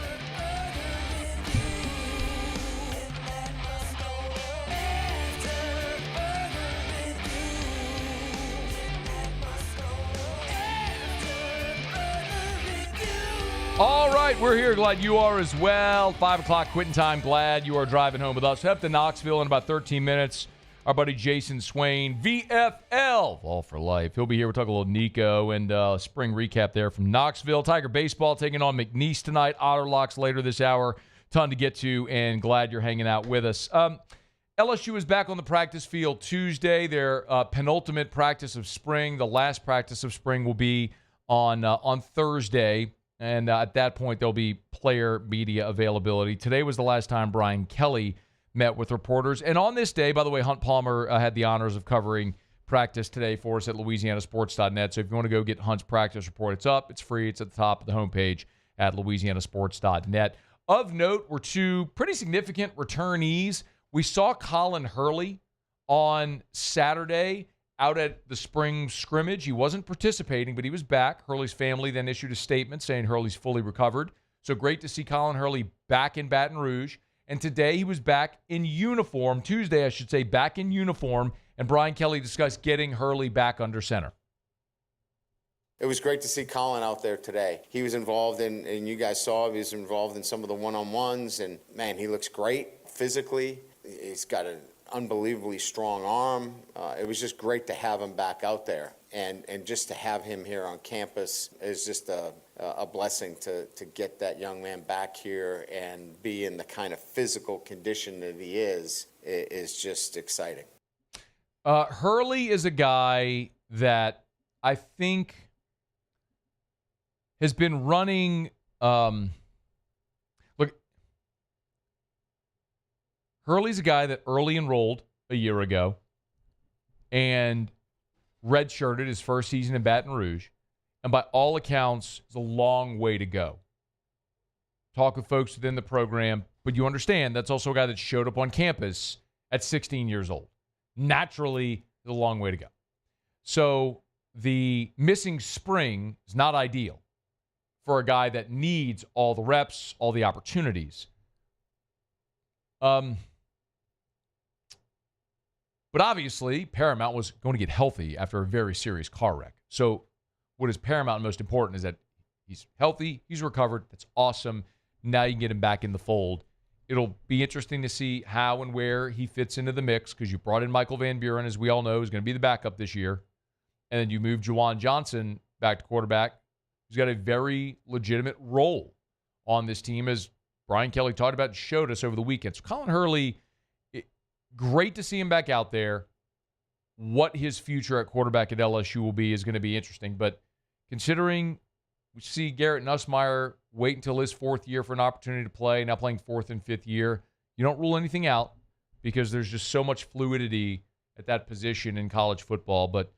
All right, we're here. Glad you are as well. 5 o'clock quitting time. Glad you are driving home with us. Head up to Knoxville in about 13 minutes. Our buddy Jayson Swain, VFL, all for life. He'll be here. We'll talk a little Nico and spring recap there from Knoxville. Tiger baseball taking on McNeese tonight. Otterlocks later this hour. Ton to get to, and glad you're hanging out with us. LSU is back on the practice field Tuesday, their penultimate practice of spring. The last practice of spring will be on Thursday, and at that point there'll be player media availability. Today was the last time Brian Kelly met with reporters. And on this day, by the way, Hunt Palmer had the honors of covering practice today for us at LouisianaSports.net. So if you want to go get Hunt's practice report, it's up. It's free. It's at the top of the homepage at LouisianaSports.net. Of note were two pretty significant returnees. We saw Colin Hurley on Saturday out at the spring scrimmage. He wasn't participating, but he was back. Hurley's family then issued a statement saying Hurley's fully recovered. So great to see Colin Hurley back in Baton Rouge. And today he was back in uniform, Tuesday I should say, back in uniform, and Brian Kelly discussed getting Hurley back under center. It was great to see Colin out there today. He was involved in, and you guys saw, he was involved in some of the one-on-ones, and man, he looks great physically. He's got an unbelievably strong arm. It was just great to have him back out there. And just to have him here on campus is just a blessing to get that young man back here and be in the kind of physical condition that he is just exciting. Hurley is a guy that I think has been running Hurley's a guy that early enrolled a year ago and redshirted his first season in Baton Rouge, and by all accounts, is a long way to go. Talk with folks within the program, but you understand that's also a guy that showed up on campus at 16 years old. Naturally, there's a long way to go. So the missing spring is not ideal for a guy that needs all the reps, all the opportunities. But obviously, Paramount was going to get healthy after a very serious car wreck. So what is paramount and most important is that he's healthy, he's recovered. That's awesome. Now you can get him back in the fold. It'll be interesting to see how and where he fits into the mix because you brought in Michael Van Buren, as we all know, is going to be the backup this year. And then you move Juwan Johnson back to quarterback. He's got a very legitimate role on this team, as Brian Kelly talked about and showed us over the weekend. So Colin Hurley, great to see him back out there. What his future at quarterback at LSU will be is going to be interesting. But considering we see Garrett Nussmeier wait until his fourth year for an opportunity to play, now playing fourth and fifth year, you don't rule anything out because there's just so much fluidity at that position in college football. But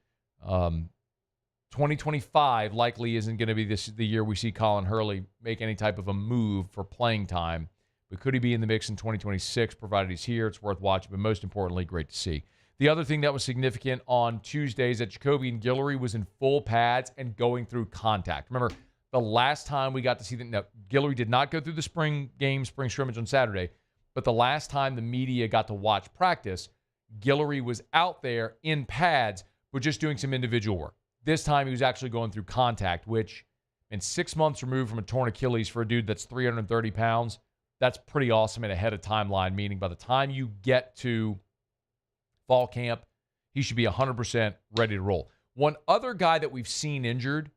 2025 likely isn't going to be the year we see Colin Hurley make any type of a move for playing time. But could he be in the mix in 2026, provided he's here? It's worth watching, but most importantly, great to see. The other thing that was significant on Tuesdays that Jacoby and Guillory was in full pads and going through contact. Remember, the last time we got to see that, no, Guillory did not go through the spring scrimmage on Saturday, but the last time the media got to watch practice, Guillory was out there in pads, but just doing some individual work. This time he was actually going through contact, which in 6 months removed from a torn Achilles for a dude that's 330 pounds, that's pretty awesome and ahead of timeline, meaning by the time you get to fall camp, he should be 100% ready to roll. One other guy that we've seen injured,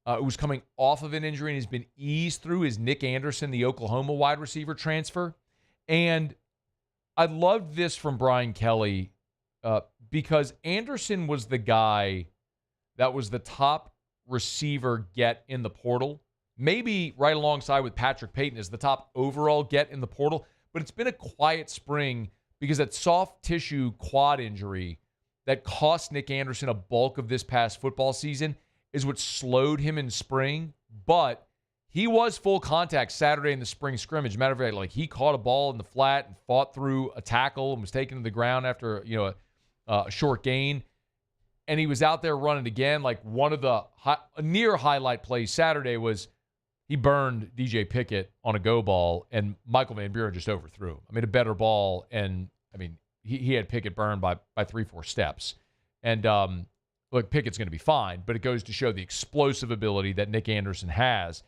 who's coming off of an injury and has been eased through, is Nick Anderson, the Oklahoma wide receiver transfer. And I loved this from Brian Kelly because Anderson was the guy that was the top receiver get in the portal, maybe right alongside with Patrick Payton as the top overall get in the portal. But it's been a quiet spring because that soft tissue quad injury that cost Nick Anderson a bulk of this past football season is what slowed him in spring. But he was full contact Saturday in the spring scrimmage. Matter of fact, like he caught a ball in the flat and fought through a tackle and was taken to the ground after a short gain. And he was out there running again. Like one of the near highlight plays Saturday was he burned DJ Pickett on a go ball, and Michael Van Buren just overthrew him. I mean, a better ball, and I mean, he had Pickett burned by 3-4 steps. And look, Pickett's going to be fine, but it goes to show the explosive ability that Nick Anderson has.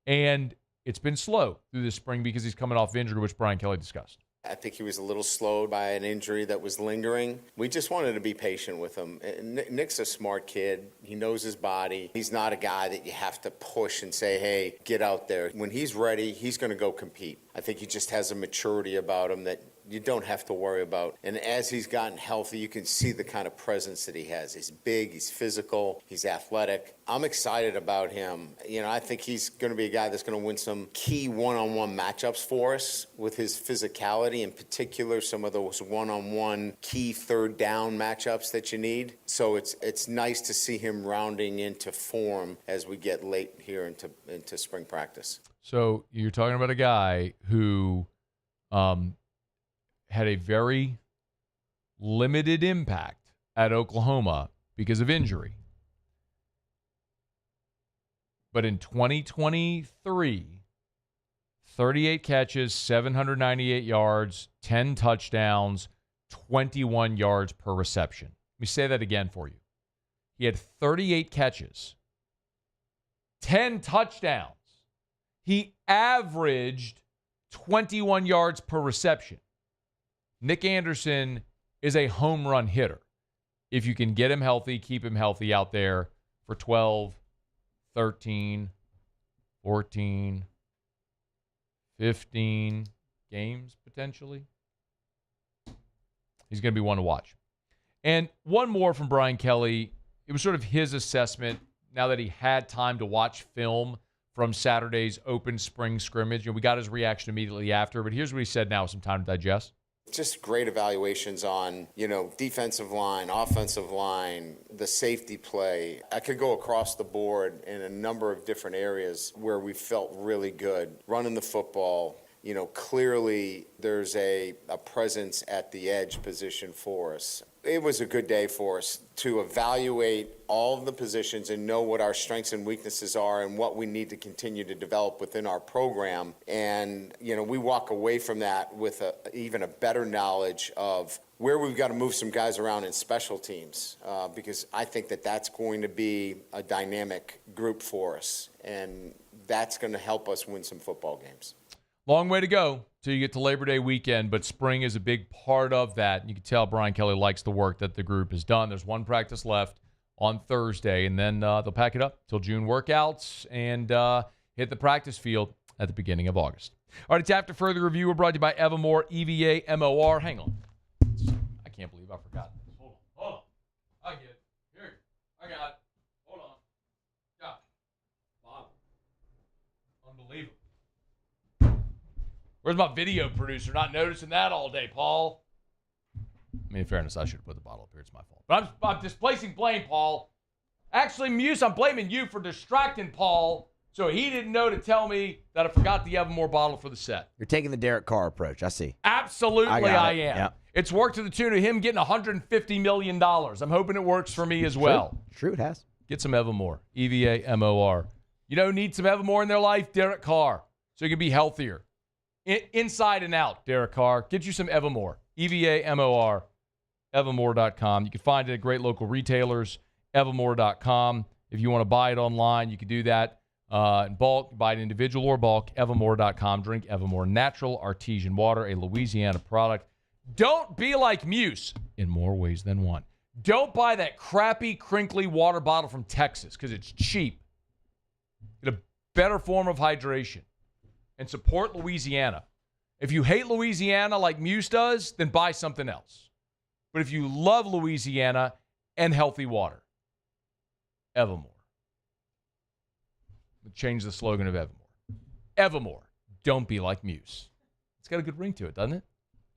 And it's been slow through this spring because he's coming off injury, which Brian Kelly discussed. I think he was a little slowed by an injury that was lingering. We just wanted to be patient with him. Nick's a smart kid. He knows his body. He's not a guy that you have to push and say, hey, get out there. When he's ready, he's going to go compete. I think he just has a maturity about him that you don't have to worry about. And as he's gotten healthy, you can see the kind of presence that he has. He's big, he's physical, he's athletic. I'm excited about him. I think he's going to be a guy that's going to win some key one-on-one matchups for us with his physicality, in particular some of those one-on-one key third down matchups that you need. So it's nice to see him rounding into form as we get late here into spring practice. So you're talking about a guy who had a very limited impact at Oklahoma because of injury. But in 2023, 38 catches, 798 yards, 10 touchdowns, 21 yards per reception. Let me say that again for you. He had 38 catches, 10 touchdowns. He averaged 21 yards per reception. Nick Anderson is a home run hitter. If you can get him healthy, keep him healthy out there for 12, 13, 14, 15 games potentially, he's going to be one to watch. And one more from Brian Kelly. It was sort of his assessment now that he had time to watch film from Saturday's open spring scrimmage. And we got his reaction immediately after. But here's what he said now with some time to digest. Just great evaluations on, defensive line, offensive line, the safety play. I could go across the board in a number of different areas where we felt really good. Running the football, clearly there's a presence at the edge position for us. It was a good day for us to evaluate all of the positions and know what our strengths and weaknesses are and what we need to continue to develop within our program. And, we walk away from that with even a better knowledge of where we've got to move some guys around in special teams, because I think that's going to be a dynamic group for us. And that's going to help us win some football games. Long way to go till you get to Labor Day weekend, but spring is a big part of that. You can tell Brian Kelly likes the work that the group has done. There's one practice left on Thursday, and then they'll pack it up till June workouts and hit the practice field at the beginning of August. All right, it's After Further Review. We're brought to you by Evermore, EVA-MOR. Hang on. I can't believe I forgot this. Hold on. I get it. Here. I got it. Hold on. Yeah. Bob. Unbelievable. Where's my video producer? Not noticing that all day, Paul. I mean, in fairness, I should have put the bottle up here. It's my fault. But I'm displacing blame, Paul. Actually, Muse, I'm blaming you for distracting Paul so he didn't know to tell me that I forgot the Evermore bottle for the set. You're taking the Derek Carr approach. I see. Absolutely, I am. Yep. It's worked to the tune of him getting $150 million. I'm hoping it works for me as well. True, it has. Get some Evermore. EVA-MOR. Need some Evermore in their life? Derek Carr. So you can be healthier. Inside and out, Derek Carr. Get you some Evermore. EVA-MOR. Evermore.com. You can find it at great local retailers. Evermore.com. If you want to buy it online, you can do that in bulk. Buy it individual or bulk. Evermore.com. Drink Evermore. Natural artesian water, a Louisiana product. Don't be like Muse in more ways than one. Don't buy that crappy, crinkly water bottle from Texas because it's cheap. Get a better form of hydration. And support Louisiana. If you hate Louisiana like Muse does, then buy something else. But if you love Louisiana and healthy water, Evermore. We'll change the slogan of Evermore. Evermore, don't be like Muse. It's got a good ring to it, doesn't it?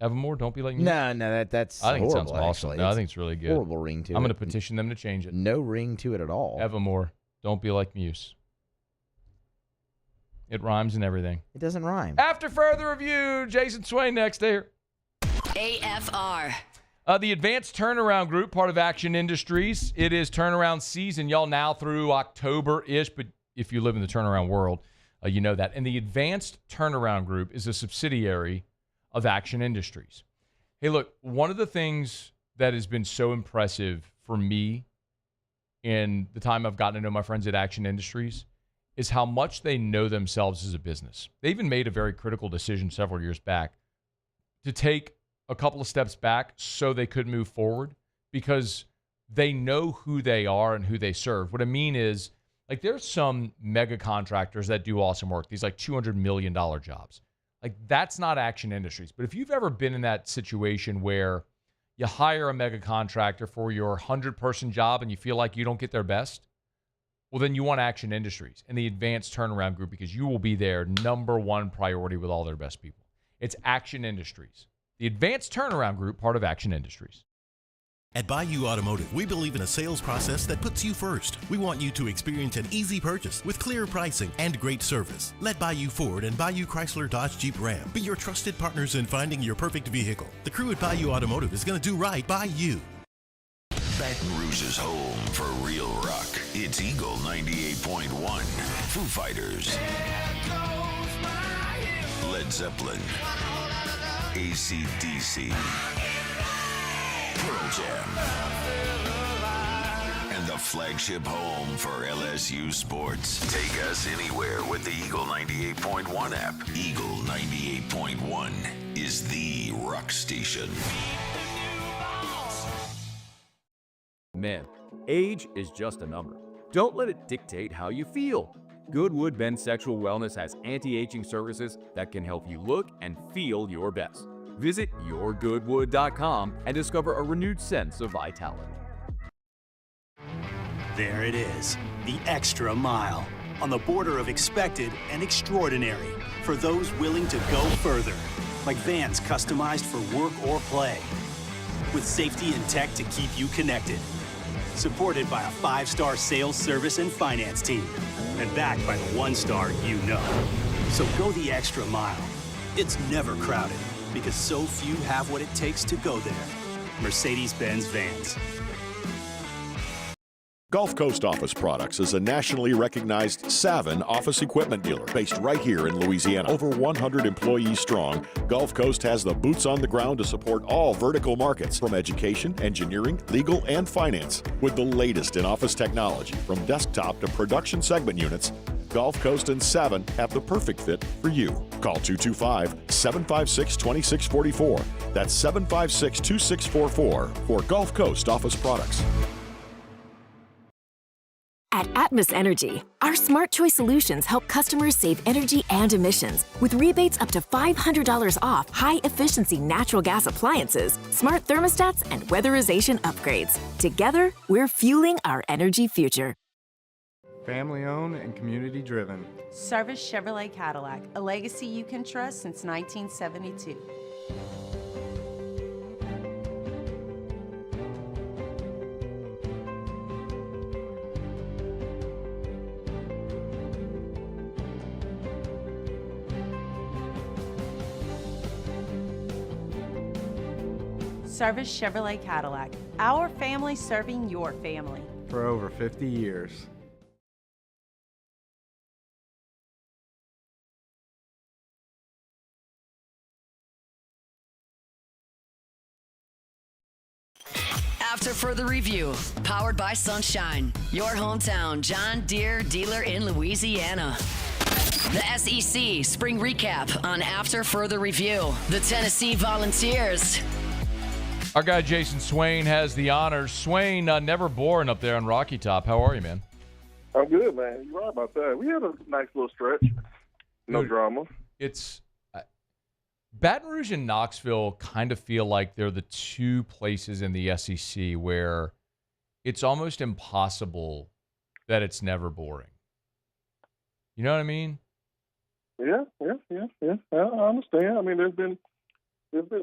Evermore, don't be like Muse. No, that's I think horrible, it sounds awesome. actually. No, I think it's really good. Horrible ring to it. I'm going to petition them to change it. No ring to it at all. Evermore, don't be like Muse. It rhymes and everything. It doesn't rhyme. After Further Review, Jayson Swain next here. AFR. The Advanced Turnaround Group, part of Action Industries. It is turnaround season, y'all, now through October-ish, but if you live in the turnaround world, you know that. And the Advanced Turnaround Group is a subsidiary of Action Industries. Hey, look, one of the things that has been so impressive for me in the time I've gotten to know my friends at Action Industries is how much they know themselves as a business. They even made a very critical decision several years back to take a couple of steps back so they could move forward because they know who they are and who they serve. What I mean is, like, there's some mega contractors that do awesome work, these like $200 million jobs. Like, that's not Action Industries. But if you've ever been in that situation where you hire a mega contractor for your 100-person job and you feel like you don't get their best, well, then you want Action Industries and the Advanced Turnaround Group, because you will be their number one priority with all their best people. It's Action Industries. The Advanced Turnaround Group, part of Action Industries. At Bayou Automotive, we believe in a sales process that puts you first. We want you to experience an easy purchase with clear pricing and great service. Let Bayou Ford and Bayou Chrysler Dodge Jeep Ram be your trusted partners in finding your perfect vehicle. The crew at Bayou Automotive is going to do right by you. Baton Rouge's home for real rock. It's Eagle 98.1. Foo Fighters. Led Zeppelin. AC/DC. Pearl Jam. And the flagship home for LSU sports. Take us anywhere with the Eagle 98.1 app. Eagle 98.1 is the rock station. Men, age is just a number. Don't let it dictate how you feel. Goodwood Men's Sexual Wellness has anti-aging services that can help you look and feel your best. Visit yourgoodwood.com and discover a renewed sense of vitality. There it is, the extra mile, on the border of expected and extraordinary, for those willing to go further, like vans customized for work or play, with safety and tech to keep you connected, supported by a 5-star sales, service, and finance team, and backed by the 1-star you know. So go the extra mile. It's never crowded, because so few have what it takes to go there. Mercedes-Benz Vans. Gulf Coast Office Products is a nationally recognized Savin office equipment dealer based right here in Louisiana. Over 100 employees strong, Gulf Coast has the boots on the ground to support all vertical markets, from education, engineering, legal, and finance. With the latest in office technology, from desktop to production segment units, Gulf Coast and Savin have the perfect fit for you. Call 225-756-2644. That's 756-2644 for Gulf Coast Office Products. At Atmos Energy, our smart choice solutions help customers save energy and emissions with rebates up to $500 off high-efficiency natural gas appliances, smart thermostats, and weatherization upgrades. Together, we're fueling our energy future. Family owned and community driven. Service Chevrolet Cadillac, a legacy you can trust since 1972. Service Chevrolet Cadillac, our family serving your family. For over 50 years. After further review, powered by Sunshine, your hometown John Deere dealer in Louisiana. The SEC Spring Recap on After Further Review. The Tennessee Volunteers. Our guy Jayson Swain has the honors. Swain, never boring up there on Rocky Top. How are you, man? I'm good, man. You're right about that. We had a nice little stretch. No drama. It's Baton Rouge and Knoxville kind of feel like they're the two places in the SEC where it's almost impossible that it's never boring. You know what I mean? Yeah. I understand. I mean, there's been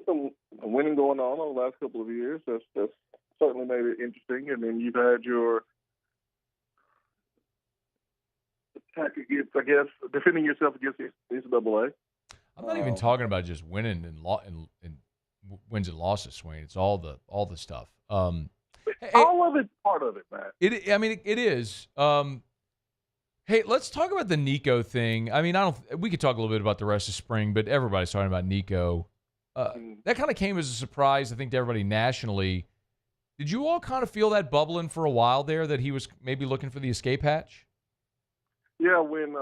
some winning going on over the last couple of years. That's certainly made it interesting. And then you've had your attack against, I guess, defending yourself against the NCAA. I'm not even talking about just winning and wins and losses, Swain. It's all the stuff. All of it's part of it, Matt. It is. Hey, let's talk about the Nico thing. I mean, we could talk a little bit about the rest of spring, but everybody's talking about Nico. That kind of came as a surprise, I think, to everybody nationally. Did you all kind of feel that bubbling for a while there, that he was maybe looking for the escape hatch? Yeah, when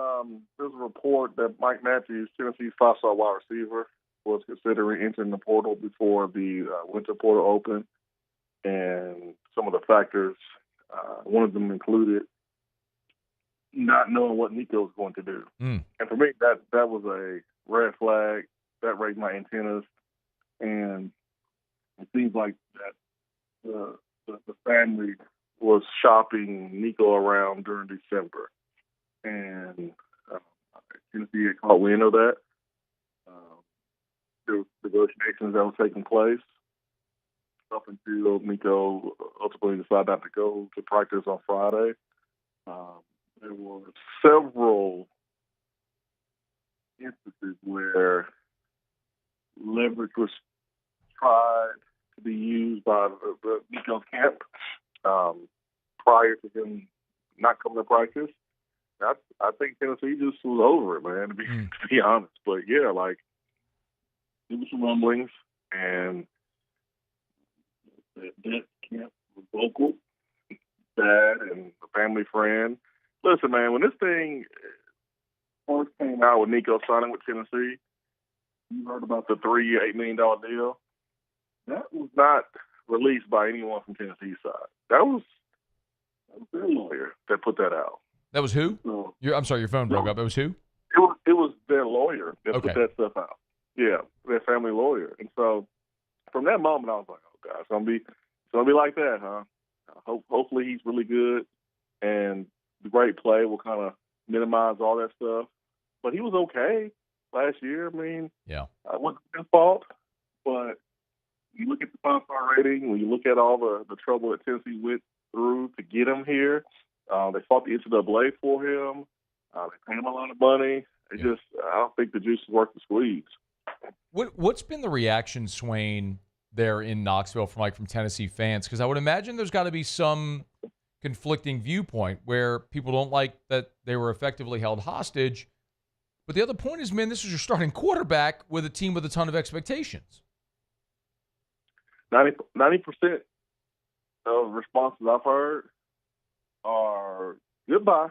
there's a report that Mike Matthews, Tennessee's 5-star wide receiver, was considering entering the portal before the winter portal opened, and some of the factors, one of them included not knowing what Nico was going to do. And for me, that was a red flag. That raised my antennas. And it seems like that the family was shopping Nico around during December. And Tennessee had caught wind of that. There were negotiations that were taking place up until Nico ultimately decided not to go to practice on Friday. There were several instances where leverage was tried to be used by the Nico's camp prior to him not coming to practice. I think Tennessee just was over it, man, to be honest. But, yeah, like, there was some rumblings, and that camp was vocal, dad, and a family friend. Listen, man, when this thing first came out with Nico signing with Tennessee, you heard about the 3-year, $8 million deal. That was not released by anyone from Tennessee's side. That was their lawyer that put that out. That was who? I'm sorry, your phone broke up. It was who? It was their lawyer that put that stuff out. Yeah, their family lawyer. And so from that moment, I was like, oh, God, it's gonna be like that, huh? Hopefully he's really good, and the great play will kind of minimize all that stuff. But he was okay last year. I mean, it wasn't his fault. But you look at the 5-star rating, when you look at all the trouble that Tennessee went through to get him here, they fought the NCAA for him. They paid him a lot of money. I don't think the juice is worth the squeeze. What's been the reaction, Swain, there in Knoxville from Tennessee fans? Because I would imagine there's got to be some conflicting viewpoint where people don't like that they were effectively held hostage. But the other point is, man, this is your starting quarterback with a team with a ton of expectations. 90% of responses I've heard are goodbye.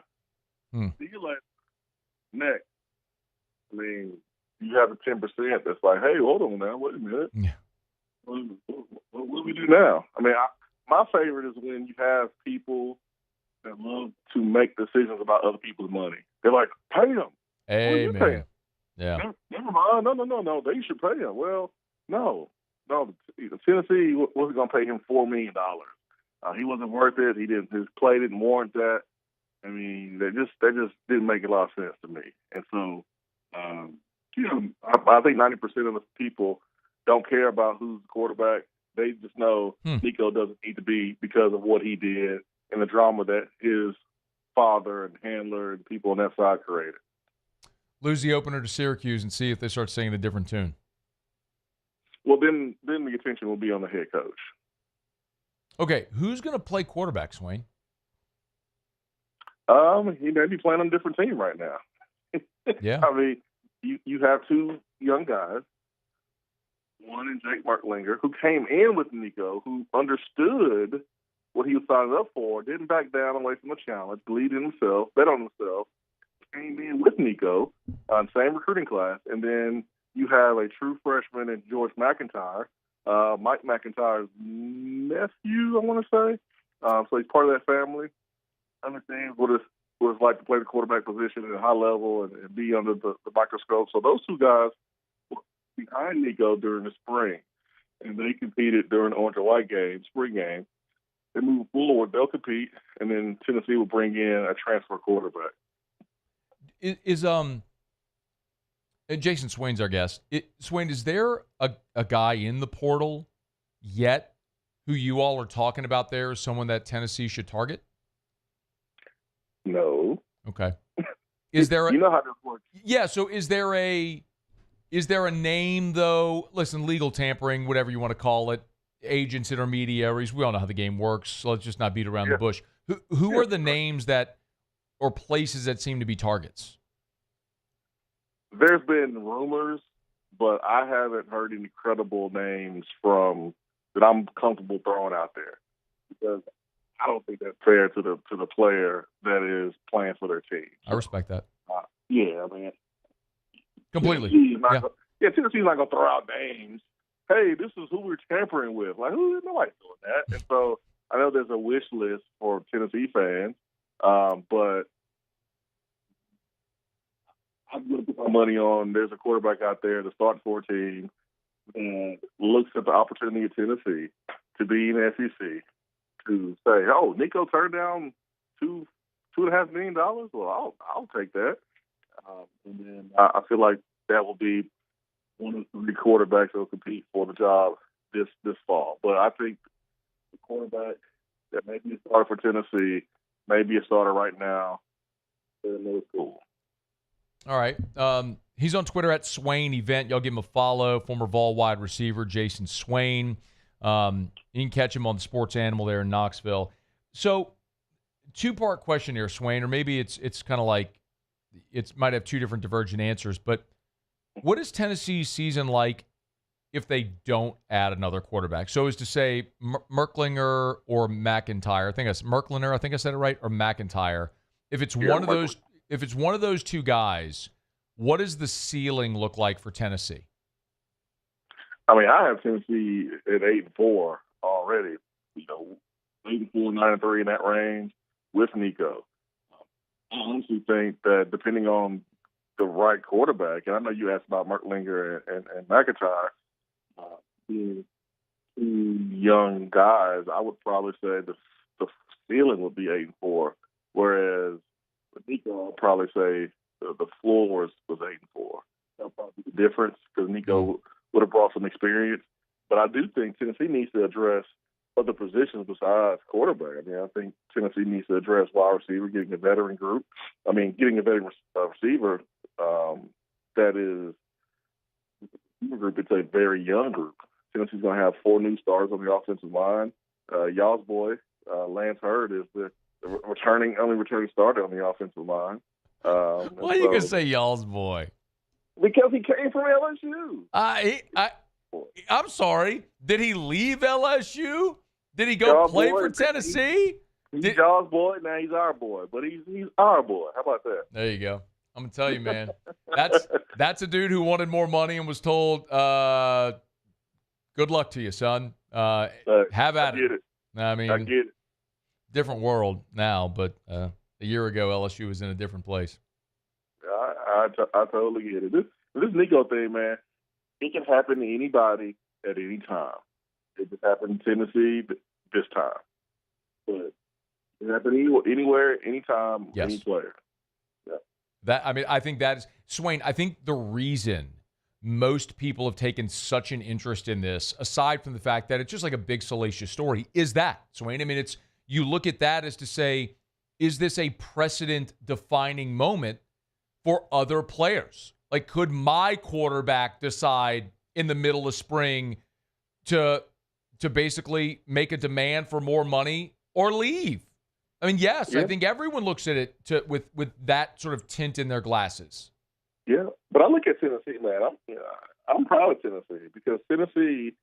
See you later. Next. I mean, you have the 10% that's like, hey, hold on now, wait a minute. Yeah. What do we do now? I mean, my favorite is when you have people that love to make decisions about other people's money. They're like, pay them. Hey, man. man. Yeah. Never mind. No. They should pay him. Well, no. Tennessee wasn't going to pay him $4 million. He wasn't worth it. His play didn't warrant that. I mean, that just didn't make a lot of sense to me. And so, I think 90% of the people don't care about who's the quarterback. They just know Nico doesn't need to be because of what he did and the drama that his father and handler and people on that side created. Lose the opener to Syracuse and see if they start singing a different tune. Well, then the attention will be on the head coach. Okay, who's going to play quarterback, Swain? He may be playing on a different team right now. Yeah. I mean, you have two young guys, one in Jake Marklinger, who came in with Nico, who understood what he was signing up for, didn't back down away from the challenge, believed in himself, bet on himself, came in with Nico, same recruiting class, and then you have a true freshman in George McIntyre, Mike McIntyre's nephew, I want to say. So he's part of that family. Understands what it's like to play the quarterback position at a high level and be under the microscope. So those two guys were behind Nico during the spring, and they competed during the orange and white game, spring game. They move forward, they'll compete, and then Tennessee will bring in a transfer quarterback. And Jason Swain's our guest. Swain, is there a guy in the portal yet who you all are talking about there as someone that Tennessee should target? No. Okay. Is there you know how this works. Yeah, so is there a name though? Listen, legal tampering, whatever you want to call it, agents, intermediaries, we all know how the game works, so let's just not beat around the bush. Who are the names that or places that seem to be targets? There's been rumors, but I haven't heard any credible names that I'm comfortable throwing out there, because I don't think that's fair to the player that is playing for their team. I respect that. Yeah, I mean, completely. Tennessee's not going to throw out names. Hey, this is who we're tampering with. Like, nobody's doing that. And so I know there's a wish list for Tennessee fans, but I'm going to put my money on there's a quarterback out there that's starting for a team and looks at the opportunity at Tennessee to be in the SEC to say, oh, Nico turned down $2.5 million. Well, I'll take that. And then I feel like that will be one of the 3 quarterbacks that will compete for the job this fall. But I think the quarterback that may be a starter for Tennessee, may be a starter right now in middle school. All right. He's on Twitter at Swain Event. Y'all give him a follow. Former Vol wide receiver Jayson Swain. You can catch him on the Sports Animal there in Knoxville. So, 2-part question here, Swain, or maybe it's kind of like it might have 2 different divergent answers. But what is Tennessee's season like if they don't add another quarterback? So, as to say Merklinger or McIntyre. I think that's Merkliner. I think I said it right, or McIntyre. If it's one of those. If it's one of those 2 guys, what does the ceiling look like for Tennessee? I mean, I have Tennessee at 8-4 already. 8-4, 9-3 in that range with Nico. I honestly think that depending on the right quarterback, and I know you asked about Merklinger and McIntyre being 2 young guys, I would probably say the ceiling would be 8-4, whereas with Nico, I'd probably say the floor was 8-4. That'll probably be the difference because Nico would have brought some experience. But I do think Tennessee needs to address other positions besides quarterback. I mean, I think Tennessee needs to address wide receiver, getting a veteran group. I mean, getting a veteran receiver that is a group. It's a very young group. Tennessee's going to have 4 new starters on the offensive line. Y'all's boy, Lance Hurd, is the only returning starter on the offensive line. Why are you going to say y'all's boy? Because he came from LSU. I'm sorry. Did he leave LSU? Did he go play for Tennessee? He's y'all's boy. Now he's our boy. But he's our boy. How about that? There you go. I'm going to tell you, man. That's a dude who wanted more money and was told, good luck to you, son. Have at it. I mean, I get it. Different world now, but a year ago, LSU was in a different place. I totally get it. This Nico thing, man, it can happen to anybody at any time. It just happened in Tennessee this time. But it can happen anywhere, anytime, yes. Any player. Yeah. I think that is, Swain, I think the reason most people have taken such an interest in this, aside from the fact that it's just like a big salacious story, is that, Swain. I mean, you look at that as to say, is this a precedent-defining moment for other players? Like, could my quarterback decide in the middle of spring to basically make a demand for more money or leave? I mean, yes, yeah. I think everyone looks at it with that sort of tint in their glasses. Yeah, but I look at Tennessee, man. I'm proud of Tennessee because Tennessee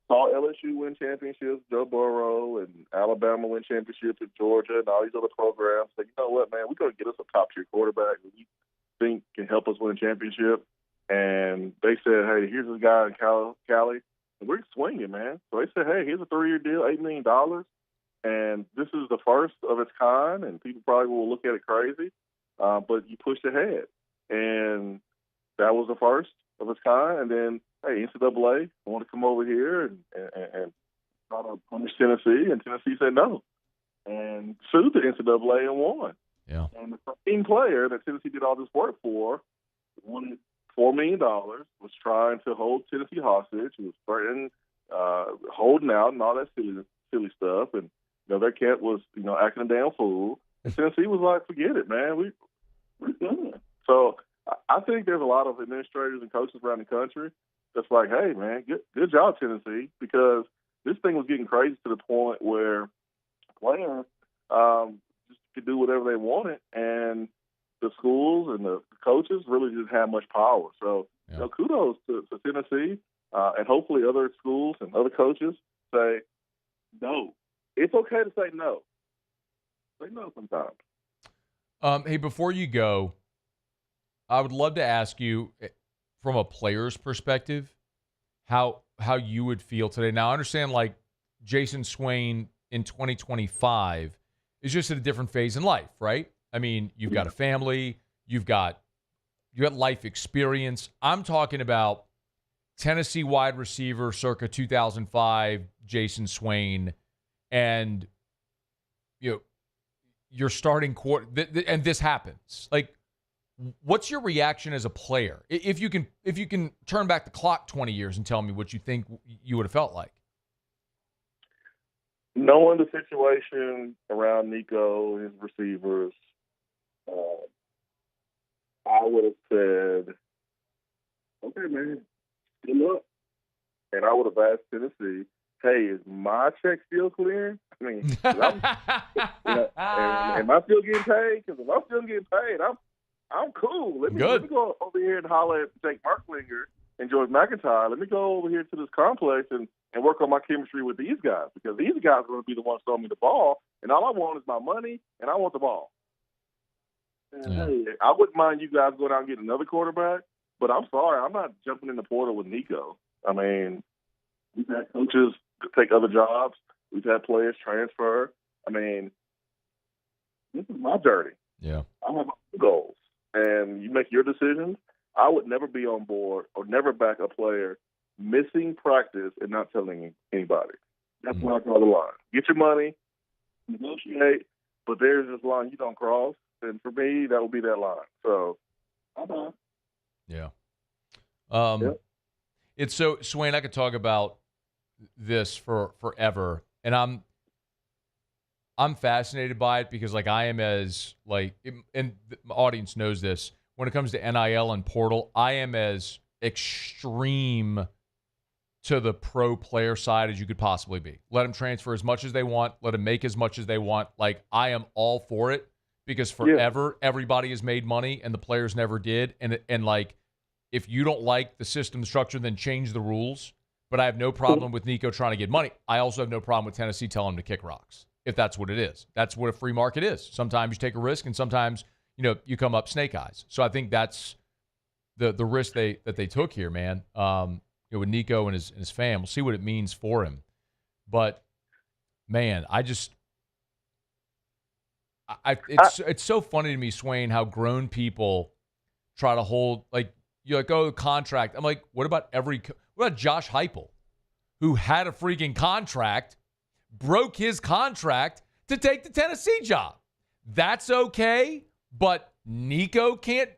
saw LSU win championships, Joe Burrow, and Alabama win championships at Georgia and all these other programs. So, you know what, man, we're going to get us a top-tier quarterback that we think can help us win a championship. And they said, hey, here's this guy in Cali, and we're swinging, man. So they said, hey, here's a 3-year deal, $8 million, and this is the first of its kind, and people probably will look at it crazy, but you pushed ahead. And that was the first of its kind, and then, hey, NCAA want to come over here and try to punish Tennessee, and Tennessee said no, and sued the NCAA and won. Yeah. And the team player that Tennessee did all this work for wanted $4 million, was trying to hold Tennessee hostage, was threatening, holding out and all that silly stuff, and their camp was acting a damn fool. And Tennessee was like, forget it, man, we're done. So I think there's a lot of administrators and coaches around the country that's like, hey, man, good job, Tennessee, because this thing was getting crazy to the point where players just could do whatever they wanted, and the schools and the coaches really didn't have much power. So, kudos to Tennessee, and hopefully other schools and other coaches say no. It's okay to say no. Say no sometimes. Hey, before you go, I would love to ask you, from a player's perspective, how you would feel today. Now, I understand, like, Jayson Swain in 2025 is just at a different phase in life, right? I mean, you've got a family, You've got life experience. I'm talking about Tennessee wide receiver circa 2005, Jayson Swain, and you're starting quarter, and this happens. Like, what's your reaction as a player? If you can turn back the clock 20 years and tell me what you think you would have felt like. Knowing the situation around Nico, his receivers, I would have said, okay, man, good luck. And I would have asked Tennessee, hey, is my check still clearing? I mean, am I still getting paid? Because if I'm still getting paid, I'm cool. Let me go over here and holler at Jake Marklinger and George McIntyre. Let me go over here to this complex and work on my chemistry with these guys, because these guys are going to be the ones throwing me the ball, and all I want is my money, and I want the ball. And hey, I wouldn't mind you guys going out and getting another quarterback, but I'm sorry, I'm not jumping in the portal with Nico. I mean, we've had coaches take other jobs. We've had players transfer. I mean, this is my journey. Yeah. I have my goals, and you make your decisions. I would never be on board or never back a player missing practice and not telling anybody. That's where I draw the line. Get your money, negotiate, but there's this line you don't cross. And for me, that would be that line. So, I'm done. Yeah. It's so, Swain, I could talk about this for forever. And I'm fascinated by it because, like, I am as, like, and the audience knows this, when it comes to NIL and portal, I am as extreme to the pro player side as you could possibly be. Let them transfer as much as they want. Let them make as much as they want. Like, I am all for it. Because forever, everybody has made money and the players never did. And like, if you don't like the system structure, then change the rules. But I have no problem with Nico trying to get money. I also have no problem with Tennessee telling him to kick rocks, if that's what it is. That's what a free market is. Sometimes you take a risk, and sometimes, you come up snake eyes. So I think that's the risk that they took here, man. With Nico and his fam. We'll see what it means for him. But, man, it's so funny to me, Swain, how grown people try to hold, like, you're like, oh, contract. I'm like, what about Josh Heupel, who had a freaking contract, broke his contract to take the Tennessee job? That's okay, but Nico can't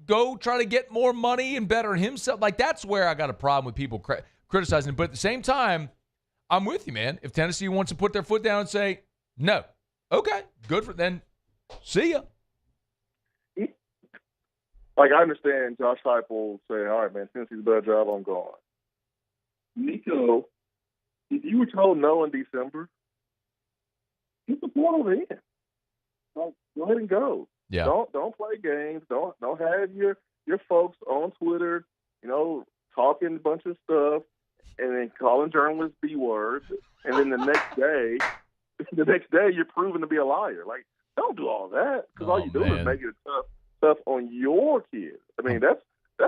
go try to get more money and better himself. Like, that's where I got a problem with people criticizing him. But at the same time, I'm with you, man. If Tennessee wants to put their foot down and say, no, okay, good for them. See ya. Like, I understand Josh Heupel saying, all right, man, Tennessee's a better job, I'm going. Nico, if you were told no in December, get the portal in. Go ahead and go. Yeah. Don't play games. Don't have your folks on Twitter, talking a bunch of stuff and then calling journalists B words, and then the next day you're proven to be a liar. Like, don't do all that, because all you're doing is making it tough on your kids. I mean, that's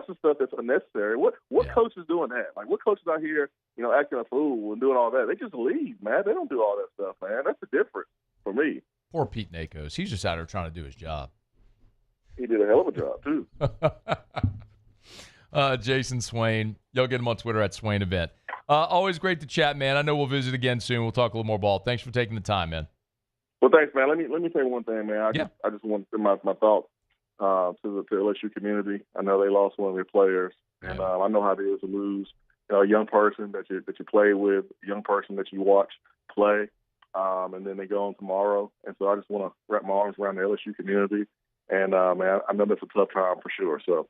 the stuff that's unnecessary. What coach is doing that? Like, what coach is out here, acting a fool and doing all that? They just leave, man. They don't do all that stuff, man. That's the difference for me. Poor Pete Nakos. He's just out there trying to do his job. He did a hell of a job, too. Jayson Swain. Y'all get him on Twitter at Swain Event. Always great to chat, man. I know we'll visit again soon. We'll talk a little more ball. Thanks for taking the time, man. Well, thanks, man. Let me say one thing, man. I just want to send my thoughts to the LSU community. I know they lost one of their players, and I know how it is to lose a young person that you play with, a young person that you watch play, and then they go on tomorrow. And so I just want to wrap my arms around the LSU community. And, man, I know that's a tough time for sure. So,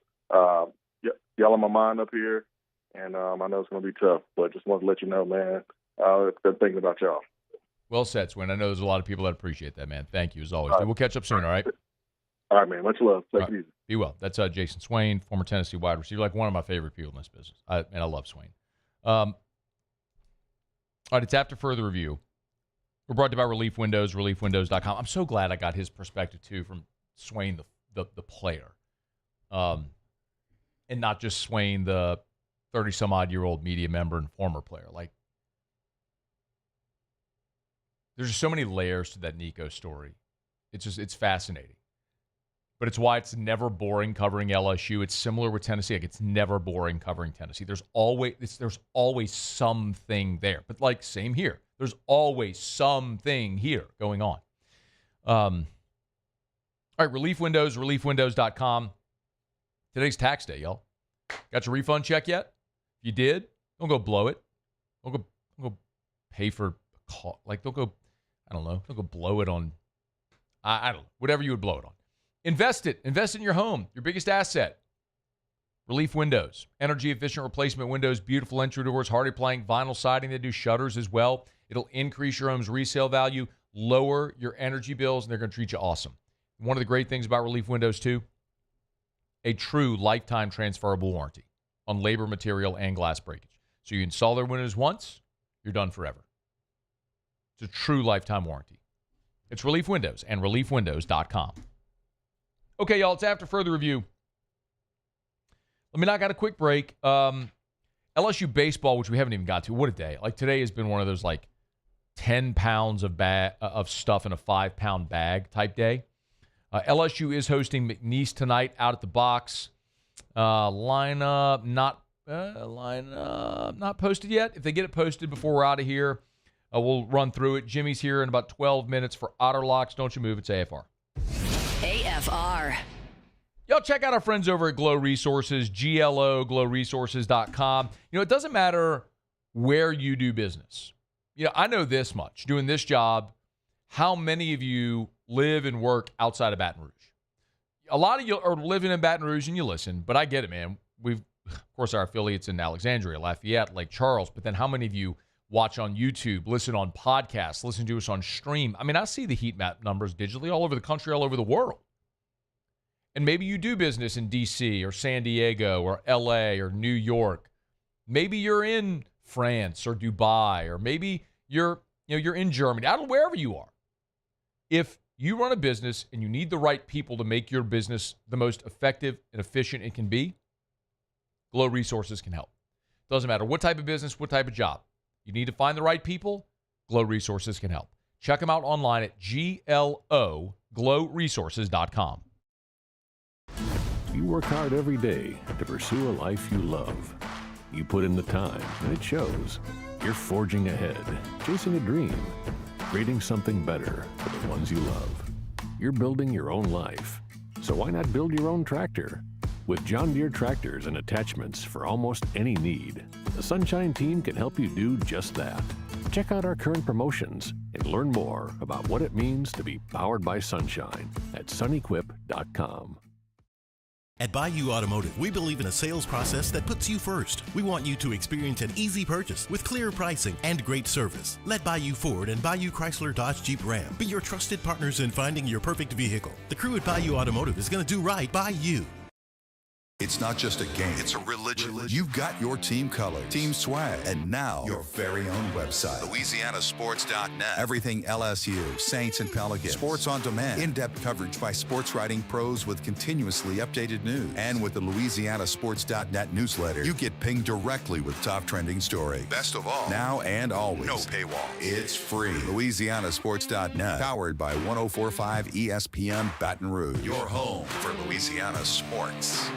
y'all on my mind up here, and I know it's going to be tough, but just wanted to let you know, man, I'm thinking about y'all. Well said, Swin. I know there's a lot of people that appreciate that, man. Thank you, as always. All right. We'll catch up soon, all right? All right, man. Much love. Take it easy. Be well. That's Jayson Swain, former Tennessee wide receiver, like one of my favorite people in this business. I love Swain. All right, it's after further review. We're brought to you by Relief Windows, reliefwindows.com. I'm so glad I got his perspective, too, from Swain, the player, and not just Swain, the 30-some-odd-year-old media member and former player. Like, there's just so many layers to that Nico story. It's fascinating. but it's why it's never boring covering LSU. It's similar with Tennessee. Like, it's never boring covering Tennessee. There's always something there. But like, same here. There's always something here going on. All right, Relief Windows, reliefwindows.com. Today's tax day, y'all. Got your refund check yet? If you did, don't go blow it. Don't go pay for don't go, I don't know, don't go blow it on, I don't know, whatever you would blow it on. Invest it in your home, your biggest asset. Relief Windows, energy efficient replacement windows, beautiful entry doors, hardy plank, vinyl siding. They do shutters as well. It'll increase your home's resale value, lower your energy bills, and they're going to treat you awesome. One of the great things about Relief Windows too, a true lifetime transferable warranty on labor, material, and glass breakage. So you install their windows once, you're done forever. It's a true lifetime warranty. It's Relief Windows and reliefwindows.com. Okay, y'all, it's after further review. Let me knock out a quick break. LSU baseball, which we haven't even got to. What a day. Like, today has been one of those, 10 pounds of stuff in a 5-pound bag type day. LSU is hosting McNeese tonight out at the box. Lineup not posted yet. If they get it posted before we're out of here, we'll run through it. Jimmy's here in about 12 minutes for Otterlocks. Don't you move. It's AFR. AFR. Y'all check out our friends over at Glow Resources, glowresources.com. It doesn't matter where you do business. I know this much, doing this job, how many of you live and work outside of Baton Rouge? A lot of you are living in Baton Rouge and you listen, but I get it, man. We've, of course, our affiliates in Alexandria, Lafayette, Lake Charles, but then how many of you watch on YouTube, listen on podcasts, listen to us on stream? I mean, I see the heat map numbers digitally all over the country, all over the world. And maybe you do business in D.C. or San Diego or L.A. or New York. Maybe you're in France or Dubai, or maybe you're in Germany. I don't know, wherever you are. If you run a business and you need the right people to make your business the most effective and efficient it can be, Glow Resources can help. Doesn't matter what type of business, what type of job. You need to find the right people, Glow Resources can help. Check them out online at glowresources.com. You work hard every day to pursue a life you love. You put in the time, and it shows. You're forging ahead, chasing a dream, creating something better for the ones you love. You're building your own life, so why not build your own tractor? With John Deere tractors and attachments for almost any need, the Sunshine team can help you do just that. Check out our current promotions and learn more about what it means to be powered by Sunshine at sunequip.com. At Bayou Automotive, we believe in a sales process that puts you first. We want you to experience an easy purchase with clear pricing and great service. Let Bayou Ford and Bayou Chrysler Dodge Jeep Ram be your trusted partners in finding your perfect vehicle. The crew at Bayou Automotive is going to do right by you. It's not just a game, it's a religion. You've got your team color, team swag, and now your very own website, LouisianaSports.net. Everything LSU, Saints, and Pelicans. Sports on demand. In-depth coverage by sports writing pros with continuously updated news. And with the LouisianaSports.net newsletter, you get pinged directly with top trending stories. Best of all, now and always, no paywall. It's free. LouisianaSports.net, powered by 104.5 ESPN Baton Rouge. Your home for Louisiana sports.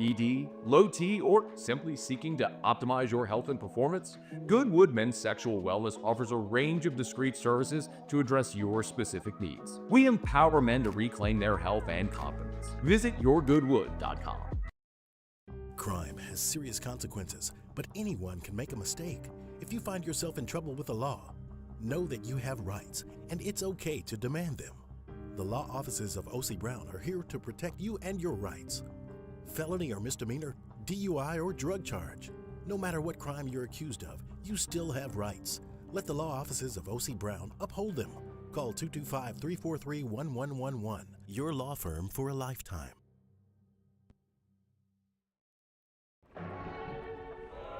ED, low T, or simply seeking to optimize your health and performance? Goodwood Men's Sexual Wellness offers a range of discreet services to address your specific needs. We empower men to reclaim their health and confidence. Visit yourgoodwood.com. Crime has serious consequences, but anyone can make a mistake. If you find yourself in trouble with the law, know that you have rights, and it's okay to demand them. The law offices of O.C. Brown are here to protect you and your rights. Felony or misdemeanor, DUI or drug charge. No matter what crime you're accused of, you still have rights. Let the law offices of O.C. Brown uphold them. Call 225-343-1111. Your law firm for a lifetime.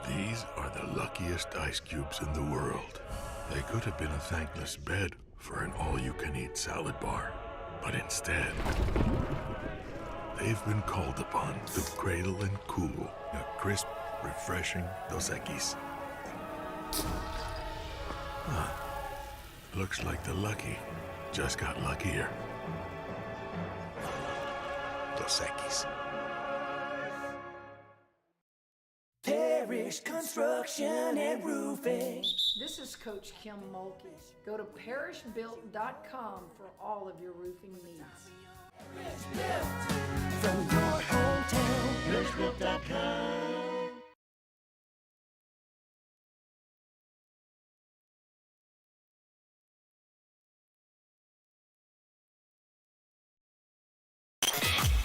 These are the luckiest ice cubes in the world. They could have been a thankless bed for an all-you-can-eat salad bar. But instead, they've been called upon to cradle and cool a crisp, refreshing Dos Equis. Looks like the lucky just got luckier. Dos Equis. Parish Construction and Roofing. This is Coach Kim Mulkey. Go to parishbuilt.com for all of your roofing needs. From your hometown, parishbuilt.com.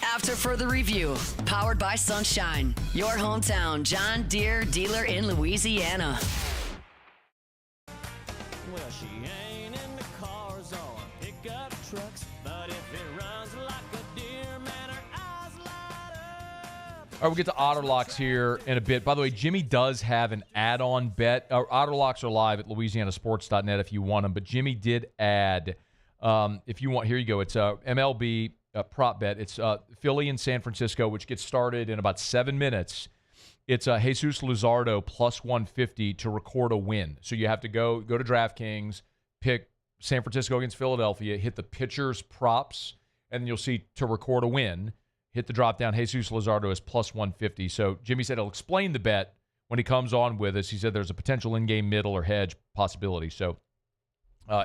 After further review, powered by Sunshine, your hometown John Deere dealer in Louisiana. Well, she ain't into cars or pickup trucks, but if it runs like a deer, man, her eyes light up. All right, we'll get to Otter Locks here in a bit. By the way, Jimmy does have an add-on bet. Otter Locks are live at louisianasports.net if you want them, but Jimmy did add, if you want, here you go. It's MLB prop bet. It's Philly and San Francisco, which gets started in about 7 minutes. It's Jesus Luzardo plus 150 to record a win. So you have to go to DraftKings, pick San Francisco against Philadelphia, hit the pitcher's props, and then you'll see to record a win. Hit the drop down. Jesus Luzardo is plus 150. So Jimmy said he'll explain the bet when he comes on with us. He said there's a potential in-game middle or hedge possibility. So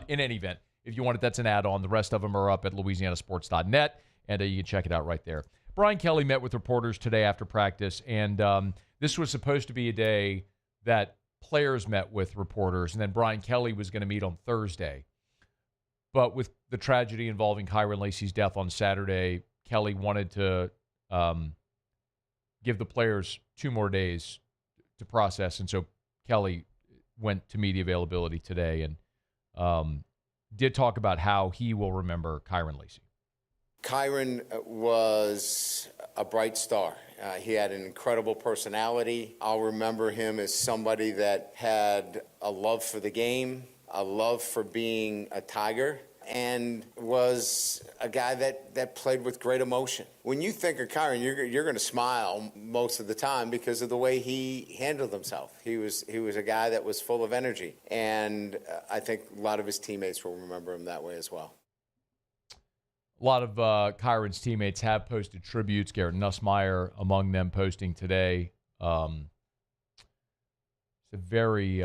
in any event, if you want it, that's an add-on. The rest of them are up at louisianasports.net, and you can check it out right there. Brian Kelly met with reporters today after practice, and this was supposed to be a day that players met with reporters, and then Brian Kelly was going to meet on Thursday. But with the tragedy involving Kyron Lacy's death on Saturday, Kelly wanted to give the players 2 more days to process, and so Kelly went to media availability today and did talk about how he will remember Kyron Lacy. Kyron was a bright star. He had an incredible personality. I'll remember him as somebody that had a love for the game, a love for being a Tiger, and was a guy that played with great emotion. When you think of Kyron, you're going to smile most of the time because of the way he handled himself. He was a guy that was full of energy, and I think a lot of his teammates will remember him that way as well. A lot of Kyron's teammates have posted tributes. Garrett Nussmeier among them posting today. It's a very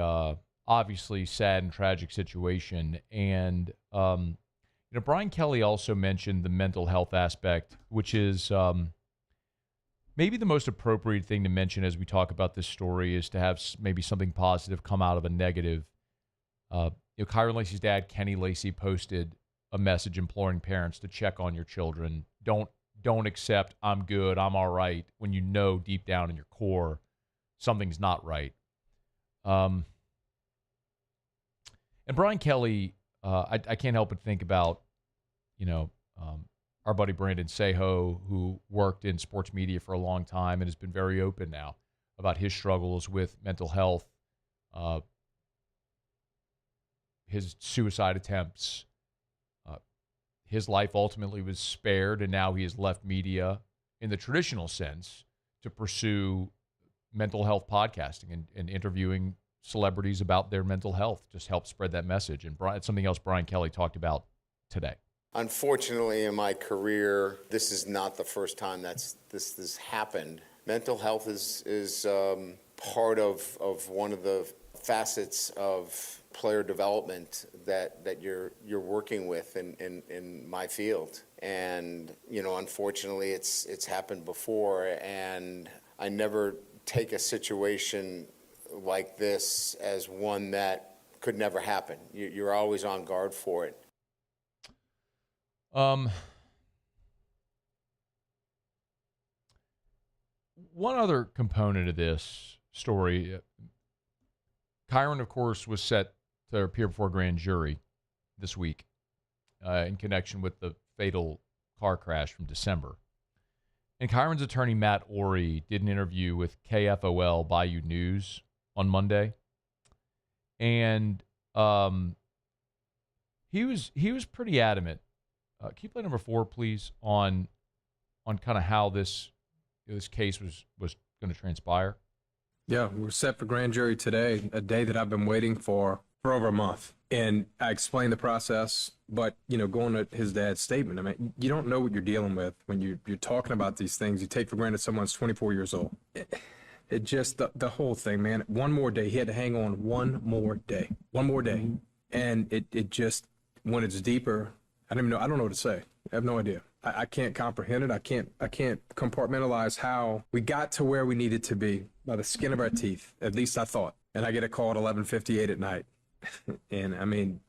obviously sad and tragic situation. And, Brian Kelly also mentioned the mental health aspect, which is maybe the most appropriate thing to mention as we talk about this story is to have maybe something positive come out of a negative. Kyron Lacy's dad, Kenny Lacy, posted a message imploring parents to check on your children. Don't accept I'm good, I'm all right, when you know deep down in your core something's not right. And Brian Kelly, I can't help but think about, our buddy Brandon Seho, who worked in sports media for a long time and has been very open now about his struggles with mental health, his suicide attempts. His life ultimately was spared, and now he has left media in the traditional sense to pursue mental health podcasting and interviewing celebrities about their mental health, just help spread that message. And it's something else Brian Kelly talked about today. Unfortunately, in my career, this is not the first time this has happened. Mental health is part of one of the facets of player development that you're working with in my field. And, unfortunately, it's happened before, and I never take a situation like this as one that could never happen. You're always on guard for it. One other component of this story, Kyron, of course, was set to appear before a grand jury this week in connection with the fatal car crash from December. And Kyron's attorney, Matt Orey, did an interview with KFOL Bayou News on Monday. And he was pretty adamant. Can you play number 4, please, on kind of how this case was going to transpire? Yeah, we're set for grand jury today, a day that I've been waiting for for over a month. And I explained the process, but, going to his dad's statement, I mean, you don't know what you're dealing with when you're talking about these things. You take for granted someone's 24 years old. It just, the whole thing, man, one more day. He had to hang on one more day. And it just, when it's deeper, I don't know what to say. I have no idea. I can't comprehend it. I can't compartmentalize how we got to where we needed to be by the skin of our teeth. At least I thought. And I get a call at 11:58 at night. And I mean,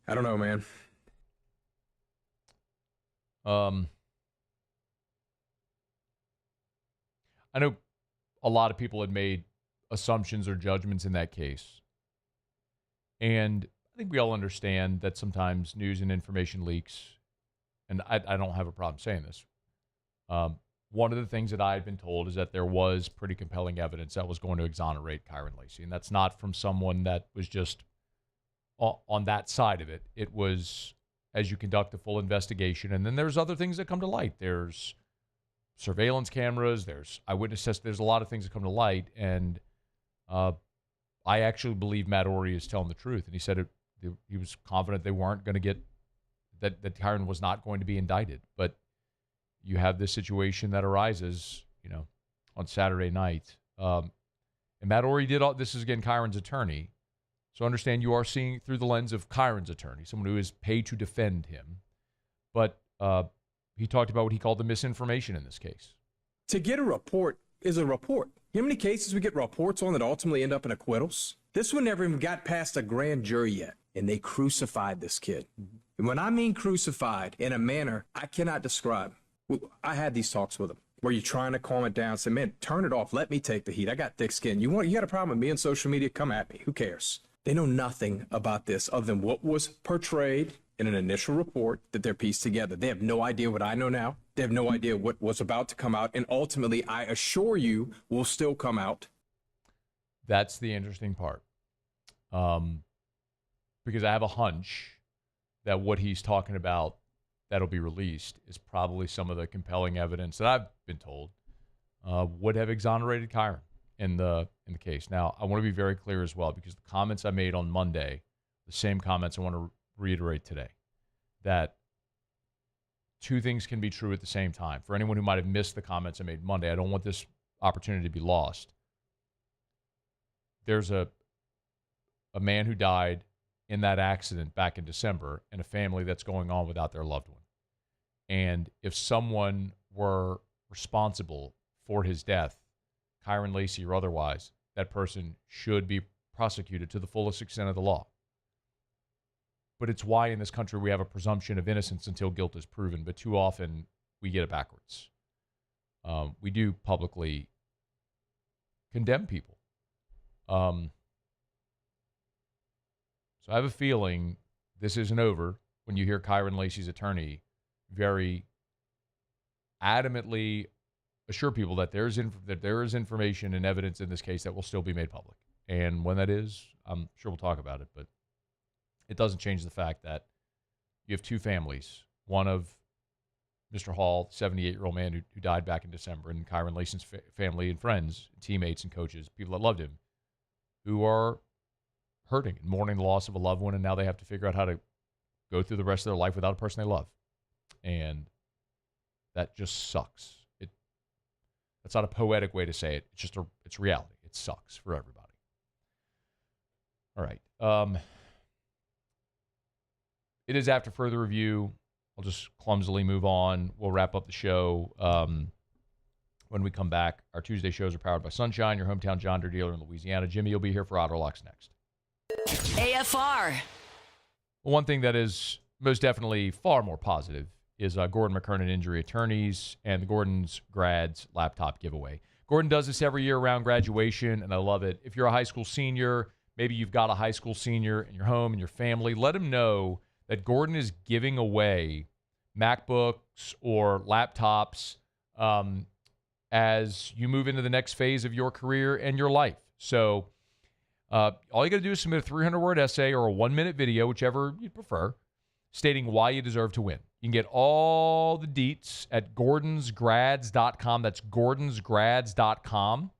I don't know, man. I know a lot of people had made assumptions or judgments in that case. And I think we all understand that sometimes news and information leaks. And I don't have a problem saying this. One of the things that I had been told is that there was pretty compelling evidence that was going to exonerate Kyron Lacy. And that's not from someone that was just on that side of it. It was as you conduct a full investigation. And then there's other things that come to light. There's surveillance cameras. There's eyewitness tests. There's a lot of things that come to light. And I actually believe Matt Ory is telling the truth. And he said he was confident they weren't going to get, that Kyron was not going to be indicted. But you have this situation that arises, on Saturday night. And Matt Ory did all this is, again, Kyron's attorney. So understand you are seeing through the lens of Kyron's attorney, someone who is paid to defend him. But he talked about what he called the misinformation in this case. To get a report is a report. You know how many cases we get reports on that ultimately end up in acquittals? This one never even got past a grand jury yet, and they crucified this kid. And when I mean crucified in a manner I cannot describe, I had these talks with him where you're trying to calm it down, say, man, turn it off. Let me take the heat. I got thick skin. You got a problem with me on social media? Come at me. Who cares? They know nothing about this other than what was portrayed in an initial report that they're pieced together. They have no idea what I know now. They have no idea what was about to come out. And ultimately, I assure you, will still come out. That's the interesting part. Because I have a hunch that what he's talking about that'll be released is probably some of the compelling evidence that I've been told would have exonerated Kyron in the case. Now, I want to be very clear as well, because the comments I made on Monday, the same comments I want to reiterate today, that two things can be true at the same time. For anyone who might have missed the comments I made Monday, I don't want this opportunity to be lost. There's a man who died in that accident back in December, and a family that's going on without their loved one. And if someone were responsible for his death, Kyron Lacy or otherwise, that person should be prosecuted to the fullest extent of the law. But it's why in this country we have a presumption of innocence until guilt is proven, but too often we get it backwards. We do publicly condemn people. So I have a feeling this isn't over when you hear Kyron Lacy's attorney very adamantly assure people that there is information and evidence in this case that will still be made public. And when that is, I'm sure we'll talk about it, but it doesn't change the fact that you have two families, one of Mr. Hall, 78-year-old man who died back in December, and Kyron Lacy's family and friends, teammates and coaches, people that loved him, who are hurting and mourning the loss of a loved one, and now they have to figure out how to go through the rest of their life without a person they love. And that just sucks. That's not a poetic way to say it. It's reality. It sucks for everybody. All right. It is after further review. I'll just clumsily move on. We'll wrap up the show when we come back. Our Tuesday shows are powered by Sunshine, your hometown John Deere dealer in Louisiana. Jimmy will be here for Auto Locks next. AFR. One thing that is most definitely far more positive is Gordon McKernan Injury Attorneys and the Gordon's Grads Laptop Giveaway. Gordon does this every year around graduation, and I love it. If you're a high school senior, maybe you've got a high school senior in your home, in your family, let them know that Gordon is giving away MacBooks or laptops as you move into the next phase of your career and your life. So all you got to do is submit a 300-word essay or a 1-minute video, whichever you prefer, stating why you deserve to win. You can get all the deets at gordonsgrads.com. That's gordonsgrads.com.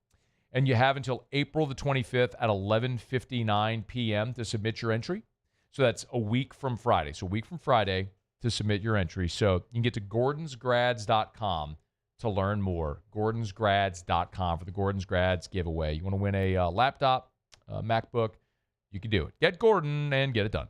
And you have until April the 25th at 11:59 p.m. to submit your entry. So that's a week from Friday. So a week from Friday to submit your entry. So you can get to gordonsgrads.com to learn more. gordonsgrads.com for the Gordon's Grads giveaway. You want to win a laptop, a MacBook, you can do it. Get Gordon and get it done.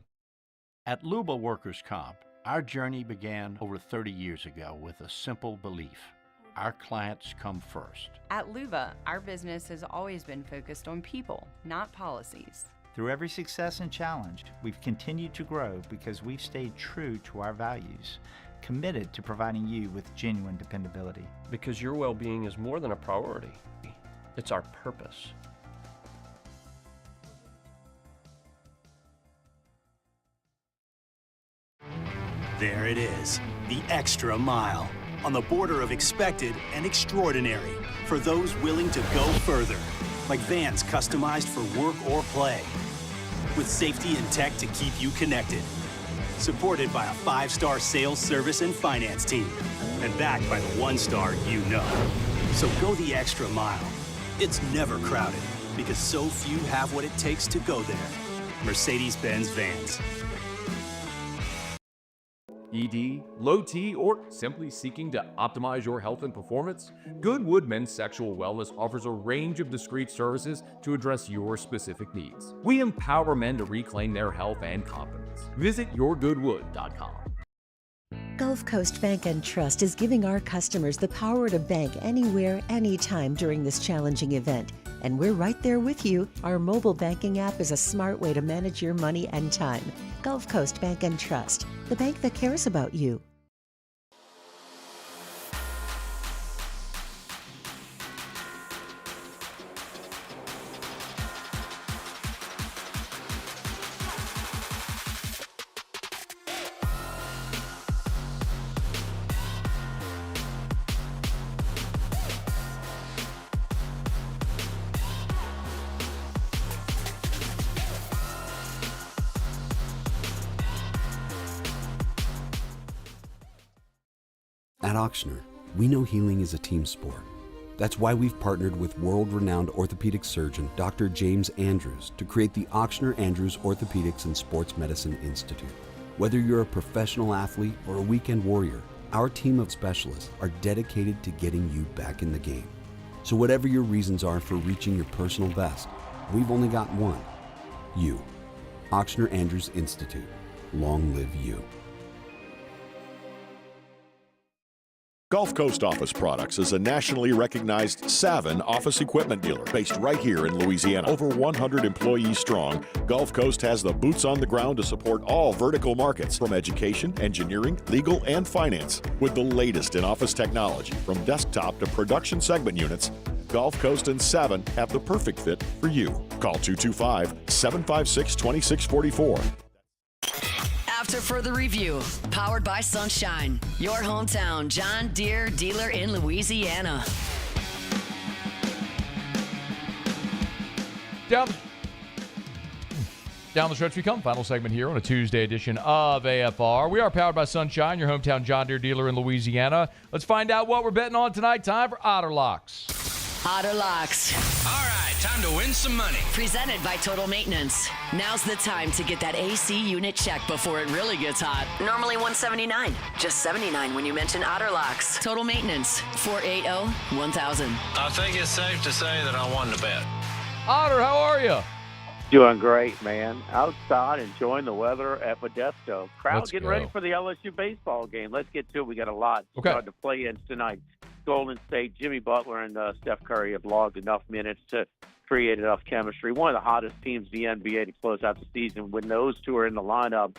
At Luba Workers Comp, our journey began over 30 years ago with a simple belief. Our clients come first. At Luba, our business has always been focused on people, not policies. Through every success and challenge, we've continued to grow because we've stayed true to our values, committed to providing you with genuine dependability. Because your well-being is more than a priority. It's our purpose. There it is, the extra mile, on the border of expected and extraordinary for those willing to go further, like vans customized for work or play, with safety and tech to keep you connected. Supported by a 5-star sales, service, and finance team, and backed by the 1-star you know. So go the extra mile. It's never crowded, because so few have what it takes to go there. Mercedes-Benz Vans. ED, low T, or simply seeking to optimize your health and performance? Goodwood Men's Sexual Wellness offers a range of discreet services to address your specific needs. We empower men to reclaim their health and confidence. Visit yourgoodwood.com. Gulf Coast Bank and Trust is giving our customers the power to bank anywhere, anytime during this challenging event. And we're right there with you. Our mobile banking app is a smart way to manage your money and time. Gulf Coast Bank and Trust, the bank that cares about you. At Ochsner, we know healing is a team sport. That's why we've partnered with world-renowned orthopedic surgeon Dr. James Andrews to create the Ochsner Andrews Orthopedics and Sports Medicine Institute. Whether you're a professional athlete or a weekend warrior, our team of specialists are dedicated to getting you back in the game. So whatever your reasons are for reaching your personal best, we've only got one: you. Ochsner Andrews Institute. Long live you. Gulf Coast Office Products is a nationally recognized Savin office equipment dealer based right here in Louisiana. Over 100 employees strong, Gulf Coast has the boots on the ground to support all vertical markets, from education, engineering, legal, and finance. With the latest in office technology, from desktop to production segment units, Gulf Coast and Savin have the perfect fit for you. Call 225-756-2644. After further review, powered by Sunshine, your hometown John Deere dealer in Louisiana. Down the stretch we come. Final segment here on a Tuesday edition of AFR. We are powered by Sunshine, your hometown John Deere dealer in Louisiana. Let's find out what we're betting on tonight. Time for Otter Locks. Otter Locks. All right, time to win some money. Presented by Total Maintenance. Now's the time to get that AC unit checked before it really gets hot. Normally $179, just $79 when you mention Otter Locks. Total Maintenance, 480-1000. I think it's safe to say that I won the bet. Otter, how are you? Doing great, man. Outside, enjoying the weather at Modesto. Crowd getting ready for the LSU baseball game. Let's get to it. We got a lot to play in tonight. Golden State, Jimmy Butler, and Steph Curry have logged enough minutes to create enough chemistry. One of the hottest teams in the NBA to close out the season. When those two are in the lineup,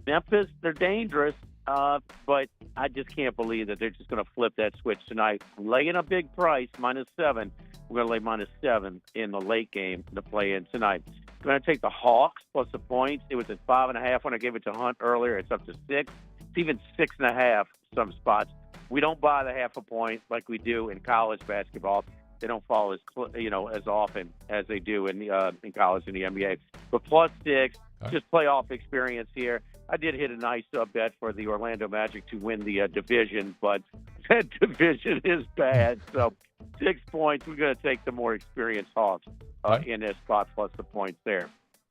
Memphis, they're dangerous, but I just can't believe that they're just going to flip that switch tonight. Laying a big price, -7. We're going to lay -7 in the late game to play in tonight. We're going to take the Hawks plus the points. It was at 5.5 when I gave it to Hunt earlier. It's up to 6. It's even 6.5 some spots. We don't buy the half a point like we do in college basketball. They don't fall as often as they do in college and the NBA. But +6, just playoff experience here. I did hit a nice bet for the Orlando Magic to win the division, but that division is bad. So 6 points. We're going to take the more experienced Hawks in this spot plus the points there.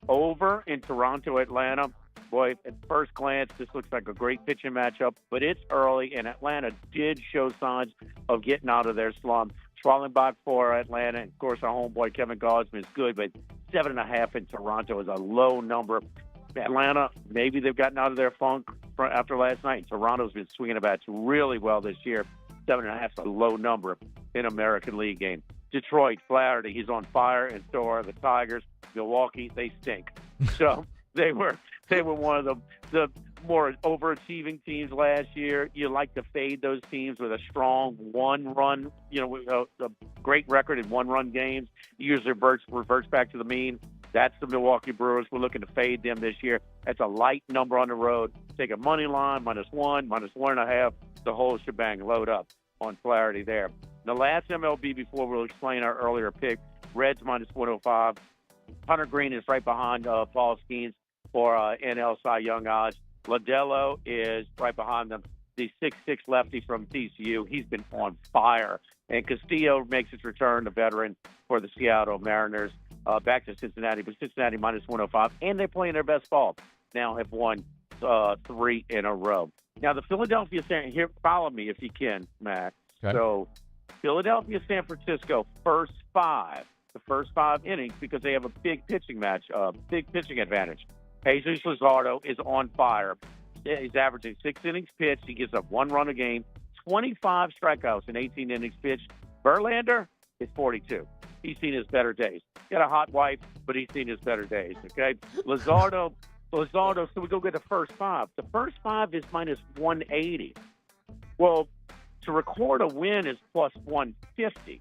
Over in Toronto, Atlanta. Boy, at first glance, this looks like a great pitching matchup, but it's early, and Atlanta did show signs of getting out of their slump. Schwallenbach for Atlanta, and of course, our homeboy Kevin Gausman is good, but 7.5 in Toronto is a low number. Atlanta, maybe they've gotten out of their funk after last night. Toronto's been swinging the bats really well this year. 7.5 is a low number in American League game. Detroit, Flaherty, he's on fire, and so are the Tigers. Milwaukee, they stink. So they were one of the more overachieving teams last year. You like to fade those teams with a strong one-run, a great record in one-run games. Usually reverts back to the mean. That's the Milwaukee Brewers. We're looking to fade them this year. That's a light number on the road. Take a money line, -1, -1.5, the whole shebang. Load up on Flaherty there. The last MLB before we'll explain our earlier pick, Reds -105. Hunter Green is right behind Paul Skeens for NL Cy Young odds. Lodelo is right behind them, the 6'6 lefty from TCU. He's been on fire. And Castillo makes his return, the veteran for the Seattle Mariners, back to Cincinnati. But Cincinnati -105, and they're playing their best ball. Now have won 3 in a row. Now, the Philadelphia here, follow me if you can, Matt. Okay. So, Philadelphia, San Francisco, the first five innings, because they have a big pitching advantage. Jesus Luzardo is on fire. He's averaging 6 innings pitched. He gives up 1 run a game, 25 strikeouts in 18 innings pitched. Verlander is 42. He's seen his better days. He got a hot wife, but he's seen his better days, okay? Luzardo, so we go get the first 5. The first 5 is -180. Well, to record a win is +150.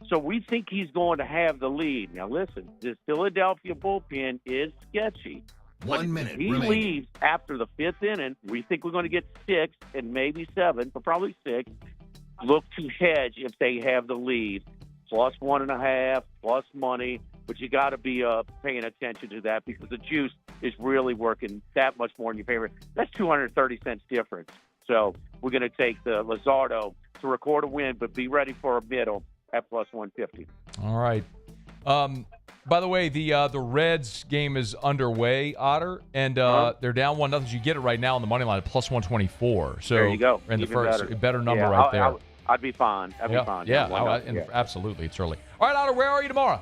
So we think he's going to have the lead. Now, listen, this Philadelphia bullpen is sketchy. 1 minute If he remaining. leaves after the 5th inning, we think we're going to get 6 and maybe 7, but probably 6. Look to hedge if they have the lead. +1.5, plus money. But you got to be paying attention to that because the juice is really working that much more in your favor. That's 230 cents difference. So we're going to take the Luzardo to record a win, but be ready for a middle at +150. All right. By the way, the Reds game is underway, Otter, and they're down 1-0. You get it right now on the money line at +124. So there you go. And the Even first better number Yeah, right there. I'd be fine. I'd be fine. Yeah, absolutely. It's early. All right, Otter, where are you tomorrow?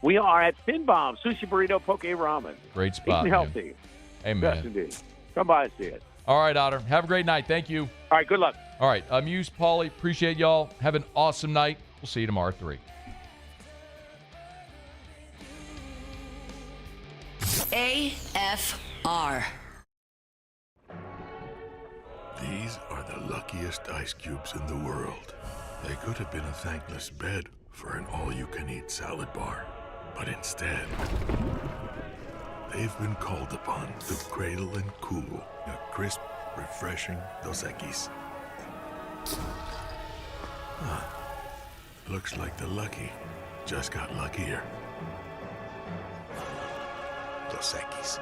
We are at Finbomb, Sushi Burrito, Poke Ramen. Great spot. Eating healthy. Amen. Yes, indeed. Come by and see it. All right, Otter. Have a great night. Thank you. All right, good luck. All right, Muse, Paulie, appreciate y'all. Have an awesome night. We'll see you tomorrow at 3. AFR. These are the luckiest ice cubes in the world. They could have been a thankless bed for an all-you-can-eat salad bar. But instead, they've been called upon to cradle and cool a crisp, refreshing Dos Equis. Looks like the lucky just got luckier. Dos Equis.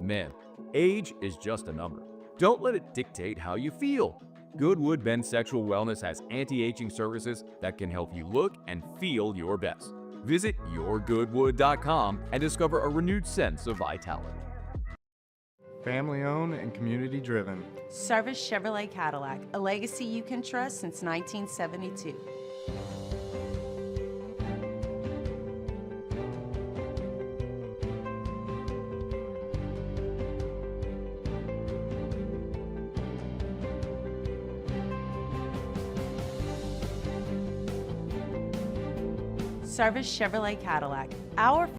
Men, age is just a number. Don't let it dictate how you feel. Goodwood Men's Sexual Wellness has anti-aging services that can help you look and feel your best. Visit yourgoodwood.com and discover a renewed sense of vitality. Family owned and community driven. Service Chevrolet Cadillac, a legacy you can trust since 1972. Service Chevrolet Cadillac. Our